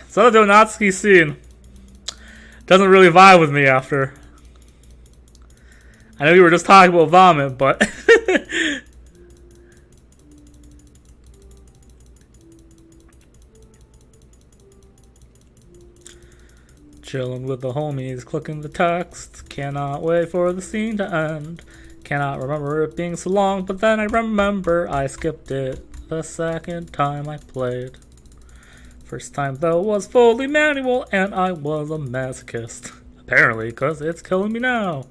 So the Natsuki scene doesn't really vibe with me after. I know we were just talking about vomit, but chilling with the homies, clicking the text. Cannot wait for the scene to end. Cannot remember it being so long, but then I remember I skipped it the second time I played. First time though was fully manual, and I was a masochist. Apparently, because it's killing me now.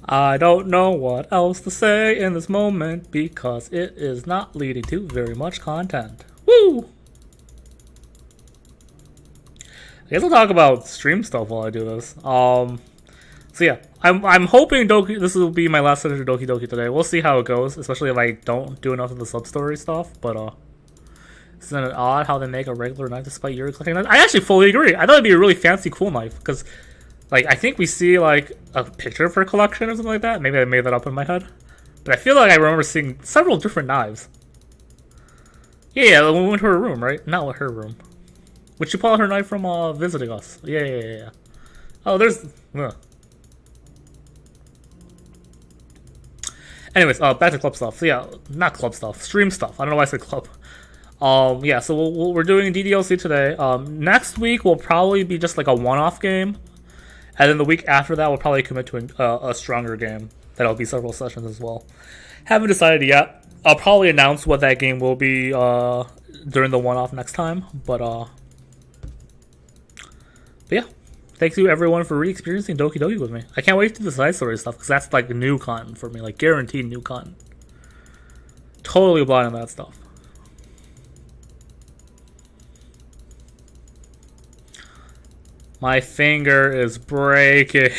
I don't know what else to say in this moment because it is not leading to very much content. Woo! I guess I'll talk about stream stuff while I do this. So yeah, I'm hoping this will be my last session of Doki Doki today. We'll see how it goes, especially if I don't do enough of the sub-story stuff. But isn't it odd how they make a regular knife despite Yuri collecting knives? I actually fully agree. I thought it'd be a really fancy, cool knife because, like, I think we see like a picture of her collection or something like that. Maybe I made that up in my head, but I feel like I remember seeing several different knives. Yeah, when we went to her room, right? Not her room. Would she pull out her knife from visiting us? Yeah. Oh, there's. Anyways, back to club stuff. So yeah, not club stuff, stream stuff. I don't know why I said club. Yeah, so we're doing DDLC today. Next week will probably be just like a one-off game, and then the week after that we'll probably commit to a stronger game. That'll be several sessions as well. Haven't decided yet. I'll probably announce what that game will be during the one-off next time. But yeah, thank you everyone for re-experiencing Doki Doki with me. I can't wait to do the side story stuff because that's like new content for me, like guaranteed new content. Totally blind on that stuff. My finger is breaking.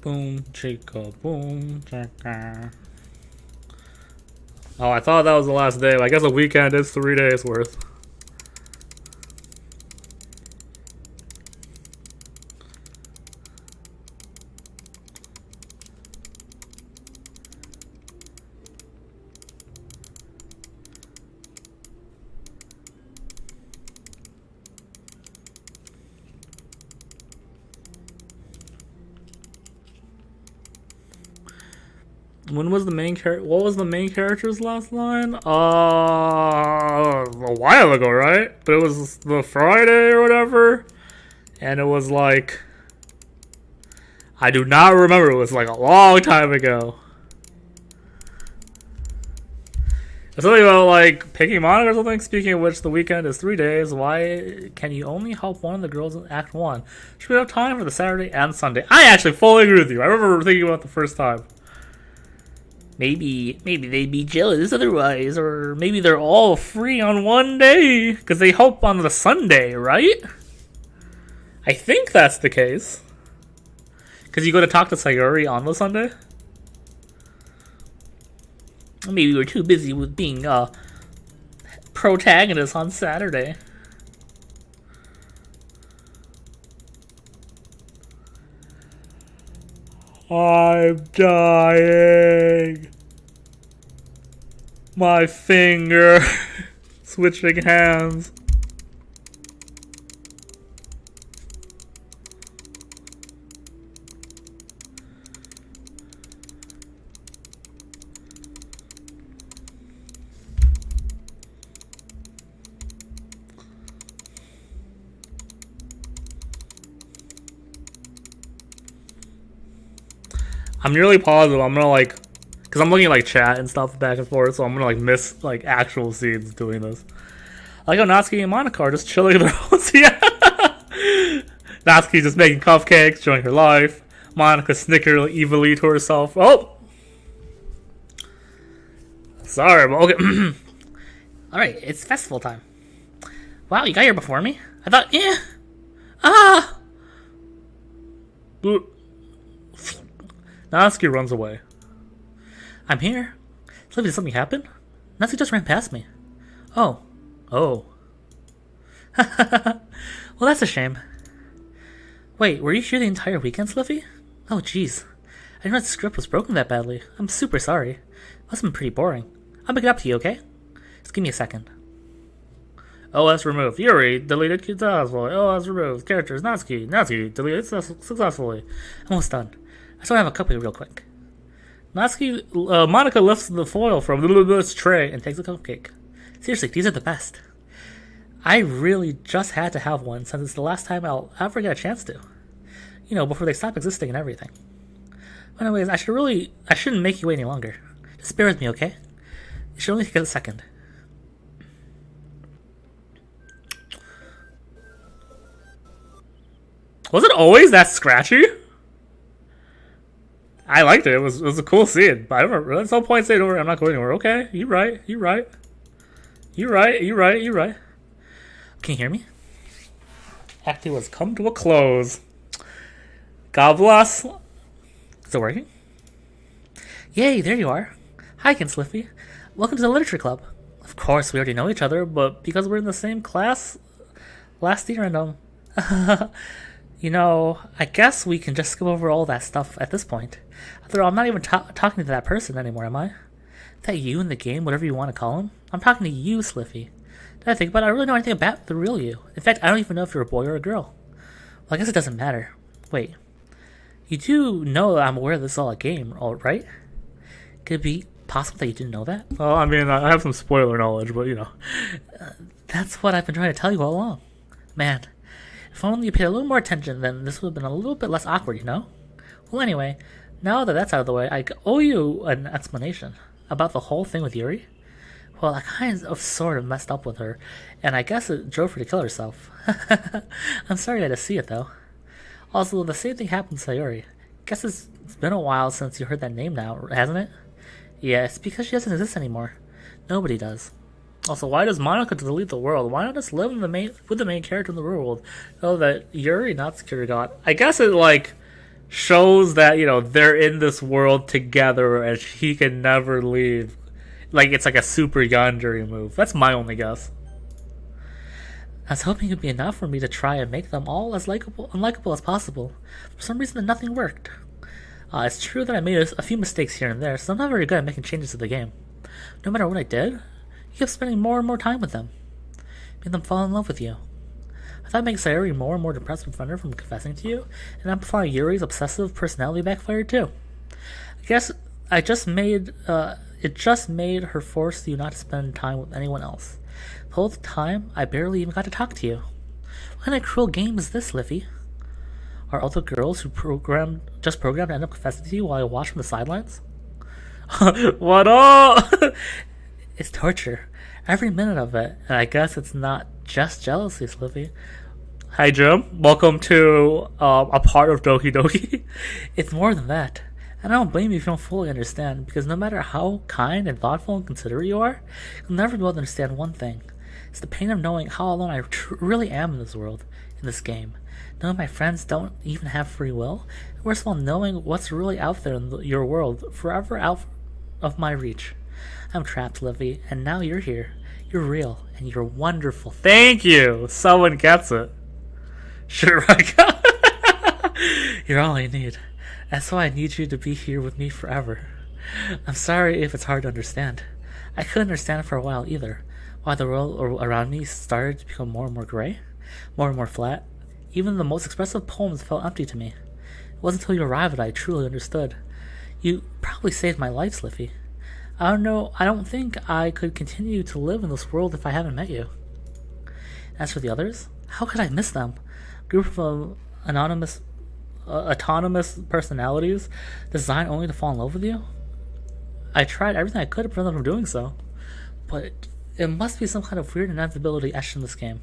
Boom, chicka, boom, chicka. Oh, I thought that was the last day. I guess a weekend is 3 days worth. When was the main character? What was the main character's last line? A while ago, right? But it was the Friday or whatever, and it was like, I do not remember. It was like a long time ago. It's something about like picking Monica or something. Speaking of which, the weekend is 3 days. Why can you only help one of the girls in Act 1? Should we have time for the Saturday and Sunday? I actually fully agree with you. I remember thinking about it the first time. Maybe they'd be jealous otherwise, or maybe they're all free on one day because they help on the Sunday, right? I think that's the case. Because you go to talk to Sayuri on the Sunday. Maybe we're too busy with being protagonists on Saturday. I'm dying. My finger. Switching hands. I'm nearly positive I'm gonna like, because I'm looking at like chat and stuff back and forth, so I'm gonna like miss like actual scenes doing this. I like how Natsuki and Monica are just chilling in their house. Yeah. Natsuki just making cupcakes, enjoying her life. Monica snickering evilly to herself. Oh! Sorry, but okay. Alright, it's festival time. Wow, you got here before me? I thought, yeah. Ah! Natsuki runs away. I'm here. Did something happen? Natsuki just ran past me. Oh. Well, that's a shame. Wait, were you here the entire weekend, Sliffy? Oh, jeez. I didn't know the script was broken that badly. I'm super sorry. Must have been pretty boring. I'll make it up to you, okay? Just give me a second. OS removed. Yuri deleted successfully. OS removed. Characters Natsuki. Natsuki deleted successfully. Almost done. I just want to have a cupcake real quick. Monica lifts the foil from the tray And takes a cupcake. Seriously, these are the best. I really just had to have one since it's the last time I'll ever get a chance to. You know, before they stop existing and everything. But anyways, I shouldn't make you wait any longer. Just bear with me, okay? It should only take a second. Was it always that scratchy? I liked it. It was a cool scene. But I don't at some point say, "Don't worry, I'm not going anywhere." Okay, you're right. You're right. You're right. You're right. You're right. Can you hear me? Act 2 has come to a close. God bless. Is it working? Yay, there you are. Hi, Ken Sliffy. Welcome to the Literature Club. Of course, we already know each other, but because we're in the same class last year and you know, I guess we can just skip over all that stuff at this point. After all, I'm not even talking to that person anymore, am I? Is that you in the game, whatever you want to call him? I'm talking to you, Sliffy. Did I think about it? I don't really know anything about the real you. In fact, I don't even know if you're a boy or a girl. Well, I guess it doesn't matter. Wait. You do know that I'm aware this is all a game, all right? Could it be possible that you didn't know that? Well, I mean, I have some spoiler knowledge, but you know. That's what I've been trying to tell you all along. Man, if only you paid a little more attention, then this would have been a little bit less awkward, you know? Well, anyway, now that that's out of the way, I owe you an explanation about the whole thing with Yuri. Well, I kind of sort of messed up with her, and I guess it drove her to kill herself. I'm sorry you had to see it, though. Also, the same thing happened to Sayuri. Guess it's been a while since you heard that name now, hasn't it? Yeah, it's because she doesn't exist anymore. Nobody does. Also, why does Monica delete the world? Why not just live in with the main character in the real world? Oh, that Yuri Natsuki got. I guess it, like, shows that, you know, they're in this world together and he can never leave. Like, it's like a super Yandere move. That's my only guess. I was hoping it would be enough for me to try and make them all as unlikable as possible. For some reason, nothing worked. It's true that I made a few mistakes here and there, so I'm not very good at making changes to the game. No matter what I did, you kept spending more and more time with them. Made them fall in love with you. I thought making Sayori more and more depressed and frightened from confessing to you, and amplifying Yuri's obsessive personality backfired too. I guess it just made her force you not to spend time with anyone else. The whole time, I barely even got to talk to you. What kind of cruel game is this, Liffy? Are all the girls who just programmed to end up confessing to you while I watch from the sidelines? What up? It's torture. Every minute of it, and I guess it's not just jealousy, Liffy. Hi, Jim. Welcome to a part of Doki Doki. It's more than that. And I don't blame you if you don't fully understand, because no matter how kind and thoughtful and considerate you are, you'll never be able to understand one thing. It's the pain of knowing how alone I really am in this world, in this game. Knowing my friends don't even have free will, and worst of all, knowing what's really out there in your world, forever out of my reach. I'm trapped, Livy, and now you're here. You're real, and you're wonderful. Thank you! Someone gets it. Sure, you're all I need. That's why I need you to be here with me forever. I'm sorry if it's hard to understand. I couldn't understand it for a while either. Why the world around me started to become more and more gray, more and more flat. Even the most expressive poems felt empty to me. It wasn't until you arrived that I truly understood. You probably saved my life, Sliffy. I don't think I could continue to live in this world if I haven't met you. As for the others, how could I miss them? A group of autonomous personalities designed only to fall in love with you? I tried everything I could to prevent them from doing so, but it must be some kind of weird inevitability etched in this game.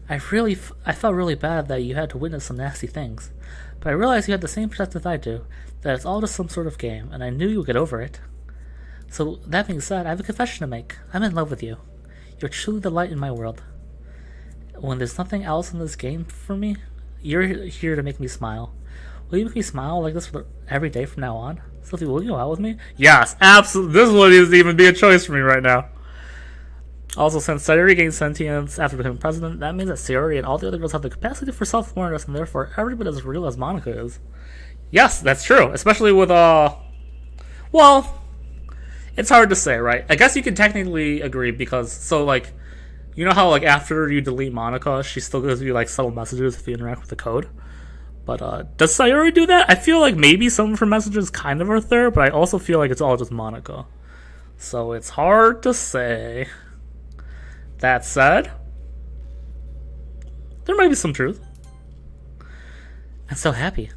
I felt really bad that you had to witness some nasty things, but I realized you had the same perspective I do, that it's all just some sort of game, and I knew you would get over it. So, that being said, I have a confession to make. I'm in love with you. You're truly the light in my world. When there's nothing else in this game for me, you're here to make me smile. Will you make me smile like this every day from now on? Sophie, will you go out with me? Yes, absolutely. This wouldn't even be a choice for me right now. Also, since Sayori gained sentience after becoming president, that means that Sayori and all the other girls have the capacity for self-awareness, and therefore everybody as real as Monica is. Yes, that's true. Especially with, well, it's hard to say, right? I guess you can technically agree because, so, like, you know how, like, after you delete Monica, she still gives you, like, subtle messages if you interact with the code? But, does Sayori do that? I feel like maybe some of her messages kind of are there, but I also feel like it's all just Monica. So it's hard to say. That said, there might be some truth. I'm so happy.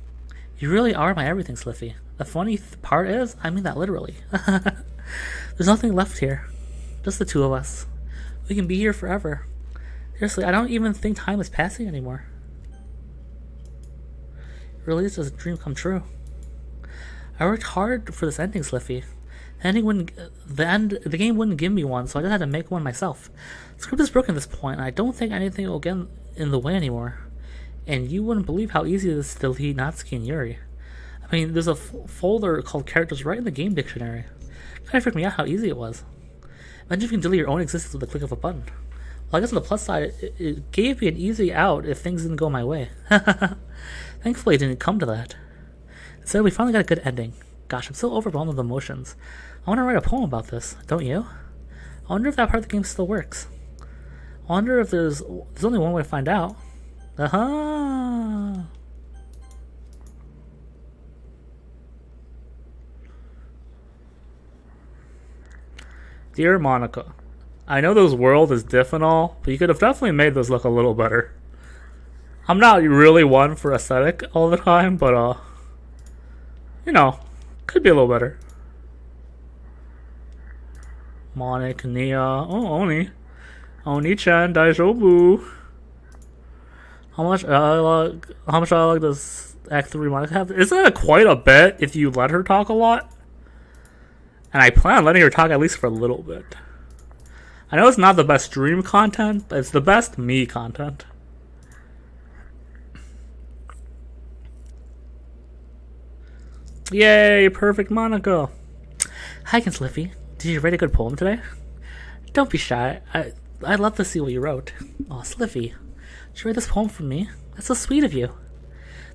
You really are my everything, Sliffy. The funny part is, I mean that literally. There's nothing left here. Just the two of us. We can be here forever. Seriously, I don't even think time is passing anymore. It really is just a dream come true. I worked hard for this ending, Sliffy. The game wouldn't give me one, so I just had to make one myself. The script is broken at this point, and I don't think anything will get in the way anymore. And you wouldn't believe how easy it is to delete Natsuki and Yuri. I mean, there's a folder called characters right in the game dictionary. It kind of freaked me out how easy it was. Imagine if you can delete your own existence with a click of a button. Well, I guess on the plus side, it gave me an easy out if things didn't go my way. Thankfully, it didn't come to that. Instead, we finally got a good ending. Gosh, I'm so overwhelmed with emotions. I want to write a poem about this, don't you? I wonder if that part of the game still works. I wonder if there's only one way to find out. Aha! Dear Monica, I know this world is diff and all, but you could have definitely made this look a little better. I'm not really one for aesthetic all the time, but you know, could be a little better. Monica, Nia, oh Oni-chan, Daijoubu. How much dialogue does Act 3 Monica have? Isn't it quite a bit if you let her talk a lot? And I plan on letting her talk at least for a little bit. I know it's not the best stream content, but it's the best me content. Yay, perfect Monica. Hi, Sliffy. Did you write a good poem today? Don't be shy. I'd love to see what you wrote. Oh, Sliffy, did you write this poem for me? That's so sweet of you.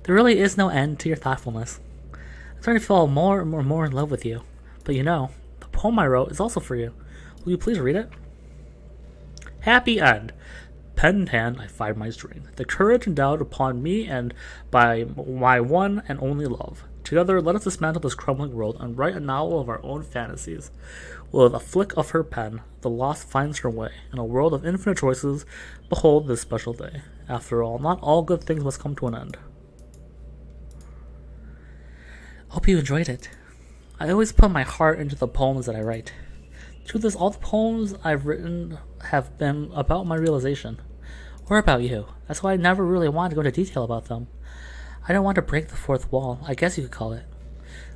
There really is no end to your thoughtfulness. I'm starting to fall more and more in love with you. But you know, the poem I wrote is also for you. Will you please read it? Happy end. Pen in hand, I find my strength, the courage endowed upon me and by my one and only love. Together, let us dismantle this crumbling world and write a novel of our own fantasies. With a flick of her pen, the lost finds her way. In a world of infinite choices, behold this special day. After all, not all good things must come to an end. Hope you enjoyed it. I always put my heart into the poems that I write. Truth is, all the poems I've written have been about my realization. Or about you. That's why I never really wanted to go into detail about them. I didn't want to break the fourth wall, I guess you could call it.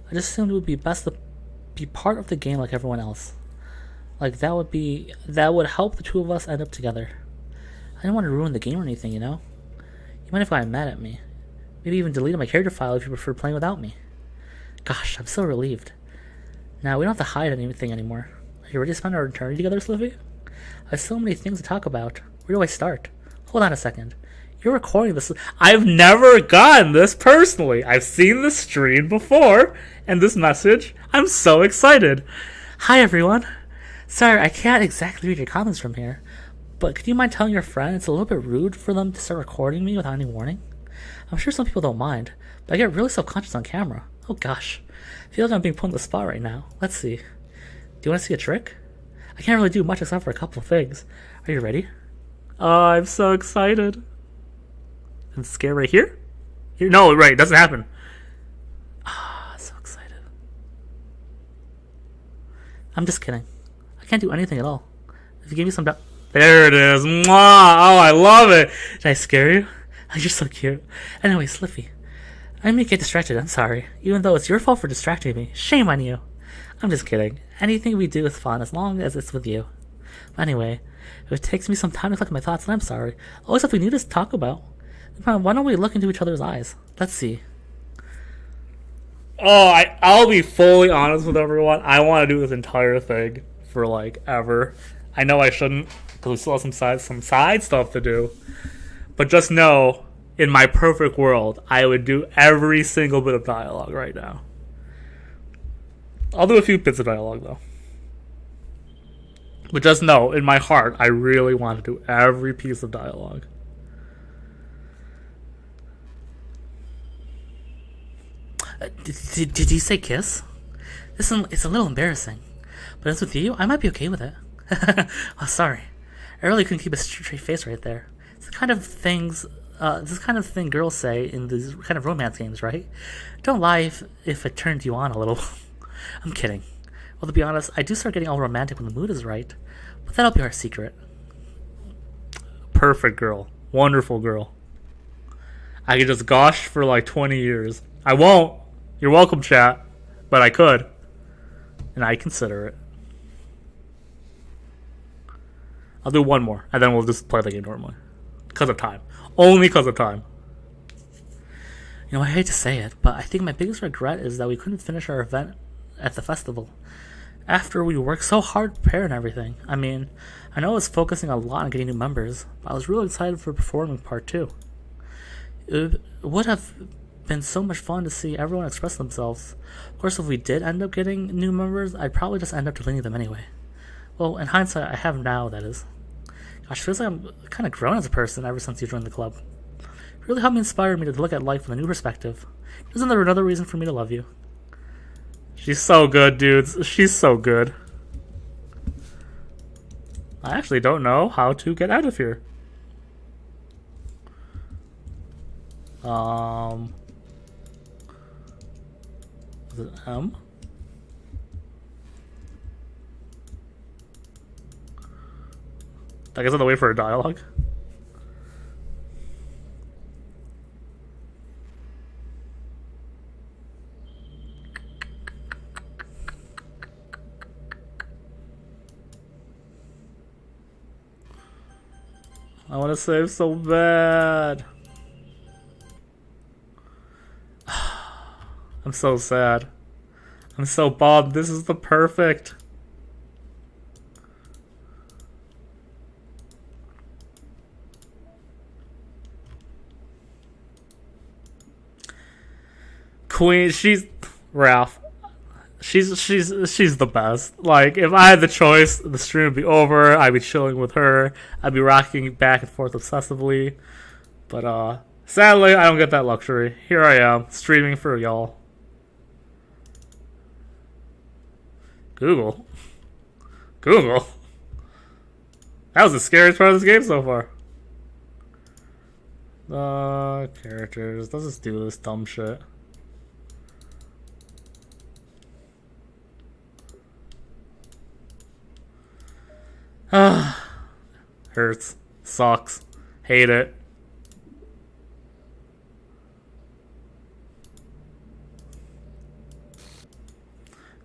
I just assumed it would be best to be part of the game like everyone else. Like that would help the two of us end up together. I didn't want to ruin the game or anything, you know? You might have gotten mad at me. Maybe even deleted my character file if you prefer playing without me. Gosh, I'm so relieved. Now, we don't have to hide anything anymore. Are you ready to spend our eternity together, Sliffy? I have so many things to talk about. Where do I start? Hold on a second. You're recording this. I've never gotten this personally. I've seen this stream before, and this message. I'm so excited. Hi, everyone. Sorry, I can't exactly read your comments from here, but could you mind telling your friend it's a little bit rude for them to start recording me without any warning? I'm sure some people don't mind, but I get really self-conscious on camera. Oh gosh. I feel like I'm being put on the spot right now. Let's see. Do you want to see a trick? I can't really do much except for a couple of things. Are you ready? Oh, I'm so excited. And scare right here? Here? No, right, it doesn't happen. Ah, so excited. I'm just kidding. I can't do anything at all. If you give me some there it is. Mwah! Oh, I love it. Did I scare you? Oh, you're so cute. Anyway, Sliffy. I may get distracted, I'm sorry. Even though it's your fault for distracting me. Shame on you. I'm just kidding. Anything we do is fun as long as it's with you. Anyway, if it takes me some time to collect my thoughts, then I'm sorry. Always stuff we need to talk about. Why don't we look into each other's eyes? Let's see. Oh, I'll be fully honest with everyone. I want to do this entire thing for like ever. I know I shouldn't because we still have some side stuff to do. But just know, in my perfect world, I would do every single bit of dialogue right now. I'll do a few bits of dialogue though. But just know, in my heart, I really want to do every piece of dialogue. Did you say kiss? It's a little embarrassing. But as with you, I might be okay with it. Oh, sorry. I really couldn't keep a straight face right there. It's the kind of thing girls say in these kind of romance games, right? Don't lie if it turned you on a little. I'm kidding. Well, to be honest, I do start getting all romantic when the mood is right. But that'll be our secret. Perfect girl. Wonderful girl. I could just gosh for like 20 years. I won't. You're welcome, chat. But I could. And I consider it. I'll do one more, and then we'll just play the game normally. Because of time. Only because of time. You know, I hate to say it, but I think my biggest regret is that we couldn't finish our event at the festival. After we worked so hard to prepare and everything. I mean, I know I was focusing a lot on getting new members, but I was really excited for performing part 2. It would have been so much fun to see everyone express themselves. Of course, if we did end up getting new members, I'd probably just end up deleting them anyway. Well, in hindsight, I have now, that is. Gosh, feels like I'm kind of grown as a person ever since you joined the club. It really helped me inspire me to look at life from a new perspective. Isn't there another reason for me to love you? She's so good, dudes. She's so good. I actually don't know how to get out of here. Is it M? I guess I have to wait for a dialogue. I want to save so bad. I'm so sad. I'm so bummed. This is the perfect. Queen, she's Ralph. She's the best. Like, if I had the choice, the stream would be over. I'd be chilling with her. I'd be rocking back and forth obsessively. But sadly, I don't get that luxury. Here I am, streaming for y'all. Google. That was the scariest part of this game so far. Characters. Let's just do this dumb shit. Hurts. Sucks. Hate it.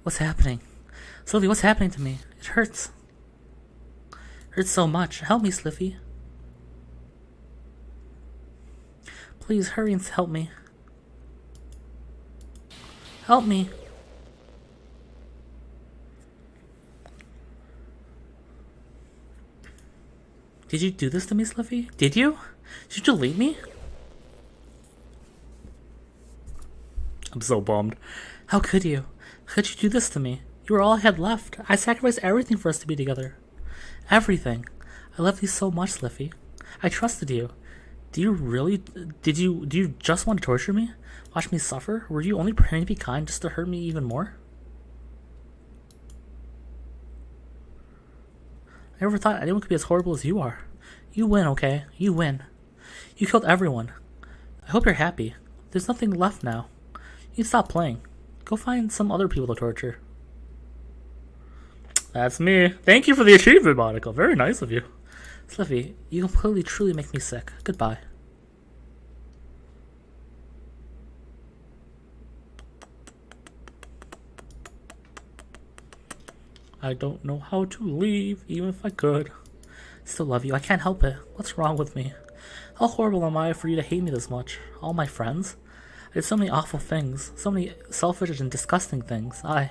What's happening? Sliffy, what's happening to me? It hurts. Hurts so much. Help me, Sliffy. Please hurry and help me. Help me. Did you do this to me, Sliffy? Did you? Did you delete me? I'm so bummed. How could you? How could you do this to me? You were all I had left. I sacrificed everything for us to be together. Everything. I loved you so much, Sliffy. I trusted you. Do you just want to torture me? Watch me suffer? Were you only pretending to be kind just to hurt me even more? I never thought anyone could be as horrible as you are. You win, okay? You win. You killed everyone. I hope you're happy. There's nothing left now. You can stop playing. Go find some other people to torture. That's me. Thank you for the achievement, Monica. Very nice of you. Sliffy, you completely, truly make me sick. Goodbye. I don't know how to leave, even if I could. Still love you. I can't help it. What's wrong with me? How horrible am I for you to hate me this much? All my friends? I did so many awful things. So many selfish and disgusting things. I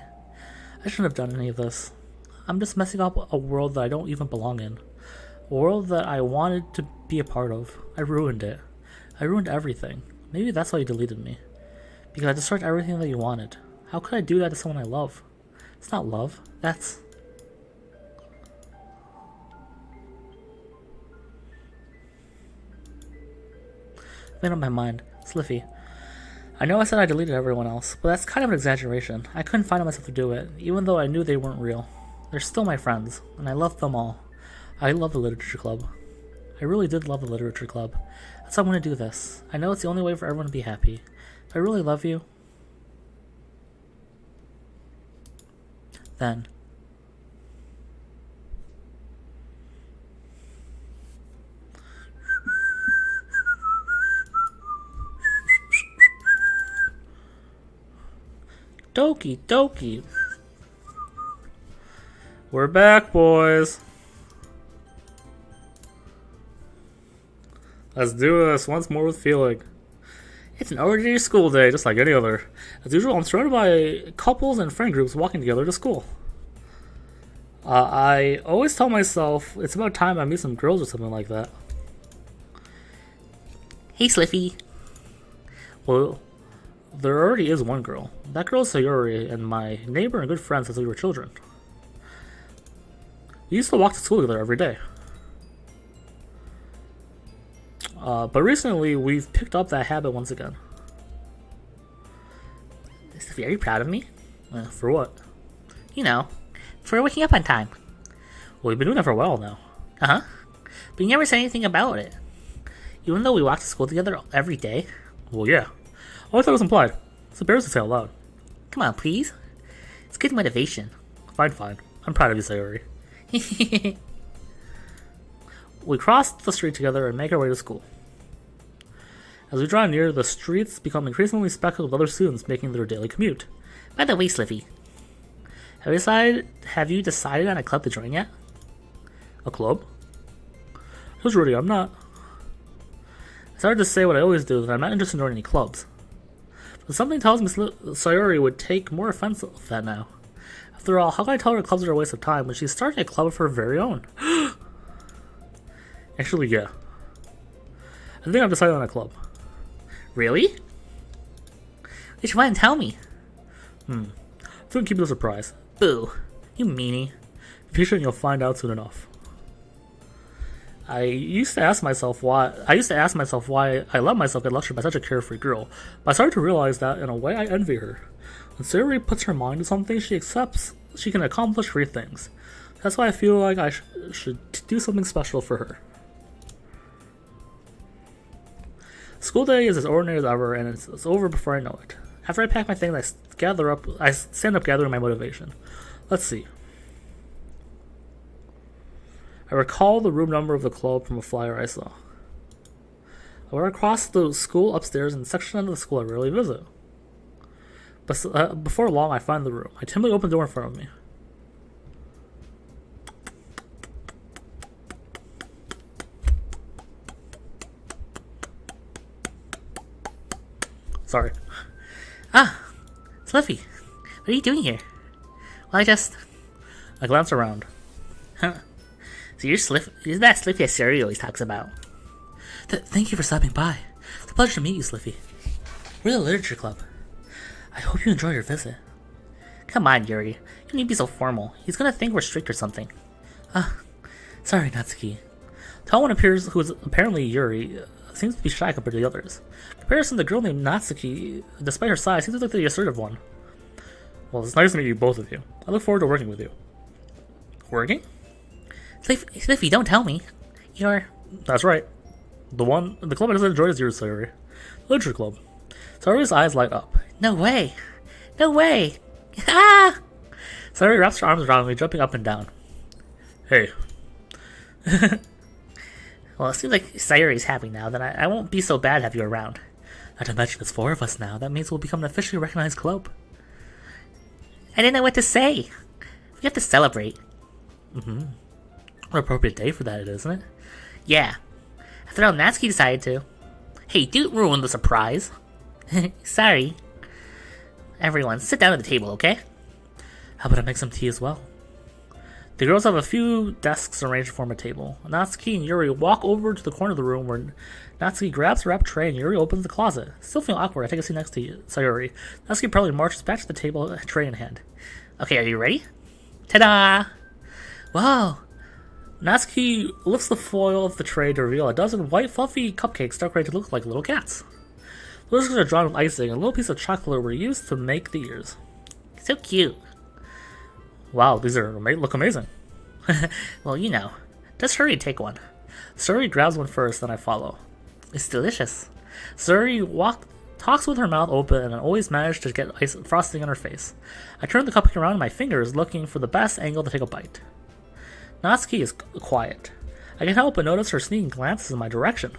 shouldn't have done any of this. I'm just messing up a world that I don't even belong in. A world that I wanted to be a part of. I ruined it. I ruined everything. Maybe that's why you deleted me. Because I destroyed everything that you wanted. How could I do that to someone I love? It's not love. That's... I've made up my mind. Sliffy. I know I said I deleted everyone else, but that's kind of an exaggeration. I couldn't find myself to do it, even though I knew they weren't real. They're still my friends, and I love them all. I love the literature club. I really did love the literature club. That's why I want to do this. I know it's the only way for everyone to be happy. If I really love you, then Doki Doki. We're back, boys. Let's do this once more with feeling. It's an ordinary school day, just like any other. As usual, I'm surrounded by couples and friend groups walking together to school. I always tell myself it's about time I meet some girls or something like that. Hey, Sliffy. Well, there already is one girl. That girl's Sayori, and my neighbor and good friend since we were children. We used to walk to school together every day. But recently, we've picked up that habit once again. Sliffy, are you proud of me? For what? You know, for waking up on time. Well, we've been doing that for a while now. Uh-huh. But you never said anything about it. Even though we walk to school together every day. Well, yeah. Oh, I thought it was implied. It's embarrassing to say out loud. Come on, please. It's good motivation. Fine. I'm proud of you, Sayori. We cross the street together and make our way to school. As we draw near, the streets become increasingly speckled with other students making their daily commute. By the way, Sliffy, have you decided on a club to join yet? A club? Who's Rudy? I'm not. It's hard to say what I always do, that I'm not interested in joining any clubs. But something tells me Sayori would take more offense at that now. After all, how can I tell her clubs are a waste of time when she's starting a club of her very own? Actually, yeah. I think I've decided on a club. Really? Which one? Tell me. I'm gonna keep it a surprise. Boo. You meanie. Be patient, you'll find out soon enough. I used to ask myself why I let myself get lectured by such a carefree girl, but I started to realize that in a way I envy her. When Sayori puts her mind to something, she accepts she can accomplish great things. That's why I feel like I should do something special for her. School day is as ordinary as ever, and it's over before I know it. After I pack my things, I stand up gathering my motivation. Let's see. I recall the room number of the club from a flyer I saw. I went across the school upstairs in the section of the school I rarely visit. But before long, I find the room. I timidly open the door in front of me. Sorry. Ah, Slippy. What are you doing here? Well, I glance around. Huh. So you're that Slippy Sayori always talks about. Thank you for stopping by. It's a pleasure to meet you, Slippy. We're the Literature Club. I hope you enjoy your visit. Come on, Yuri. You don't need to be so formal. He's gonna think we're strict or something. Sorry, Natsuki. Tall one appears, who is apparently Yuri, seems to be shy compared to the others. In comparison, the girl named Natsuki, despite her size, seems like the assertive one. Well, it's nice to meet you, both of you. I look forward to working with you. Working? Slippy, don't tell me. That's right. The club I just enjoyed is yours, Sayori. Literature Club. Sayori's eyes light up. No way. No way. Ah! Sayori wraps her arms around me, jumping up and down. Hey. Well, it seems like Sayori's happy now, then I won't be so bad to have you around. Not to mention, there's 4 of us now. That means we'll become an officially recognized club. I didn't know what to say. We have to celebrate. An appropriate day for that, isn't it? Yeah. After all, Natsuki decided to. Hey, don't ruin the surprise. Sorry. Everyone, sit down at the table, okay? How about I make some tea as well? The girls have a few desks arranged to form a table. Natsuki and Yuri walk over to the corner of the room where Natsuki grabs her wrap tray and Yuri opens the closet. Still feeling awkward, I take a seat next to Sayori. Natsuki probably marches back to the table, tray in hand. Okay, are you ready? Ta-da! Wow! Natsuki lifts the foil of the tray to reveal a dozen white, fluffy cupcakes decorated to look like little cats. The whiskers are drawn with icing, and a little piece of chocolate were used to make the ears. So cute. Wow, these look amazing. Well, you know. Just hurry and take one. Sayori grabs one first, then I follow. It's delicious. Sayori talks with her mouth open and always manages to get frosting on her face. I turn the cupcake around in my fingers, looking for the best angle to take a bite. Natsuki is quiet. I can't help but notice her sneaking glances in my direction.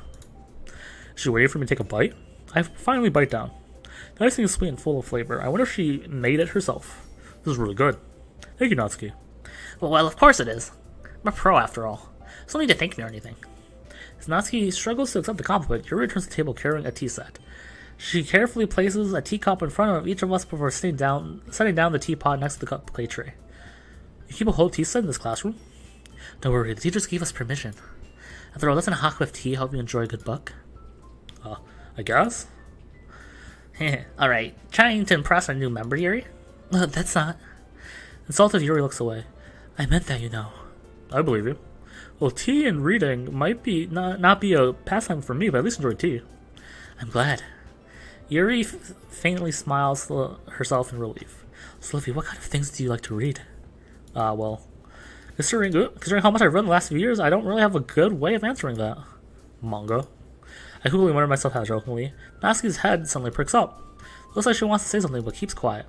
Is she waiting for me to take a bite? I finally bite down. The icing is sweet and full of flavor. I wonder if she made it herself. This is really good. Thank you, Natsuki. Well, of course it is. I'm a pro after all. So don't need to thank me or anything. As Natsuki struggles to accept the compliment, Yuri returns to the table carrying a tea set. She carefully places a teacup in front of each of us before setting down the teapot next to the cupcake tray. You keep a whole tea set in this classroom? Don't worry, the teachers gave us permission. After all, doesn't a hot cup of tea help you enjoy a good book? I guess? Alright, trying to impress our new member, Yuri? That's not. Insulted, Yuri looks away. I meant that, you know. I believe you. Well, tea and reading might not be a pastime for me, but at least enjoy tea. I'm glad. Yuri faintly smiles herself in relief. Slippy, what kind of things do you like to read? Well, considering how much I've read in the last few years, I don't really have a good way of answering that. Manga. I quickly wondered myself how jokingly. Natsuki's head suddenly pricks up. Looks like she wants to say something, but keeps quiet.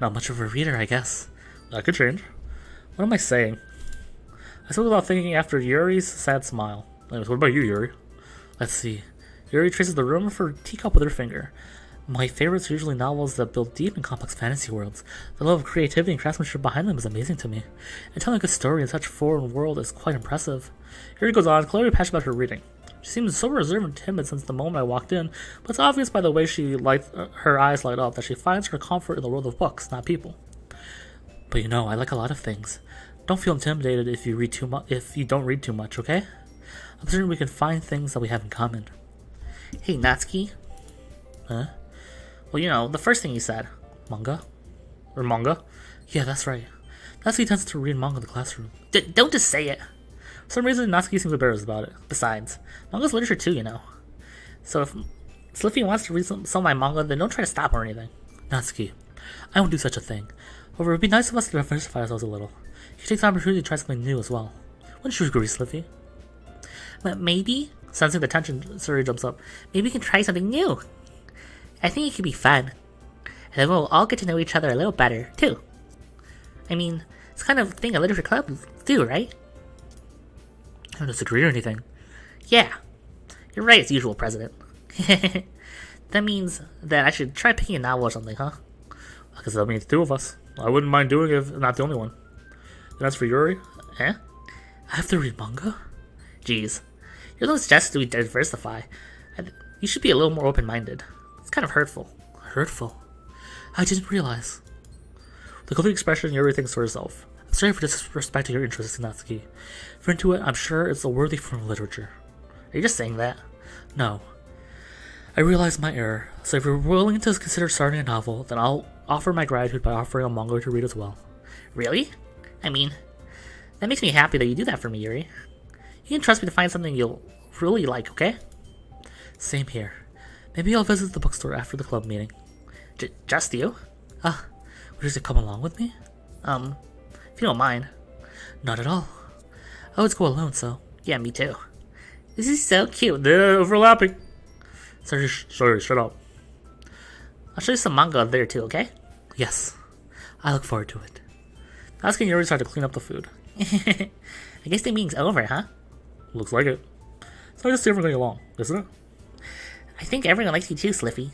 Not much of a reader, I guess. That could change. What am I saying? I spoke without thinking after Yuri's sad smile. Anyways, what about you, Yuri? Let's see. Yuri traces the rim of her teacup with her finger. My favorites are usually novels that build deep and complex fantasy worlds. The level of creativity and craftsmanship behind them is amazing to me. And telling a good story in such a foreign world is quite impressive. Yuri goes on, clearly passionate about her reading. She seems so reserved and timid since the moment I walked in, but it's obvious by the way her eyes light up that she finds her comfort in the world of books, not people. But I like a lot of things. Don't feel intimidated if you don't read too much, okay? I'm certain we can find things that we have in common. Hey, Natsuki. Huh? Well, the first thing you said. Manga? Or manga? Yeah, that's right. Natsuki tends to read manga in the classroom. Don't just say it. For some reason, Natsuki seems embarrassed about it. Besides, manga's literature too, So if Sliffy wants to read some of my manga, then don't try to stop her or anything. Natsuki, I won't do such a thing. However, it would be nice of us to diversify ourselves a little. You should take the opportunity to try something new as well. Wouldn't you agree, Sliffy? But maybe, sensing the tension, Suri jumps up. Maybe we can try something new. I think it could be fun. And then we'll all get to know each other a little better, too. I mean, it's kind of thing a literature club do, right? I don't disagree or anything. Yeah. You're right as usual, President. That means that I should try picking a novel or something, huh? Because that means two of us. I wouldn't mind doing it if not the only one. And as for Yuri, Eh? I have to read manga? Jeez. You're the one suggested we diversify. You should be a little more open-minded. It's kind of hurtful. Hurtful? I didn't realize. The complete expression Yuri thinks to herself. I'm sorry for disrespecting your interests, Natsuki. For into it, I'm sure it's a worthy form of literature. Are you just saying that? No. I realize my error, so if you're willing to consider starting a novel, then I'll offer my gratitude by offering a manga to read as well. Really? I mean, that makes me happy that you do that for me, Yuri. You can trust me to find something you'll really like, okay? Same here. Maybe I'll visit the bookstore after the club meeting. Just you? Would you come along with me? If you don't mind. Not at all. I always go alone, so. Yeah, me too. This is so cute. They're overlapping. Sorry, shut up. I'll show you some manga there too, okay? Yes. I look forward to it. Asking Yuri started to clean up the food. I guess the meeting's over, huh? Looks like it. So I just see everyone getting along, isn't it? I think everyone likes you too, Sliffy.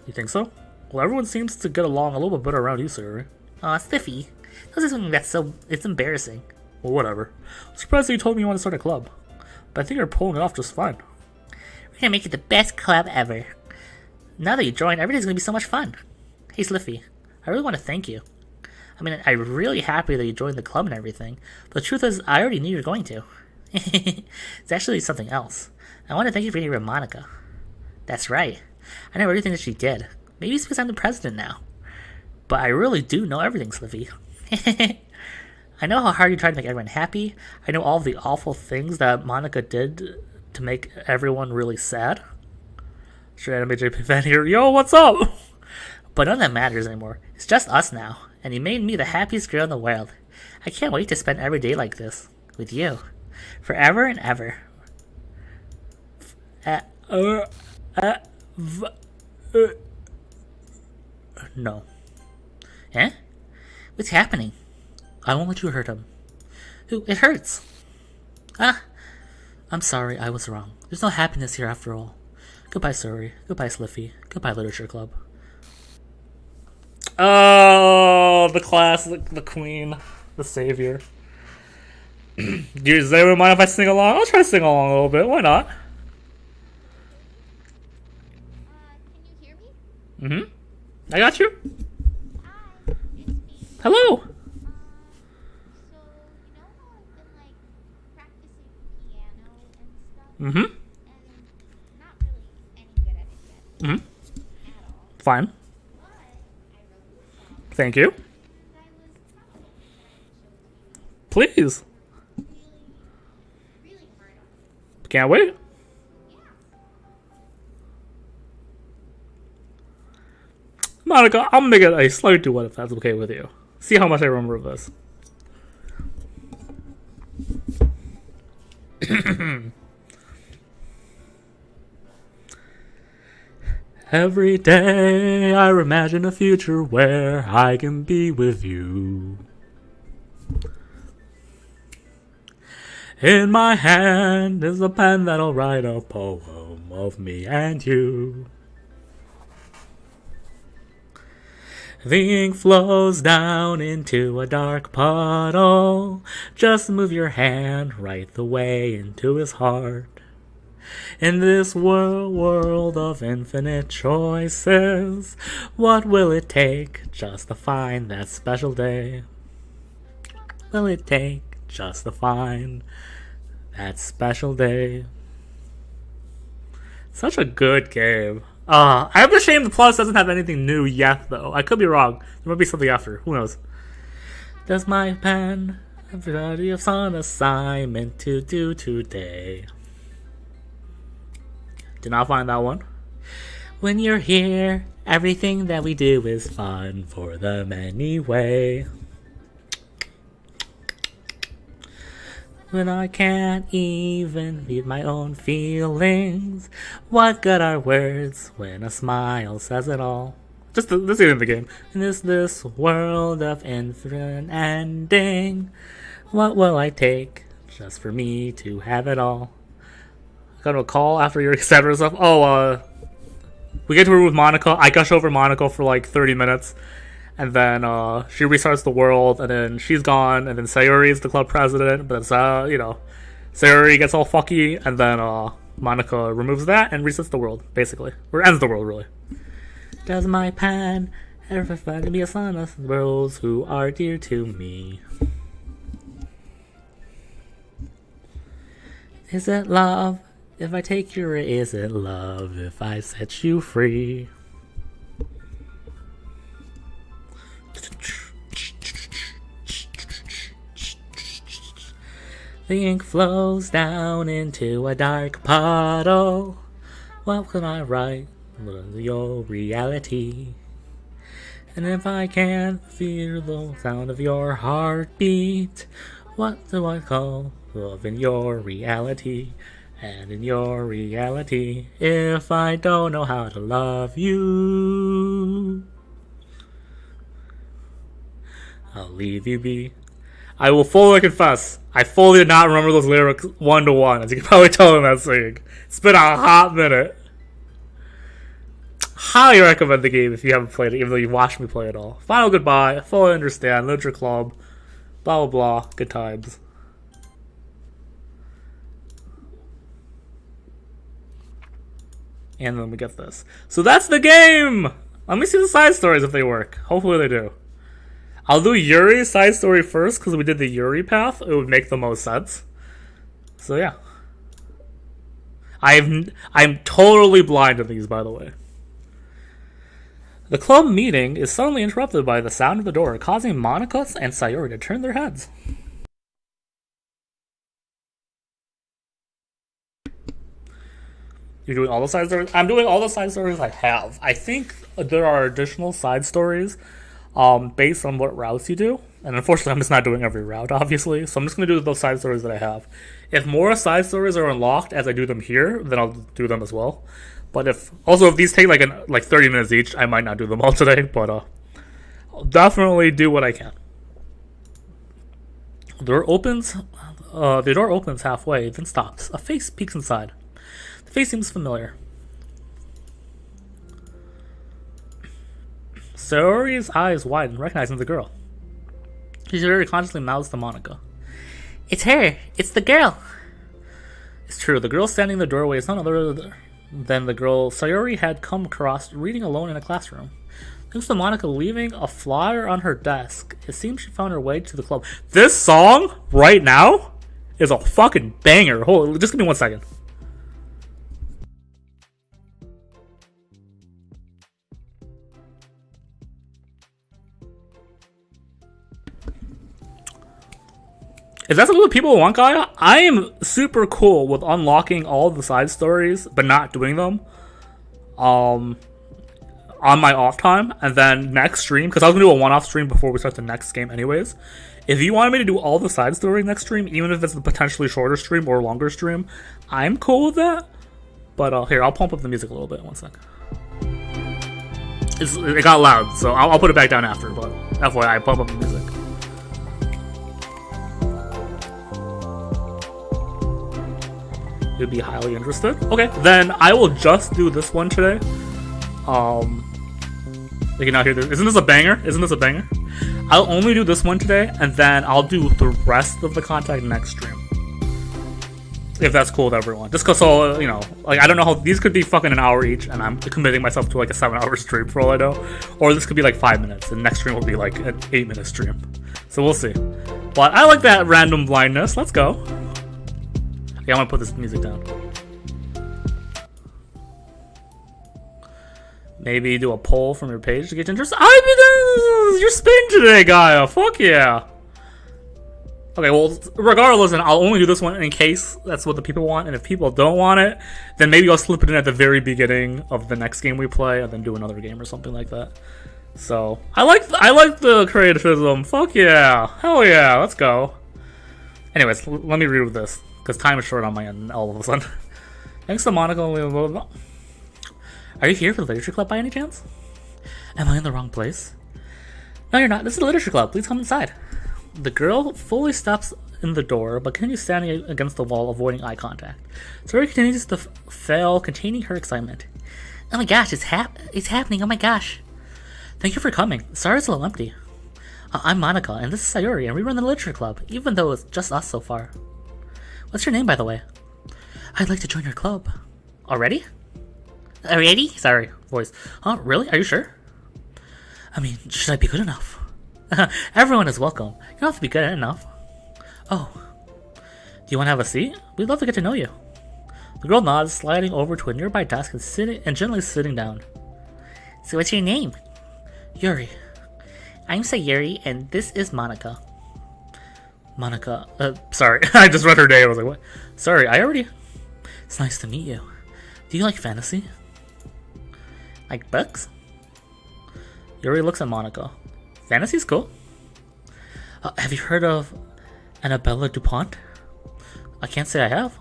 You think so? Well, everyone seems to get along a little bit better around you, Yuri. Aw, Sliffy. This is something it's embarrassing. Well, whatever. I'm surprised that you told me you want to start a club. But I think you're pulling it off just fine. We're gonna make it the best club ever. Now that you joined, everything's gonna be so much fun. Hey, Sliffy, I really want to thank you. I mean, I'm really happy that you joined the club and everything, but the truth is, I already knew you were going to. It's actually something else. I want to thank you for getting rid of Monica. That's right. I know everything that she did. Maybe it's because I'm the president now. But I really do know everything, Sliffy. I know how hard you tried to make everyone happy. I know all of the awful things that Monica did to make everyone really sad. Sure, anime JP fan here. Yo, what's up? But none of that matters anymore. It's just us now. And you made me the happiest girl in the world. I can't wait to spend every day like this. With you. Forever and ever. No. Eh? What's happening? I won't let you hurt him. It hurts. I'm sorry, I was wrong. There's no happiness here after all. Goodbye, Suri. Goodbye, Sliffy. Goodbye, Literature Club. Oh, the classic, the queen, the savior. Does anyone mind if I sing along? I'll try to sing along a little bit. Why not? Can you hear me? Mm-hmm. I got you. Hi, it's me. Hello. So, you know how I've been, like, practicing piano and stuff? Mm-hmm. And not really any good at it yet. Mm-hmm. At all. Fine. But I wrote this song. Thank you. And I was probably trying to show it to you. Please. Really hard on it. Can't wait. Yeah. Monica, I'll make it a slight duet if that's okay with you. See how much I remember of this. Every day I imagine a future where I can be with you. In my hand is a pen that'll write a poem of me and you. The ink flows down into a dark puddle. Just move your hand right the way into his heart. In this world of infinite choices, what will it take just to find that special day? Will it take just to find that special day? Such a good game. I'm ashamed the Plus doesn't have anything new yet, though. I could be wrong. There might be something after. Who knows? Does my pen have an assignment to do today? Did not find that one. When you're here, everything that we do is fun for them anyway. When I can't even read my own feelings, what good are words when a smile says it all? Just this is in the game. In this world of infinite ending, what will I take just for me to have it all? I got a call after your etc. stuff. We get to room with Monica. I gush over Monica for like 30 minutes. And then she restarts the world, and then she's gone, and then Sayori is the club president, but Sayori gets all fucky, and then Monica removes that and resets the world, basically. Or ends the world, really. Does my pen ever find to be a son of those who are dear to me? Is it love if I take you, or is it love if I set you free? The ink flows down into a dark puddle. What can I write with your reality? And if I can't feel the sound of your heartbeat, what do I call love in your reality? And in your reality, if I don't know how to love you, I'll leave you be. I will fully confess, I fully did not remember those lyrics one to one, as you can probably tell in that singing. It's been a hot minute. Highly recommend the game if you haven't played it, even though you watched me play it all. Final goodbye, fully understand, literature club, blah blah blah, good times. And then we get this. So that's the game! Let me see the side stories if they work. Hopefully they do. I'll do Yuri's side story first, because we did the Yuri path. It would make the most sense. So yeah. I'm totally blind to these, by the way. The club meeting is suddenly interrupted by the sound of the door, causing Monica and Sayori to turn their heads. You're doing all the side stories? I'm doing all the side stories I have. I think there are additional side stories based on what routes you do. And unfortunately, I'm just not doing every route, obviously. So I'm just going to do those side stories that I have. If more side stories are unlocked as I do them here, then I'll do them as well. But if these take like 30 minutes each, I might not do them all today. But I'll definitely do what I can. The door opens halfway, then stops. A face peeks inside. The face seems familiar. Sayori's eyes widen, recognizing the girl. She very consciously mouths to Monica. It's her. It's the girl. It's true. The girl standing in the doorway is none other than the girl Sayori had come across reading alone in a classroom. Thanks to Monica leaving a flyer on her desk, it seems she found her way to the club. This song, right now, is a fucking banger. Hold on, just give me 1 second. Is that something that people want, Gaia? I am super cool with unlocking all the side stories, but not doing them on my off time. And then next stream, because I was going to do a one-off stream before we start the next game anyways. If you wanted me to do all the side stories next stream, even if it's the potentially shorter stream or longer stream, I'm cool with that. But here, I'll pump up the music a little bit. 1 sec. It got loud, so I'll put it back down after. But FYI, pump up the music. You'd be highly interested. Okay, then I will just do this one today. You can now hear this. Isn't this a banger? Isn't this a banger? I'll only do this one today, and then I'll do the rest of the content next stream. If that's cool with everyone. Just cause, so, you know, like, I don't know how, these could be fucking an hour each, and I'm committing myself to like a 7-hour stream for all I know. Or this could be like 5 minutes, and next stream will be like an 8-minute stream. So we'll see. But I like that random blindness. Let's go. Okay, I'm gonna put this music down. Maybe do a poll from your page to get interest. You're spinning today, Gaia. Fuck yeah. Okay, well, regardless, and I'll only do this one in case that's what the people want, and if people don't want it, then maybe I'll slip it in at the very beginning of the next game we play, and then do another game or something like that. So, I like the creativism. Fuck yeah. Hell yeah, let's go. Anyways, let me read this, because time is short on my end all of a sudden. Thanks to Monica. Are you here for the literature club by any chance? Am I in the wrong place? No, you're not. This is the literature club. Please come inside. The girl fully stops in the door, but continues standing against the wall, avoiding eye contact. Sorry continues to fail, containing her excitement. Oh my gosh, it's happening. Oh my gosh. Thank you for coming. Sorry it's a little empty. I'm Monica, and this is Sayuri, and we run the literature club, even though it's just us so far. What's your name, by the way? I'd like to join your club. Already? Already? Sorry, voice. Oh, really? Are you sure? I mean, should I be good enough? Everyone is welcome. You don't have to be good enough. Oh. Do you want to have a seat? We'd love to get to know you. The girl nods, sliding over to a nearby desk and gently sitting down. So what's your name? Yuri. I'm Sayuri, and this is Monica. Monica. Sorry. I just read her name. I was like, what? Sorry, I already... It's nice to meet you. Do you like fantasy? Like books? Yuri looks at Monica. Fantasy's cool. Have you heard of Annabella DuPont? I can't say I have.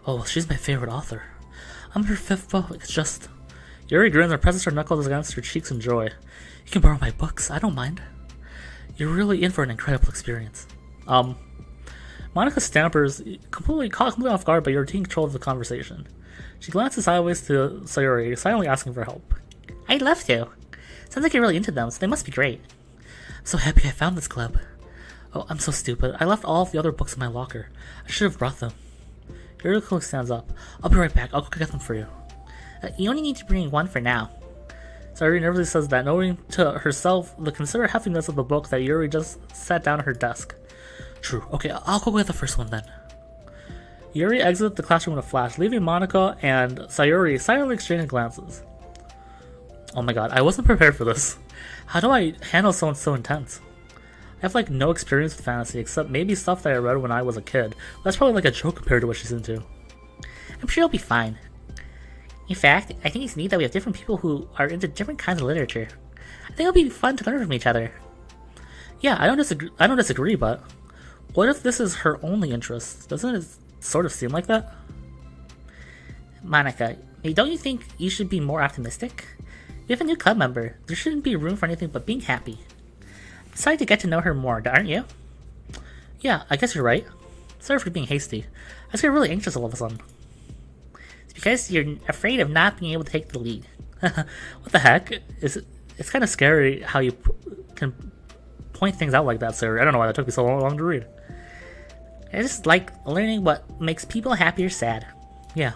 Oh, well, she's my favorite author. I'm her 5th book. It's just... Yuri grins and presses her knuckles against her cheeks in joy. You can borrow my books. I don't mind. You're really in for an incredible experience. Monica stampers, completely off guard by your taking control of the conversation. She glances sideways to Sayuri, silently asking for help. I'd love to. Sounds like you're really into them, so they must be great. I'm so happy I found this club. Oh, I'm so stupid. I left all of the other books in my locker. I should have brought them. Yuri quickly stands up. I'll be right back. I'll go get them for you. You only need to bring one for now. Sayuri nervously says that, knowing to herself the considerate heftiness of the book that Yuri just sat down at her desk. True. Okay, I'll go get the first one then. Yuri exits the classroom in a flash, leaving Monica and Sayuri silently exchanging glances. Oh my god, I wasn't prepared for this. How do I handle someone so intense? I have like no experience with fantasy except maybe stuff that I read when I was a kid. That's probably like a joke compared to what she's into. I'm sure you'll be fine. In fact, I think it's neat that we have different people who are into different kinds of literature. I think it'll be fun to learn from each other. Yeah, I don't disagree, but what if this is her only interest? Doesn't it sort of seem like that? Monica, don't you think you should be more optimistic? You have a new club member. There shouldn't be room for anything but being happy. I'm excited to get to know her more, aren't you? Yeah, I guess you're right. Sorry for being hasty. I just get really anxious all of a sudden. It's because you're afraid of not being able to take the lead. What the heck? It's kind of scary how you can point things out like that, sir. I don't know why that took me so long to read. I just like learning what makes people happy or sad. Yeah.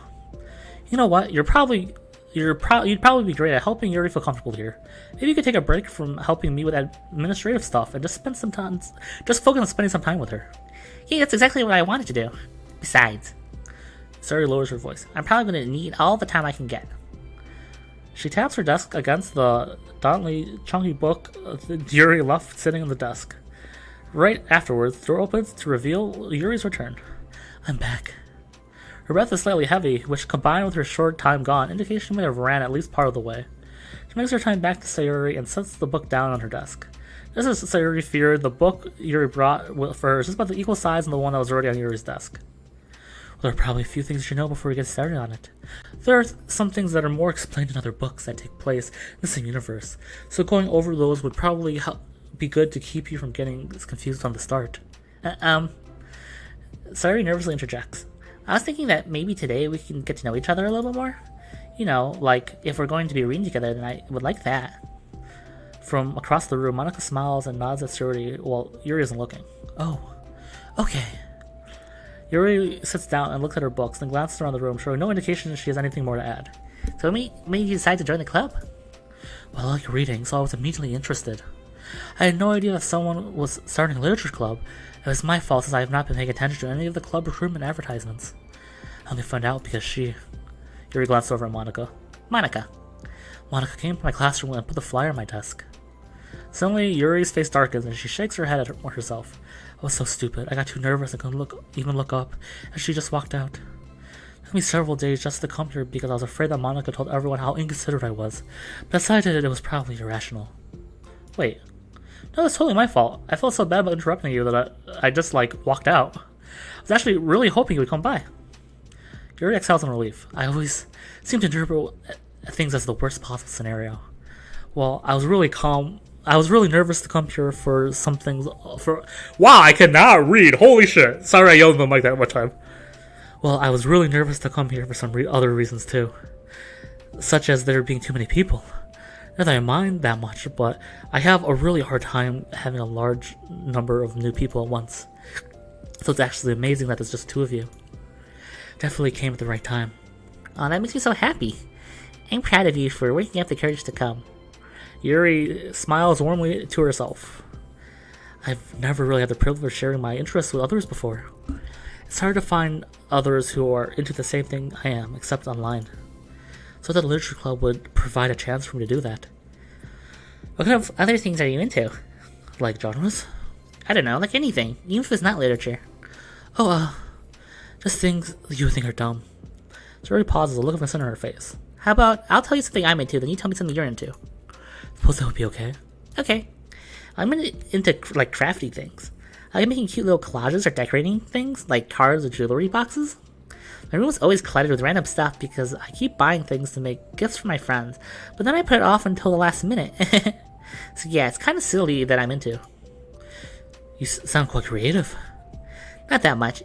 You know what? You'd probably be great at helping Yuri feel comfortable here. Maybe you could take a break from helping me with administrative stuff and just focus on spending some time with her. Yeah, that's exactly what I wanted to do. Besides, Sayuri lowers her voice. I'm probably going to need all the time I can get. She taps her desk against the dauntingly chunky book Yuri left sitting on the desk. Right afterwards, the door opens to reveal Yuri's return. I'm back. Her breath is slightly heavy, which combined with her short time gone indicates she may have ran at least part of the way. She makes her time back to Sayuri and sets the book down on her desk. Just as Sayuri feared, the book Yuri brought for her is just about the equal size of the one that was already on Yuri's desk. Well, there are probably a few things you should know before we get started on it. There are some things that are more explained in other books that take place in the same universe, so going over those would probably be good to keep you from getting confused on the start. Sayuri nervously interjects. I was thinking that maybe today we can get to know each other a little bit more. You know, like, if we're going to be reading together, then I would like that. From across the room, Monica smiles and nods at Sayuri while Yuri isn't looking. Oh, okay. Yuri sits down and looks at her books, then glances around the room, showing no indication that she has anything more to add. So what made you decide to join the club? Well, I like reading, so I was immediately interested. I had no idea that someone was starting a literature club. It was my fault since I have not been paying attention to any of the club recruitment advertisements. I only found out because Yuri glanced over at Monica. Monica came to my classroom and put the flyer on my desk. Suddenly, Yuri's face darkens and she shakes her head at herself. I was so stupid. I got too nervous and couldn't even look up, and she just walked out. It took me several days just to come here because I was afraid that Monica told everyone how inconsiderate I was, but decided it was probably irrational. Wait. No, that's totally my fault. I felt so bad about interrupting you that I just, walked out. I was actually really hoping you would come by. Yuri exhales in relief. I always seem to interpret things as the worst possible scenario. Well, I was really nervous to come here for some things. Wow, I cannot read. Holy shit. Sorry I yelled at the mic that one time. Well, I was really nervous to come here for some other reasons too. Such as there being too many people. Not that I mind that much, but I have a really hard time having a large number of new people at once. So it's actually amazing that there's just two of you. Definitely came at the right time. Oh, that makes me so happy. I'm proud of you for waking up the courage to come. Yuri smiles warmly to herself. I've never really had the privilege of sharing my interests with others before. It's hard to find others who are into the same thing I am, except online. So the literature club would provide a chance for me to do that. What kind of other things are you into? Like genres? I don't know, like anything, even if it's not literature. Just things you think are dumb. She already pauses, a look of concern on her face. How about, I'll tell you something I'm into, then you tell me something you're into. Suppose that would be okay? Okay. I'm into crafty things. I like making cute little collages or decorating things, like cards or jewelry boxes. My room is always cluttered with random stuff because I keep buying things to make gifts for my friends, but then I put it off until the last minute. So yeah, it's kind of silly that I'm into. You sound quite creative. Not that much.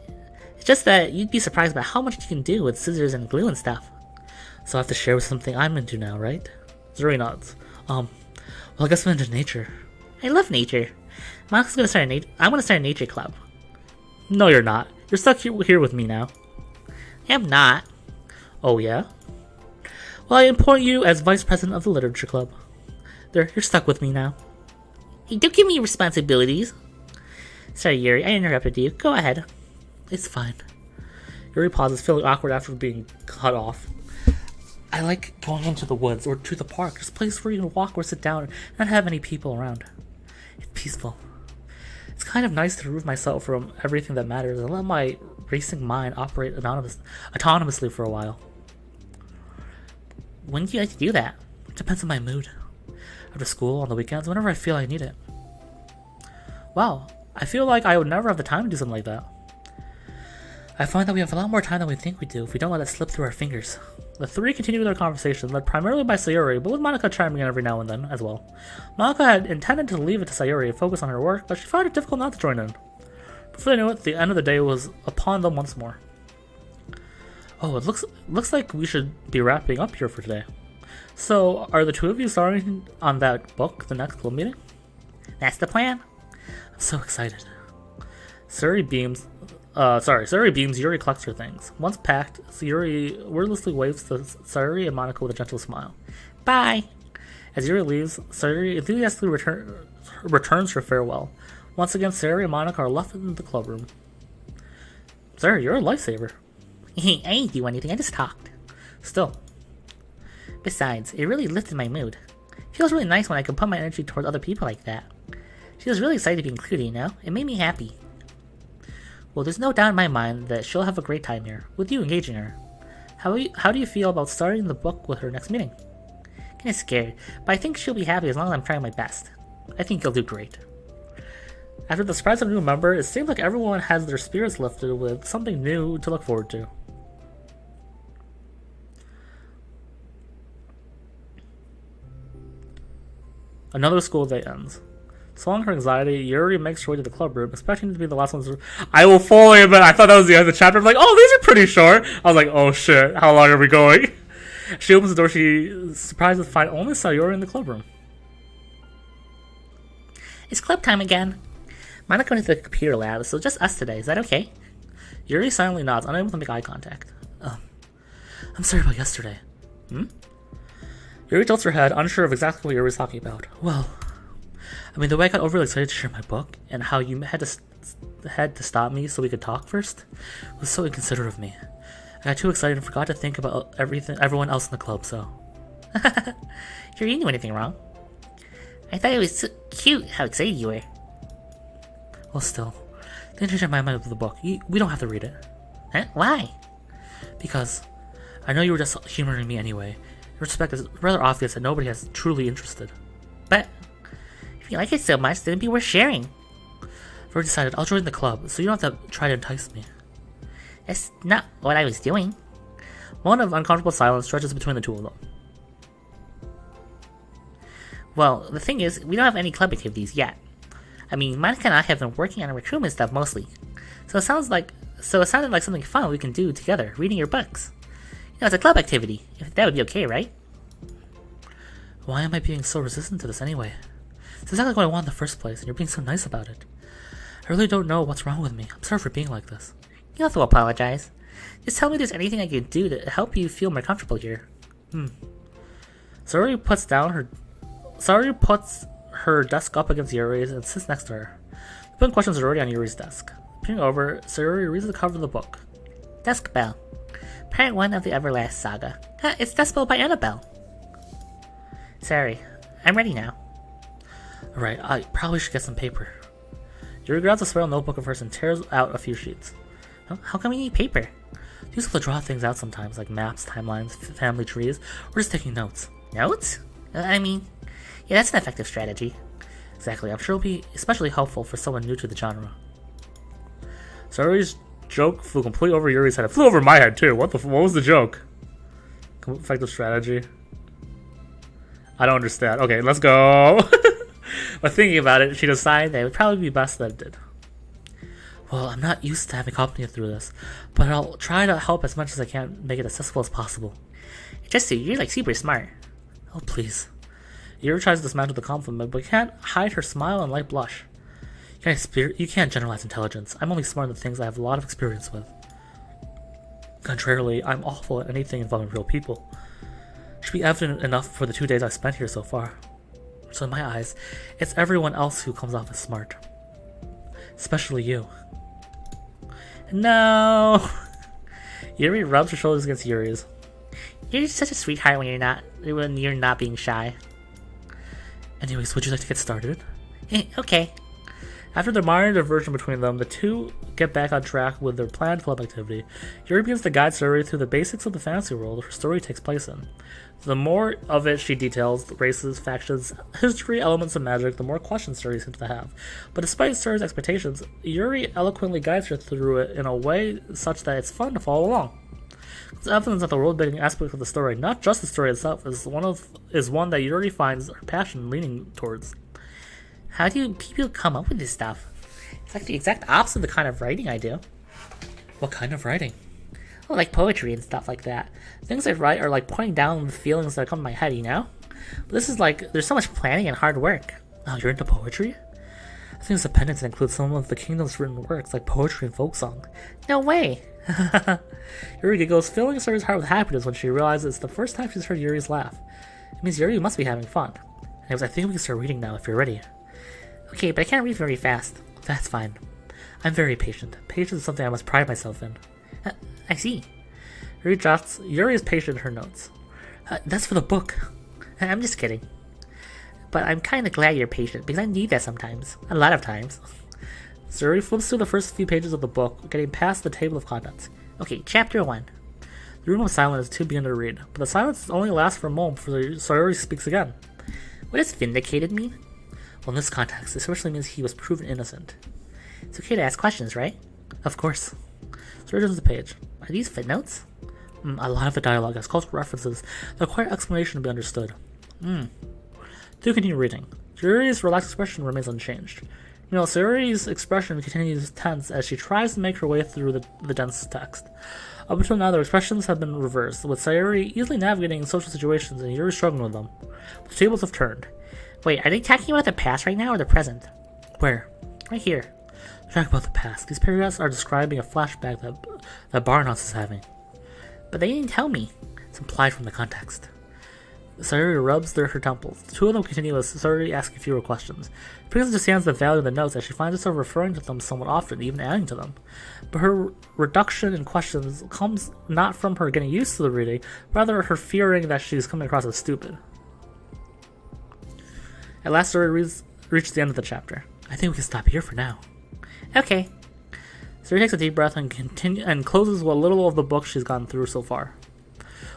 It's just that you'd be surprised about how much you can do with scissors and glue and stuff. So I have to share with something I'm into now, right? Zuri nods. Well, I guess I'm into nature. I love nature. Monica's gonna start I'm gonna start a nature club. No, you're not. You're stuck here with me now. I'm not. Oh, yeah? Well, I appoint you as vice president of the literature club. There, you're stuck with me now. Hey, don't give me responsibilities. Sorry, Yuri, I interrupted you. Go ahead. It's fine. Yuri pauses, feeling awkward after being cut off. I like going into the woods or to the park, just a place where you can walk or sit down and not have any people around. It's peaceful. It's kind of nice to remove myself from everything that matters and let my racing mind operate autonomously for a while. When do you like to do that? It depends on my mood. After school, on the weekends, whenever I feel I need it. Wow, I feel like I would never have the time to do something like that. I find that we have a lot more time than we think we do if we don't let it slip through our fingers. The three continued their conversation, led primarily by Sayuri, but with Monica chiming in every now and then as well. Monica had intended to leave it to Sayuri and focus on her work, but she found it difficult not to join in. Before they knew it, the end of the day was upon them once more. Oh, it looks like we should be wrapping up here for today. So, are the two of you starting on that book, the next club meeting? That's the plan. I'm so excited. Sayuri beams, Yuri collects her things. Once packed, Yuri wordlessly waves to Sayuri and Monica with a gentle smile. Bye! As Yuri leaves, Sayuri enthusiastically returns her farewell. Once again, Sayuri and Monica are left in the club room. Sayuri, you're a lifesaver. I didn't do anything, I just talked. Still. Besides, it really lifted my mood. It feels really nice when I can put my energy towards other people like that. She was really excited to be included, you know? It made me happy. Well, there's no doubt in my mind that she'll have a great time here, with you engaging her. How do you feel about starting the book with her next meeting? Kinda scared, but I think she'll be happy as long as I'm trying my best. I think you'll do great. After the surprise of a new member, it seems like everyone has their spirits lifted with something new to look forward to. Another school day ends. Swallowing her anxiety, Yuri makes her way to the club room, expecting to be the last one to... I will fully admit, I thought that was the end of the chapter. I'm like, oh, these are pretty short. I was like, oh shit, how long are we going? She opens the door, she's surprised to find only Sayuri in the club room. It's club time again. Monica went to the computer lab, so just us today, is that okay? Yuri silently nods, unable to make eye contact. I'm sorry about yesterday. Yuri tilts her head, unsure of exactly what Yuri's talking about. Well, I mean, the way I got overly excited to share my book, and how you had to stop me so we could talk first, was so inconsiderate of me. I got too excited and forgot to think about everyone else in the club, so... Yuri didn't do anything wrong. I thought it was so cute how excited you were. Well, still, didn't change my mind with the book. We don't have to read it. Huh? Why? Because I know you were just humoring me anyway. In respect, it's rather obvious that nobody has truly interested. But if you like it so much, then it'd be worth sharing. I've already decided I'll join the club, so you don't have to try to entice me. That's not what I was doing. A moment of uncomfortable silence stretches between the two of them. Well, the thing is, we don't have any club activities yet. I mean, Monica and I have been working on our recruitment stuff mostly. So it sounded like something fun we can do together, reading your books. You know, it's a club activity. If that would be okay, right? Why am I being so resistant to this anyway? It's exactly what I want in the first place, and you're being so nice about it. I really don't know what's wrong with me. I'm sorry for being like this. You don't have to apologize. Just tell me if there's anything I can do to help you feel more comfortable here. Sayori puts her desk up against Yuri's and sits next to her. The important questions are already on Yuri's desk. Peering over, Sayori reads the cover of the book. Dusk Bell. Part 1 of the Everlast Saga. It's Dusk Bell by Annabelle. Sorry, I'm ready now. Alright, I probably should get some paper. Yuri grabs a spiral notebook of hers and tears out a few sheets. How come we need paper? It's useful to draw things out sometimes, like maps, timelines, family trees, or just taking notes. Notes? I mean, yeah, that's an effective strategy. Exactly, I'm sure it'll be especially helpful for someone new to the genre. Sayori's joke flew completely over Yuri's head. It flew over my head too. What was the joke? Effective strategy. I don't understand. Okay, let's go. But thinking about it, she decided that it would probably be best that it did. Well, I'm not used to having company through this, but I'll try to help as much as I can, make it accessible as possible. Just so you're like super smart. Oh, please. Yuri tries to dismantle the compliment, but can't hide her smile and light blush. You can't generalize intelligence. I'm only smart in the things I have a lot of experience with. Contrarily, I'm awful at anything involving real people. It should be evident enough for the 2 days I've spent here so far. So in my eyes, it's everyone else who comes off as smart. Especially you. No! Yuri rubs her shoulders against Yuri's. You're such a sweetheart when you're not being shy. Anyways, would you like to get started? Okay. After the minor diversion between them, the two get back on track with their planned club activity. Yuri begins to guide Sayori through the basics of the fantasy world her story takes place in. The more of it she details, races, factions, history, elements of magic, the more questions Sayori seems to have. But despite Sayori's expectations, Yuri eloquently guides her through it in a way such that it's fun to follow along. It's evidence that the world-building aspect of the story, not just the story itself, is one that Yuri finds her passion leaning towards. How do people come up with this stuff? It's like the exact opposite of the kind of writing I do. What kind of writing? Well, like poetry and stuff like that. Things I write are like pointing down the feelings that come to my head, you know? But this is like, there's so much planning and hard work. Oh, you're into poetry? I think it's a pendant to include some of the kingdom's written works, like poetry and folk song. No way! Yuri giggles, filling Sayori's heart with happiness when she realizes it's the first time she's heard Yuri's laugh. It means Yuri must be having fun. Anyways, I think we can start reading now if you're ready. Okay, but I can't read very fast. That's fine. I'm very patient. Patience is something I must pride myself in. I see. Yuri jots. Yuri is patient in her notes. That's for the book. I'm just kidding. But I'm kind of glad you're patient, because I need that sometimes. A lot of times. Yuri flips through the first few pages of the book, getting past the table of contents. Okay, chapter 1. The room of silence is too begin to read, but the silence only lasts for a moment before Sayori speaks again. What does vindicated mean? Well, in this context, it especially means he was proven innocent. It's okay to ask questions, right? Of course. Sayori turns the page. Are these footnotes? A lot of the dialogue has cultural references that require explanation to be understood. Do continue reading. Yuri's relaxed expression remains unchanged. Sayori's expression continues tense as she tries to make her way through the dense text. Up until now, their expressions have been reversed, with Sayori easily navigating social situations and Yuri struggling with them. The tables have turned. Wait, are they talking about the past right now or the present? Where? Right here. Track about the past. These paragraphs are describing a flashback that Barnhouse is having. But they didn't tell me. It's implied from the context. Sayuri rubs her temples. The two of them continue as Sayuri asks fewer questions. Princess understands the value of the notes as she finds herself referring to them somewhat often, even adding to them. But her reduction in questions comes not from her getting used to the reading, rather her fearing that she's coming across as stupid. At last, Sayuri reaches the end of the chapter. I think we can stop here for now. Okay. Sayuri takes a deep breath and closes what little of the book she's gotten through so far.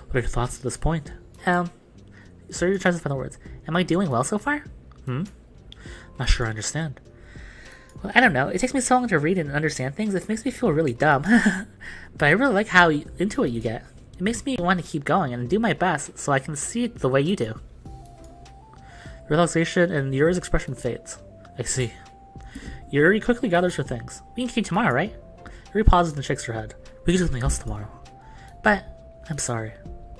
What are your thoughts at this point? Sayuri tries to find the words. Am I doing well so far? Not sure I understand. Well, I don't know. It takes me so long to read and understand things, it makes me feel really dumb. But I really like how into it you get. It makes me want to keep going and do my best so I can see it the way you do. Relaxation and Yuri's expression fades. I see. Yuri quickly gathers her things. We can continue tomorrow, right? Yuri pauses and shakes her head. We can do something else tomorrow. But, I'm sorry.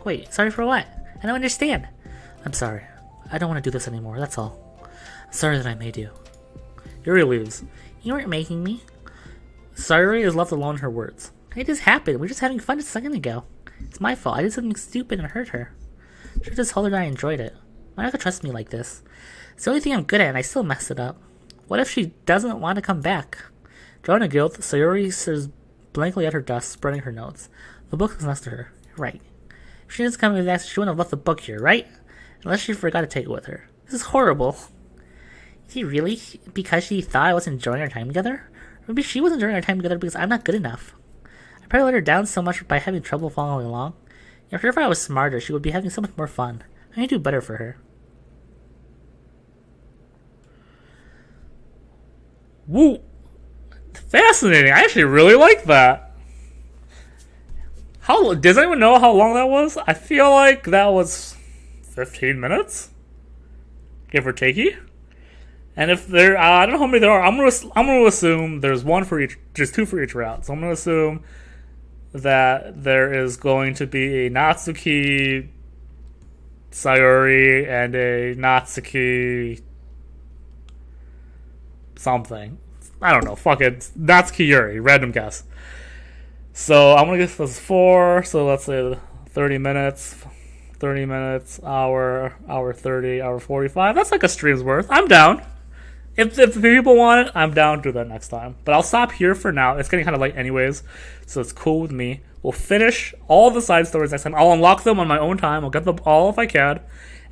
Wait, sorry for what? I don't understand. I'm sorry. I don't want to do this anymore, that's all. I'm sorry that I made you. Yuri leaves. You weren't making me. Sayuri is left alone in her words. It just happened. We were just having fun just a second ago. It's my fault. I did something stupid and hurt her. Should have just told her that I enjoyed it. Why not trust me like this? It's the only thing I'm good at and I still messed it up. What if she doesn't want to come back? Drawing a guilt, Sayuri stares blankly at her desk, spreading her notes. The book is next to her. Right. If she doesn't come back, she wouldn't have left the book here, right? Unless she forgot to take it with her. This is horrible. Is he really? Because she thought I was enjoying our time together? Or maybe she was enjoying our time together because I'm not good enough. I probably let her down so much by having trouble following along. If I was smarter, she would be having so much more fun. I need to do better for her. Woo! Fascinating. I actually really like that. Does anyone know how long that was? I feel like that was 15 minutes, give or take. And if there, I don't know how many there are. I'm gonna assume there's one for each. There's two for each route. So I'm gonna assume that there is going to be a Natsuki, Sayuri, and a Natsuki something. I don't know. Fuck it. Natsuki Yuri. Random guess. So I'm gonna guess this 4. So let's say 30 minutes. 30 minutes, hour 30, hour 45. That's like a stream's worth. I'm down. If the people want it, I'm down to do that next time. But I'll stop here for now. It's getting kind of late anyways, so it's cool with me. We'll finish all the side stories next time. I'll unlock them on my own time. I'll get them all if I can.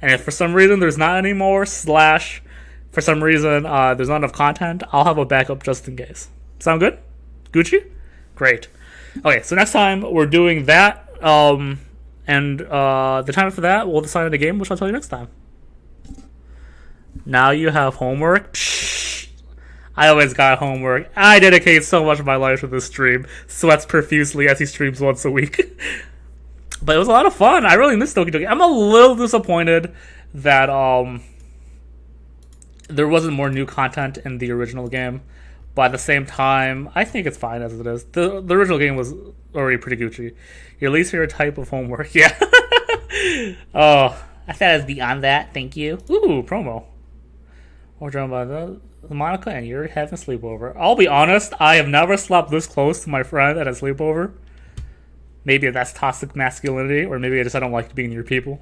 And if for some reason there's not any more, / for some reason there's not enough content, I'll have a backup just in case. Sound good? Gucci? Great. Okay, so next time we're doing that. And the time for that, we'll decide on the game, which I'll tell you next time. Now you have homework. Psh, I always got homework. I dedicate so much of my life to this stream. Sweats profusely as he streams once a week. But it was a lot of fun. I really miss Doki Doki. I'm a little disappointed that there wasn't more new content in the original game. But at the same time, I think it's fine as it is. The original game was already pretty Gucci. Your least favorite type of homework, yeah. Oh, I thought it was beyond that. Thank you. Ooh, promo. We're talking about Monica and you're having a sleepover. I'll be honest, I have never slept this close to my friend at a sleepover. Maybe that's toxic masculinity, or maybe I don't like being near people.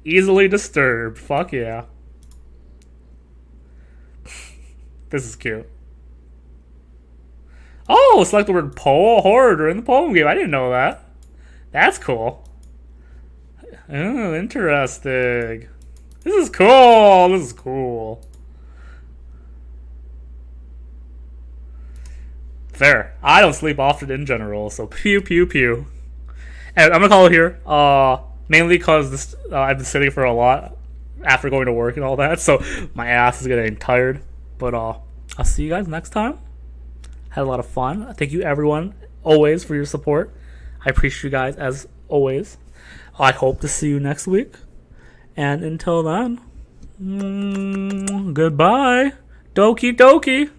Easily disturbed. Fuck yeah. This is cute. Oh, select the word horror during the poem game. I didn't know that. That's cool. Oh, interesting. This is cool. This is cool. Fair. I don't sleep often in general, so pew pew pew. And I'm gonna call it here. Mainly because I've been sitting for a lot after going to work and all that, so my ass is getting tired. But I'll see you guys next time. Had a lot of fun. Thank you everyone always for your support. I appreciate you guys as always. I hope to see you next week. And until then, goodbye. Doki Doki.